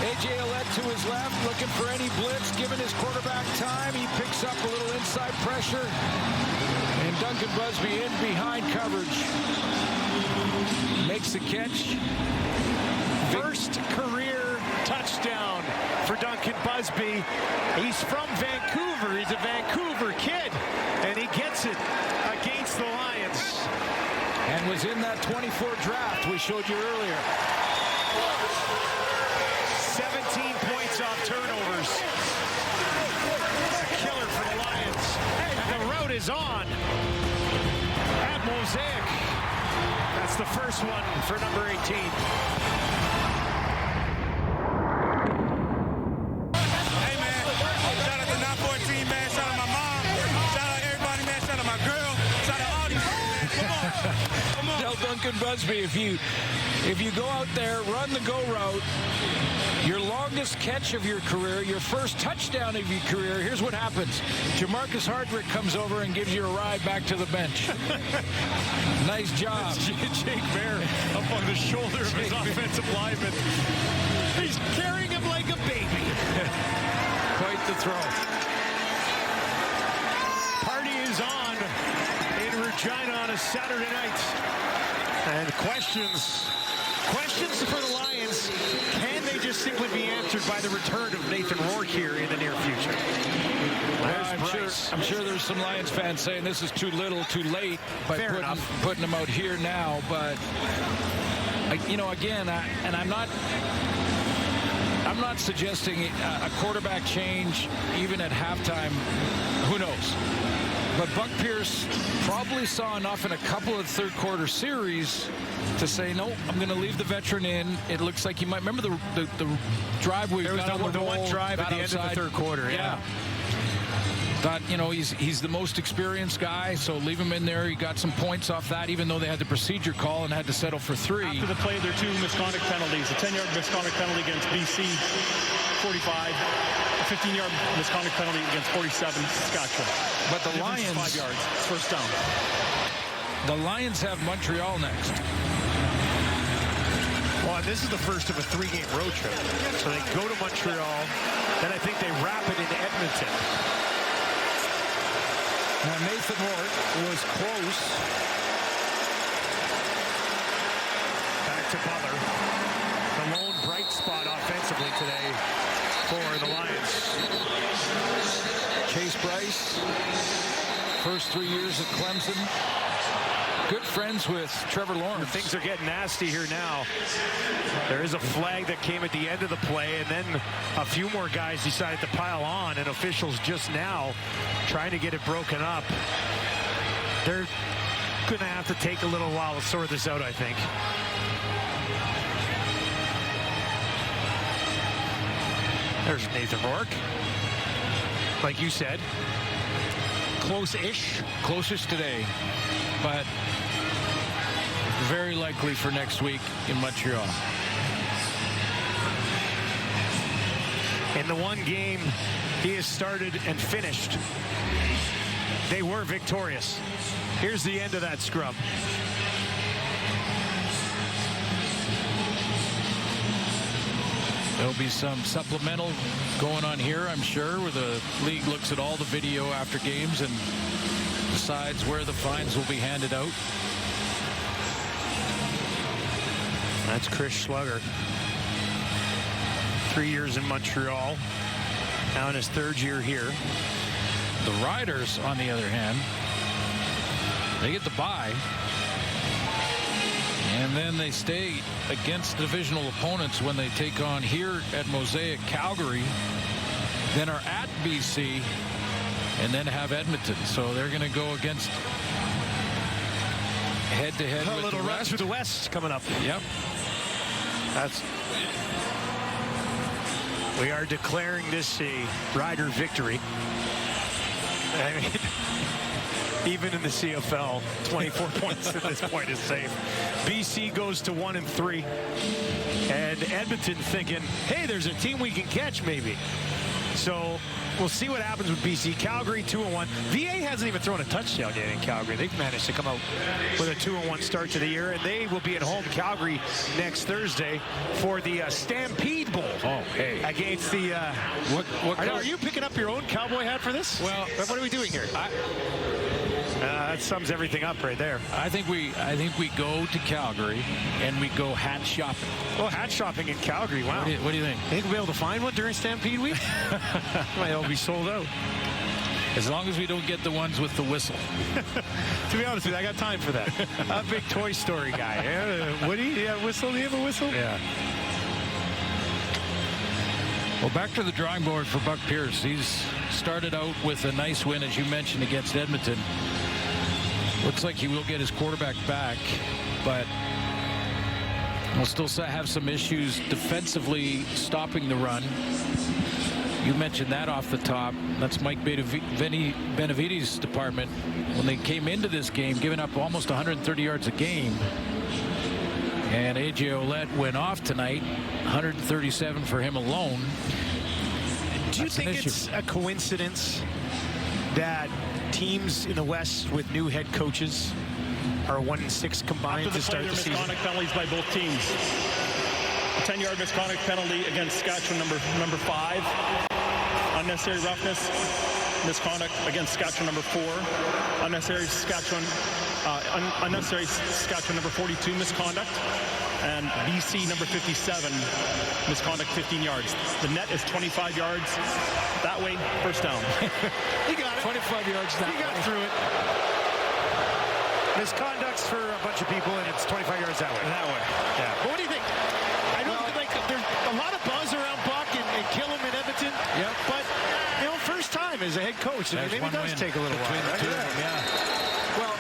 A.J. Ouellette to his left, looking for any blitz, giving his quarterback time. He picks up a little inside pressure. And Duncan Busby in behind coverage. Makes the catch. First career touchdown for Duncan Busby. He's from Vancouver. He's a Vancouver kid. And he gets it against the Lions. And was in that 24 draft we showed you earlier. 17 points off turnovers. A killer for the Lions. And the road is on at Mosaic. That's the first one for number 18. Tell Duncan Busby, if you go out there, run the go route, your longest catch of your career, your first touchdown of your career, here's what happens. Jamarcus Hardrick comes over and gives you a ride back to the bench. Nice job. Jake Mayer up on the shoulder of his offensive lineman. He's carrying him like a baby. Quite the throw. Party is on in Regina on a Saturday night. And questions for the Lions. Can they just simply be answered by the return of Nathan Rourke here in the near future? I'm sure I'm sure there's some Lions fans saying this is too little, too late by putting them out here now. But again, I'm not suggesting a quarterback change even at halftime. Who knows? But Buck Pierce probably saw enough in a couple of third-quarter series to say, no, I'm going to leave the veteran in. It looks like he might remember the drive we got on the roll, one drive at the end of the third quarter. Yeah. Thought, he's the most experienced guy, so leave him in there. He got some points off that, even though they had the procedure call and had to settle for 3. After the play, there are 2 misconduct penalties. A 10-yard misconduct penalty against BC, 45. A 15-yard misconduct penalty against 47, Saskatchewan. But the Lions... 5 yards. It's first down. The Lions have Montreal next. Well, this is the first of a 3-game road trip. So they go to Montreal, then I think they wrap it into Edmonton. Now, Nathan Hort was close. Back to Butler. The lone bright spot offensively today for the Lions. Chase Bryce, first 3 years at Clemson. Good friends with Trevor Lawrence. Things are getting nasty here now. There is a flag that came at the end of the play, and then a few more guys decided to pile on, and officials just now trying to get it broken up. They're going to have to take a little while to sort this out, I think. There's Nathan Rourke. Like you said, close-ish. Closest today, but very likely for next week in Montreal. In the one game he has started and finished, they were victorious. Here's the end of that scrub. There'll be some supplemental going on here, I'm sure, where the league looks at all the video after games and decides where the fines will be handed out. That's Chris Schlugger. 3 years in Montreal. Now in his 3rd year here. The Riders, on the other hand, they get the bye. And then they stay against divisional opponents when they take on here at Mosaic Calgary, then are at BC, and then have Edmonton. So they're going to go against head-to-head with little the run rest. through the West coming up. Yep. We are declaring this a Rider victory. I mean, even in the CFL, 24 points at this point is safe. BC goes to 1-3. And Edmonton thinking, hey, there's a team we can catch maybe. So we'll see what happens with BC. Calgary 2-1. VA hasn't even thrown a touchdown yet in Calgary. They've managed to come out with a 2-1 start to the year, and they will be at home, Calgary, next Thursday for the Stampede Bowl. Oh, hey. Against the... Are you picking up your own cowboy hat for this? Well, what are we doing here? That sums everything up right there. I think we go to Calgary and we go hat shopping. Oh, hat shopping in Calgary. Wow. What do you think? Think we'll be able to find one during Stampede Week? Might all be sold out. As long as we don't get the ones with the whistle. To be honest with you, I got time for that. I'm a big Toy Story guy. Woody, you have a whistle? Do you have a whistle? Yeah. Well, back to the drawing board for Buck Pierce. He's started out with a nice win, as you mentioned, against Edmonton. Looks like he will get his quarterback back, but we'll still have some issues defensively stopping the run. You mentioned that off the top. That's Mike Benavides' department. When they came into this game, giving up almost 130 yards a game. And A.J. Ouellette went off tonight, 137 for him alone. Do you think it's a coincidence that teams in the West with new head coaches are 1-6 combined to start the season? Misconduct penalties by both teams. A 10-yard misconduct penalty against Saskatchewan, number 5. Unnecessary roughness misconduct against Saskatchewan, number 4. Unnecessary Saskatchewan number 42 misconduct. And BC number 57 misconduct 15 yards. The net is 25 yards. That way, first down. You got it. 25 yards that You got way. through it. Misconduct's for a bunch of people, and it's 25 yards that way. That way. Yeah. But what do you think? I know there's a lot of buzz around Buck and Killam in Edmonton. Yep. But, first time as a head coach, and maybe it does take a little while. Between the two of them, yeah. Well,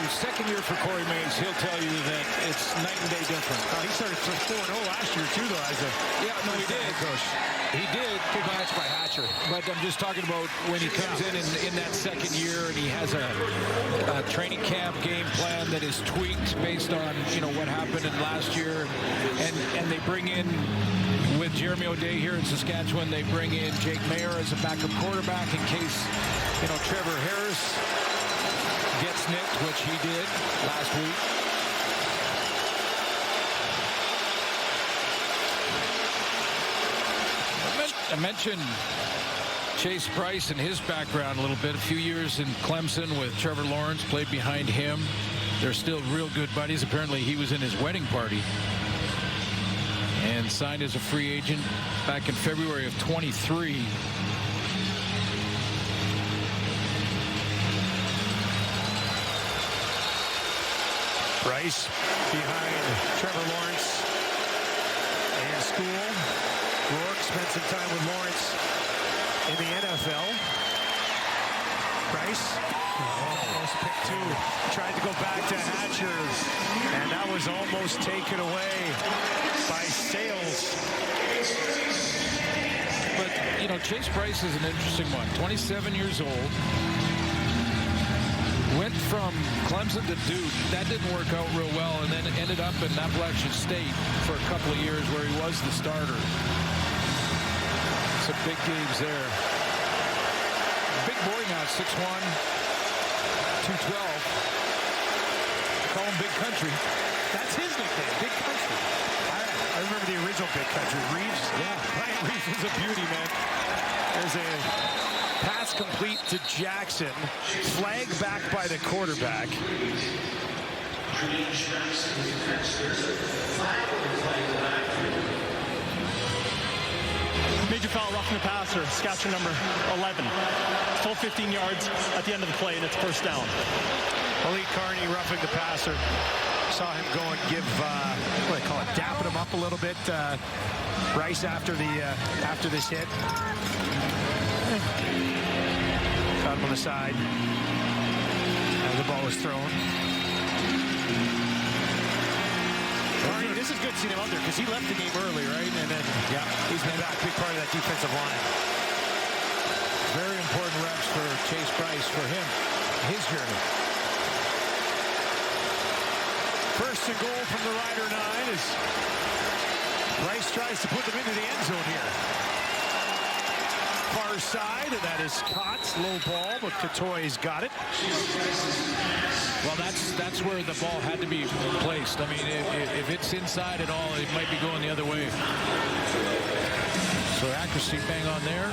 second year for Corey Mays, he'll tell you that it's night and day different. He started 4-0 last year, too, though, as a he did. coach. He did. Good match by Hatcher. But I'm just talking about when he comes in that second year and he has a training camp game plan that is tweaked based on, what happened in last year. And they bring in, with Jeremy O'Day here in Saskatchewan, they bring in Jake Mayer as a backup quarterback in case, Trevor Harris gets nicked, which he did last week. I mentioned Chase Price and his background a little bit. A few years in Clemson with Trevor Lawrence, played behind him. They're still real good buddies. Apparently he was in his wedding party and signed as a free agent back in February of 23. Price behind Trevor Lawrence in school. Rourke spent some time with Lawrence in the NFL. Price almost picked two. Tried to go back to Hatcher, and that was almost taken away by Sales. But, Chase Price is an interesting one. 27 years old. Went from Clemson to Duke. That didn't work out real well, and then ended up in Appalachian State for a couple of years where he was the starter. Some big games there. Big boy now, 6'1", 212. Call him Big Country. That's his nickname, Big Country. I remember the original Big Country. Reeves. Yeah. Ryan Reeves was a beauty, man. There's a pass complete to Jackson. Flag back by the quarterback. Major foul, roughing the passer, Saskatchewan number 11. Full 15 yards at the end of the play, and it's first down. Malik Carney roughing the passer. Saw him go and give, what do they call it, dapping him up a little bit. Rice after this hit. Caught him on the side. The ball was thrown. Carney, this is good seeing him out there because he left the game early, right? And then he's been back, big part of that defensive line. Very important reps for Chase Price for him, his journey. First and goal from the Rider 9 as Price tries to put them into the end zone here. Far side, and that is caught. Low ball, but Katoy's got it. Well, that's where the ball had to be placed. I mean, if it's inside at all, it might be going the other way. So accuracy bang on there.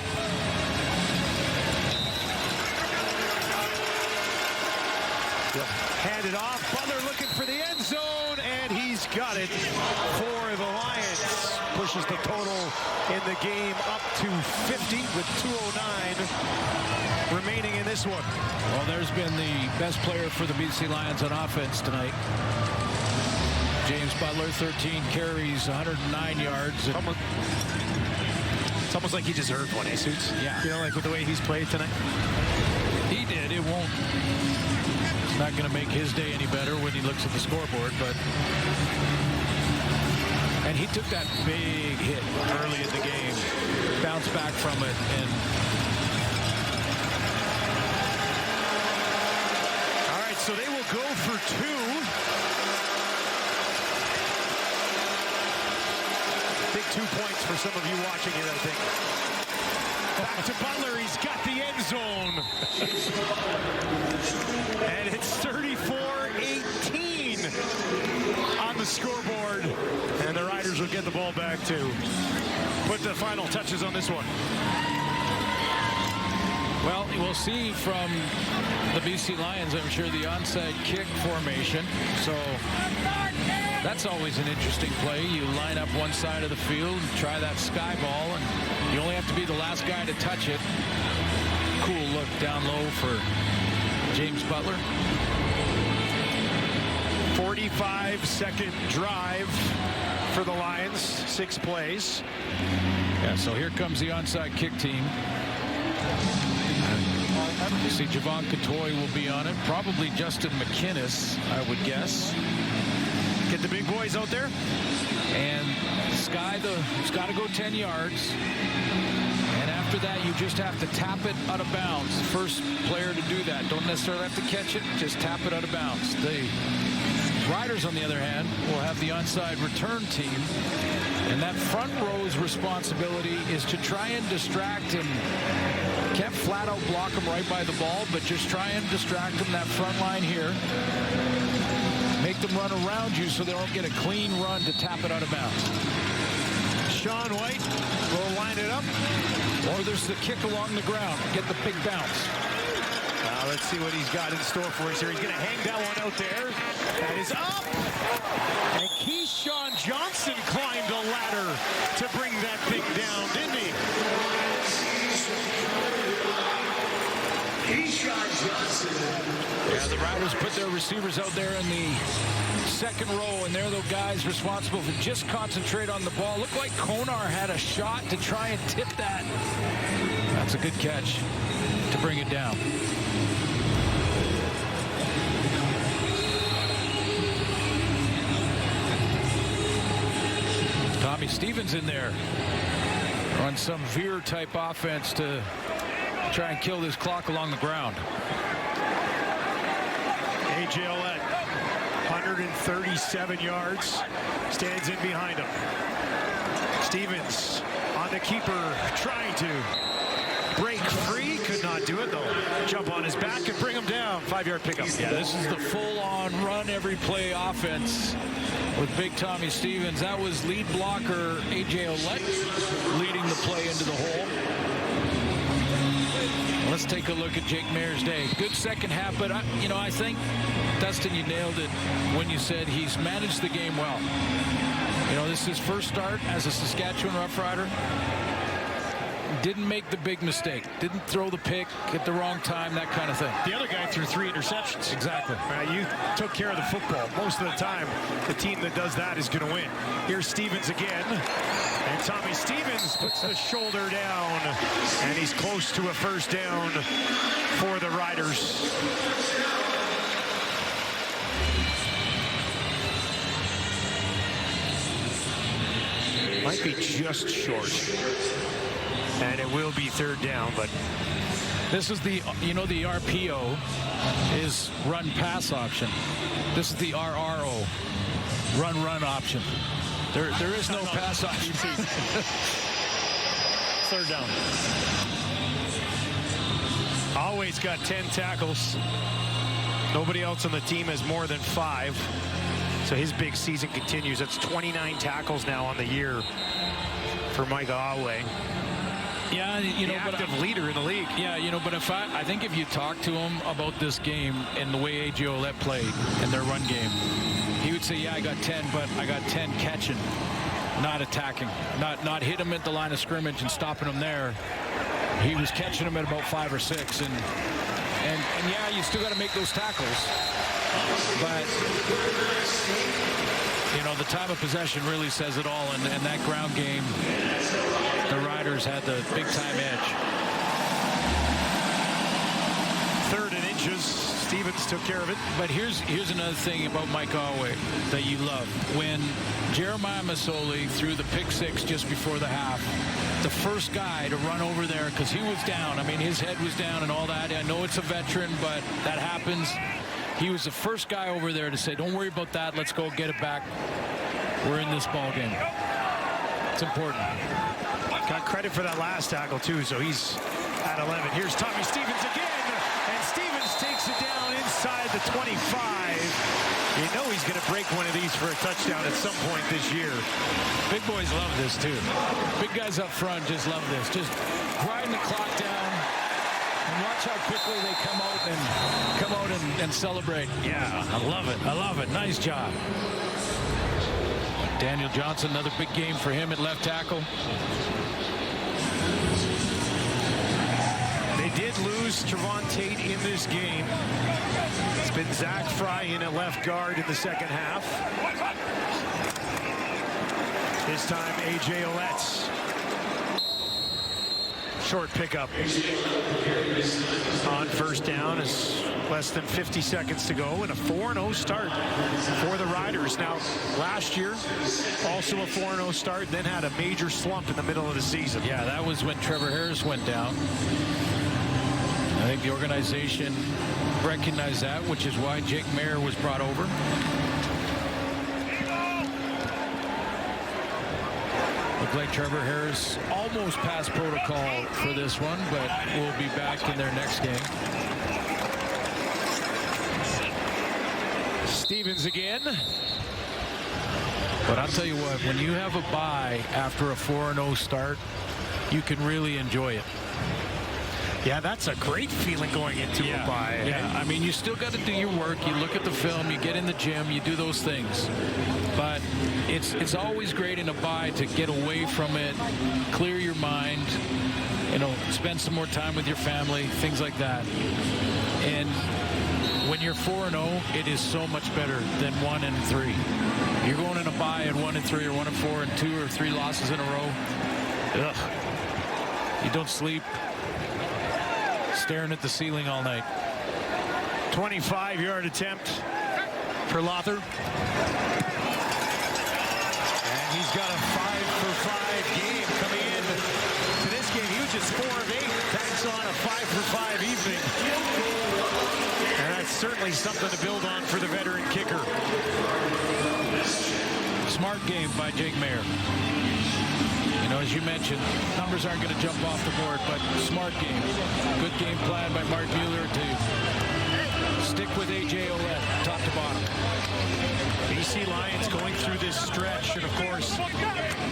Handed off. Butler looking for the end zone, and he's got it for the Lions. Pushes the total in the game up to 50 with 2:09 remaining in this one. Well, there's been the best player for the BC Lions on offense tonight. James Butler, 13 carries, 109 yards. It's almost like he deserved one, eh, Suits? Yeah. Like with the way he's played tonight. He did. It won't. It's not going to make his day any better when he looks at the scoreboard, but. And he took that big hit early in the game, bounced back from it, and. All right, so they will go for two. Big 2 points for some of you watching it, I think. Back to Butler. He's got the end zone. And it's 34-18 on the scoreboard. And the Riders will get the ball back to put the final touches on this one. Well, we'll see from the BC Lions, I'm sure, the onside kick formation. So that's always an interesting play. You line up one side of the field and try that sky ball, and you only have to be the last guy to touch it. Cool look down low for James Butler. 45-second drive for the Lions, 6 plays. Yeah, so here comes the onside kick team. You see Javon Catoy will be on it. Probably Justin McInnes, I would guess. Get the big boys out there. And Sky, it's got to go 10 yards. And after that, you just have to tap it out of bounds. First player to do that. Don't necessarily have to catch it. Just tap it out of bounds. The Riders, on the other hand, will have the onside return team. And that front row's responsibility is to try and distract him. Can't flat out block him right by the ball, but just try and distract him, that front line here. Make them run around you so they don't get a clean run to tap it out of bounds. Sean White will line it up. Or there's the kick along the ground. Get the big bounce. Let's see what he's got in store for us here. He's going to hang that one out there. That is up. And Keyshawn Johnson climbed a ladder to bring that thing down, didn't he? Keyshawn Johnson. Yeah, the Riders put their receivers out there in the second row, and they're the guys responsible for just concentrate on the ball. Looked like Konar had a shot to try and tip that. That's a good catch to bring it down. Tommy Stevens in there on some veer type offense to try and kill this clock along the ground. A.J. Ouellette, 137 yards, stands in behind him. Stevens on the keeper, trying to break free, could not do it though. Jump on his back and bring him down. 5-yard pickup. Yeah, this is the full-on run every play offense with Big Tommy Stevens. That was lead blocker A.J. Ouellette leading the play into the hole. Let's take a look at Jake Maier's day. Good second half, but I think, Dustin, you nailed it when you said he's managed the game well. This is his first start as a Saskatchewan Roughrider. Didn't make the big mistake. Didn't throw the pick at the wrong time, that kind of thing. The other guy threw 3 interceptions. Exactly. You took care of the football. Most of the time, the team that does that is going to win. Here's Stevens again. And Tommy Stevens puts the shoulder down. And he's close to a first down for the Riders. Might be just short. And it will be third down, but this is the, the RPO is run pass option. This is the RRO, run option. There is no pass option. Third down. Always got 10 tackles. Nobody else on the team has more than 5. So his big season continues. That's 29 tackles now on the year for Micah Awe. Yeah, the active leader in the league. Yeah, but I think if you talk to him about this game and the way A.J. Ouellette played in their run game, he would say, yeah, I got 10, but I got 10 catching, not attacking, not hit him at the line of scrimmage and stopping him there. He was catching him at about 5 or 6, and yeah, you still got to make those tackles, but the time of possession really says it all, and that ground game, the Riders had the big-time edge. 3rd and inches. Stevens took care of it. But here's another thing about Mike Awe that you love. When Jeremiah Masoli threw the pick 6 just before the half, the first guy to run over there, because he was down. His head was down and all that. I know it's a veteran, but that happens. He was the first guy over there to say, don't worry about that. Let's go get it back. We're in this ball game. It's important. Got credit for that last tackle, too, so he's at 11. Here's Tommy Stevens again, and Stevens takes it down inside the 25. He's going to break one of these for a touchdown at some point this year. Big boys love this, too. Big guys up front just love this. Just grinding the clock down. And watch how quickly they come out and celebrate. Yeah, I love it. I love it. Nice job. Daniel Johnson, another big game for him at left tackle. They did did lose Trevon Tate in this game. It's been Zach Fry in at left guard in the second half. This time, A.J. Ouellette. Short pickup on first down. Is less than 50 seconds to go, and a 4-0 start for the Riders. Now, last year, also a 4-0 start, then had a major slump in the middle of the season. Yeah, that was when Trevor Harris went down. I think the organization recognized that, which is why Jake Maier was brought over. Looked like Trevor Harris almost passed protocol for this one, but will be back in their next game. Stevens again. But I'll tell you what, when you have a bye after a 4-0 start, you can really enjoy it. Yeah, that's a great feeling going into a bye. Yeah, I mean, you still got to do your work. You look at the film, you get in the gym, you do those things. But it's always great in a bye to get away from it, clear your mind, you know, spend some more time with your family, things like that. And when you're 4-0, it is so much better than 1-3. You're going in a bye at 1-3 or 1-4 and 2 or 3 losses in a row. Ugh. You don't sleep. Staring at the ceiling all night. 25-yard attempt for Lothar. And he's got a 5-for-5 game coming in to this game. He was just 4 of 8. That's on a 5-for-5 evening. And that's certainly something to build on for the veteran kicker. Smart game by Jake Maier. You know, as you mentioned, numbers aren't going to jump off the board, but smart game. Good game plan by Mark Mueller to stick with A.J. Ouellette, top to bottom. BC Lions going through this stretch, and of course,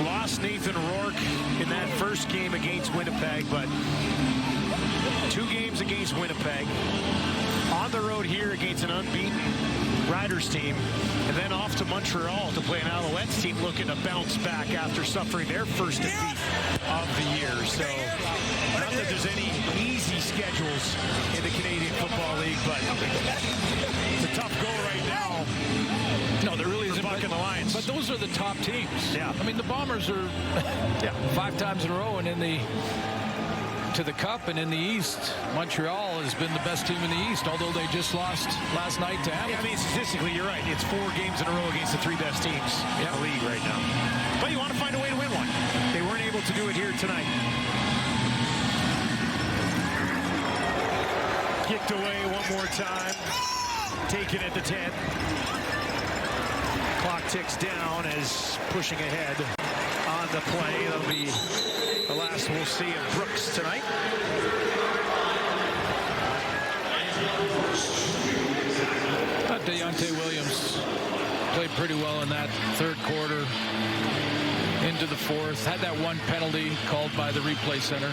lost Nathan Rourke in that first game against Winnipeg, but 2 games against Winnipeg. On the road here against an unbeaten Riders team, and then off to Montreal to play an Alouettes team looking to bounce back after suffering their first defeat of the year. So, not that there's any easy schedules in the Canadian Football League, but it's a tough go right now. No, there really isn't. Buck and the Lions. But those are the top teams. Yeah. I mean, the Bombers are 5 times in a row, and in the to the Cup, and in the East, Montreal has been the best team in the East, although they just lost last night to Hamilton. Yeah, I mean, statistically, you're right. It's 4 games in a row against the 3 best teams in the league right now. But you want to find a way to win one. They weren't able to do it here tonight. Kicked away one more time. Taken at the 10. Clock ticks down as pushing ahead on the play. That'll be the last we'll see of Brooks tonight. Deontay Williams played pretty well in that third quarter into the fourth. Had that one penalty called by the replay center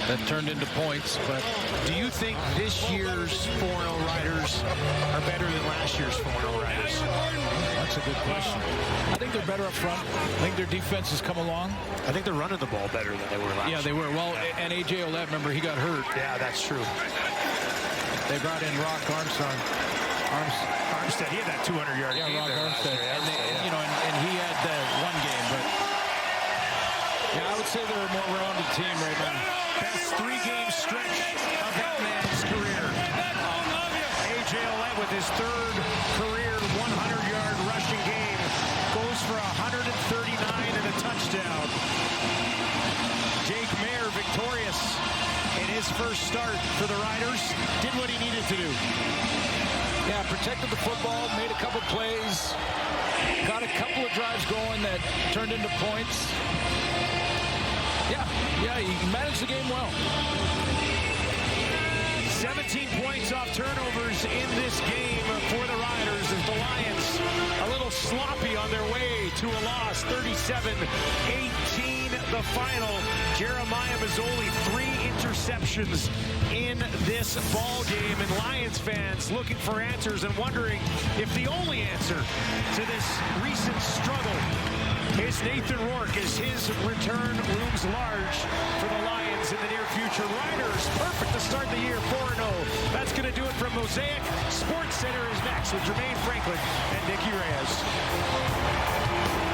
that turned into points. But do you think this year's 4-0 Riders are better than last year's 4-0 Riders? That's a good question. I think they're better up front. I think their defense has come along. I think they're running the ball better than they were last year. Yeah, they were. Well, and A.J. Ouellette, remember, he got hurt. Yeah, that's true. They brought in Rock Armstead. He had that 200-yard game. Yeah, Rock Armstead. You know, and he had that one game, but yeah, I would say they're a more rounded team right now. Best 3-game stretch of that man's career. A.J. Ouellette with his 3rd career 100-yard rushing game goes for 139 and a touchdown. Jake Maier victorious in his first start for the Riders. Did what he needed to do. Yeah, protected the football, made a couple plays, got a couple of drives going that turned into points. Yeah, he managed the game well. 17 points off turnovers in this game for the Riders as the Lions a little sloppy on their way to a loss. 37-18 the final. Jeremiah Mazzoli, 3 interceptions in this ball game, and Lions fans looking for answers and wondering if the only answer to this recent struggle is Nathan Rourke, as his return looms large for the Lions in the near future. future. Riders, perfect to start the year, 4-0. That's going to do it from Mosaic. Sports Center is next with Jermaine Franklin and Nicky Reyes.